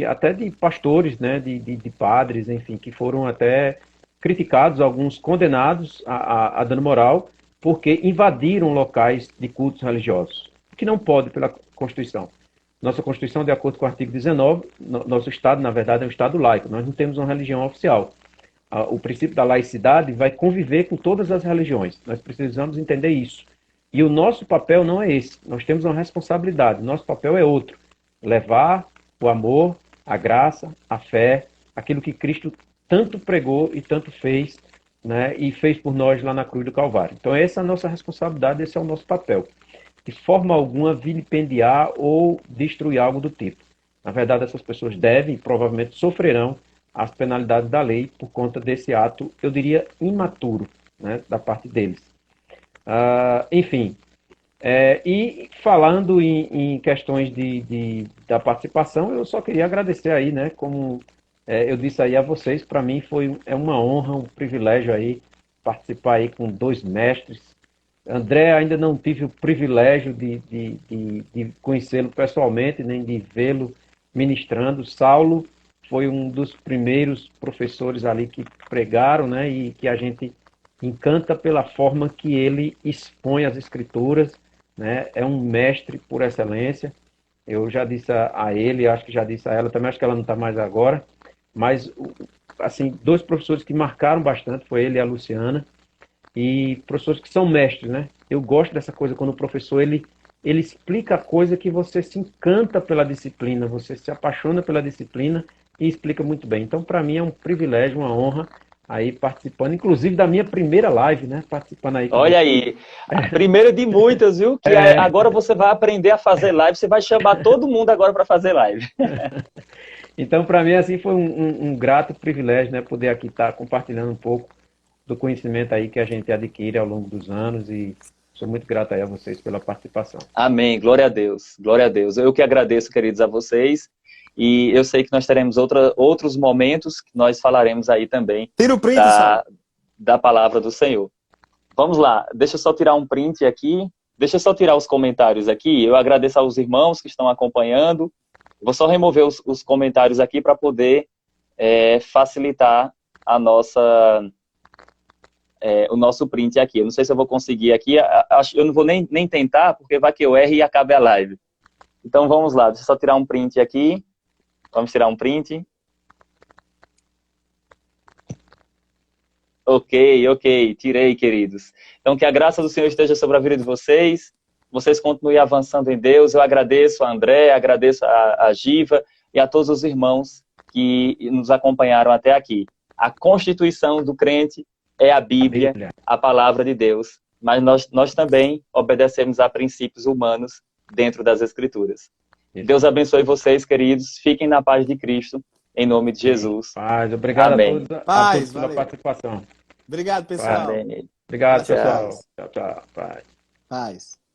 até de pastores, né? de padres, enfim, que foram até criticados, alguns condenados a dano moral, porque invadiram locais de cultos religiosos, que não pode pela Constituição. Nossa Constituição, de acordo com o artigo 19, nosso Estado, na verdade, é um Estado laico, nós não temos uma religião oficial. O princípio da laicidade vai conviver com todas as religiões, nós precisamos entender isso. E o nosso papel não é esse, nós temos uma responsabilidade, nosso papel é outro, levar o amor, a graça, a fé, aquilo que Cristo tanto pregou e tanto fez, né, e fez por nós lá na cruz do Calvário. Então essa é a nossa responsabilidade, esse é o nosso papel. De forma alguma vilipendiar ou destruir algo do tipo. Na verdade, essas pessoas devem e provavelmente sofrerão as penalidades da lei por conta desse ato, eu diria, imaturo, né, da parte deles. Enfim, e falando em questões da participação, eu só queria agradecer aí, né, como eu disse aí a vocês, para mim é uma honra, um privilégio aí participar aí com 2 mestres. André, ainda não tive o privilégio de conhecê-lo pessoalmente, nem de vê-lo ministrando. Saulo foi um dos primeiros professores ali que pregaram, né, e que a gente encanta pela forma que ele expõe as escrituras, né, é um mestre por excelência. Eu já disse a ele, acho que já disse a ela, também acho que ela não está mais agora, mas, assim, 2 professores que marcaram bastante, foi ele e a Luciana, e professores que são mestres, né? Eu gosto dessa coisa quando o professor, ele explica a coisa que você se encanta pela disciplina, você se apaixona pela disciplina e explica muito bem. Então, para mim, é um privilégio, uma honra aí participando, inclusive da minha primeira live, né? Participando aí. Olha aí, a primeira de muitas, viu? Que agora você vai aprender a fazer live, você vai chamar todo mundo agora para fazer live. Então, para mim, assim, foi um grato privilégio, né? Poder aqui estar compartilhando um pouco do conhecimento aí que a gente adquire ao longo dos anos e sou muito grato aí a vocês pela participação. Amém, glória a Deus, glória a Deus. Eu que agradeço, queridos, a vocês. E eu sei que nós teremos outros momentos que nós falaremos aí também Tira o print, da palavra do Senhor. Vamos lá, deixa eu só tirar um print aqui. Deixa eu só tirar os comentários aqui. Eu agradeço aos irmãos que estão acompanhando. Vou só remover os comentários aqui para poder facilitar a o nosso print aqui. Eu não sei se eu vou conseguir aqui. Eu não vou nem tentar, porque vai que eu erre e acabe a live. Então vamos lá, deixa eu só tirar um print aqui. Vamos tirar um print. Ok, tirei, queridos. Então, que a graça do Senhor esteja sobre a vida de vocês. Vocês continuem avançando em Deus. Eu agradeço a André, agradeço a Giva e a todos os irmãos que nos acompanharam até aqui. A constituição do crente é a Bíblia, a palavra de Deus. Mas nós também obedecemos a princípios humanos dentro das Escrituras. Deus abençoe vocês, queridos. Fiquem na paz de Cristo, em nome de Jesus. Paz, obrigado Amém. a todos pela participação. Obrigado, pessoal. Obrigado, pessoal. Tchau, tchau. Paz. Paz.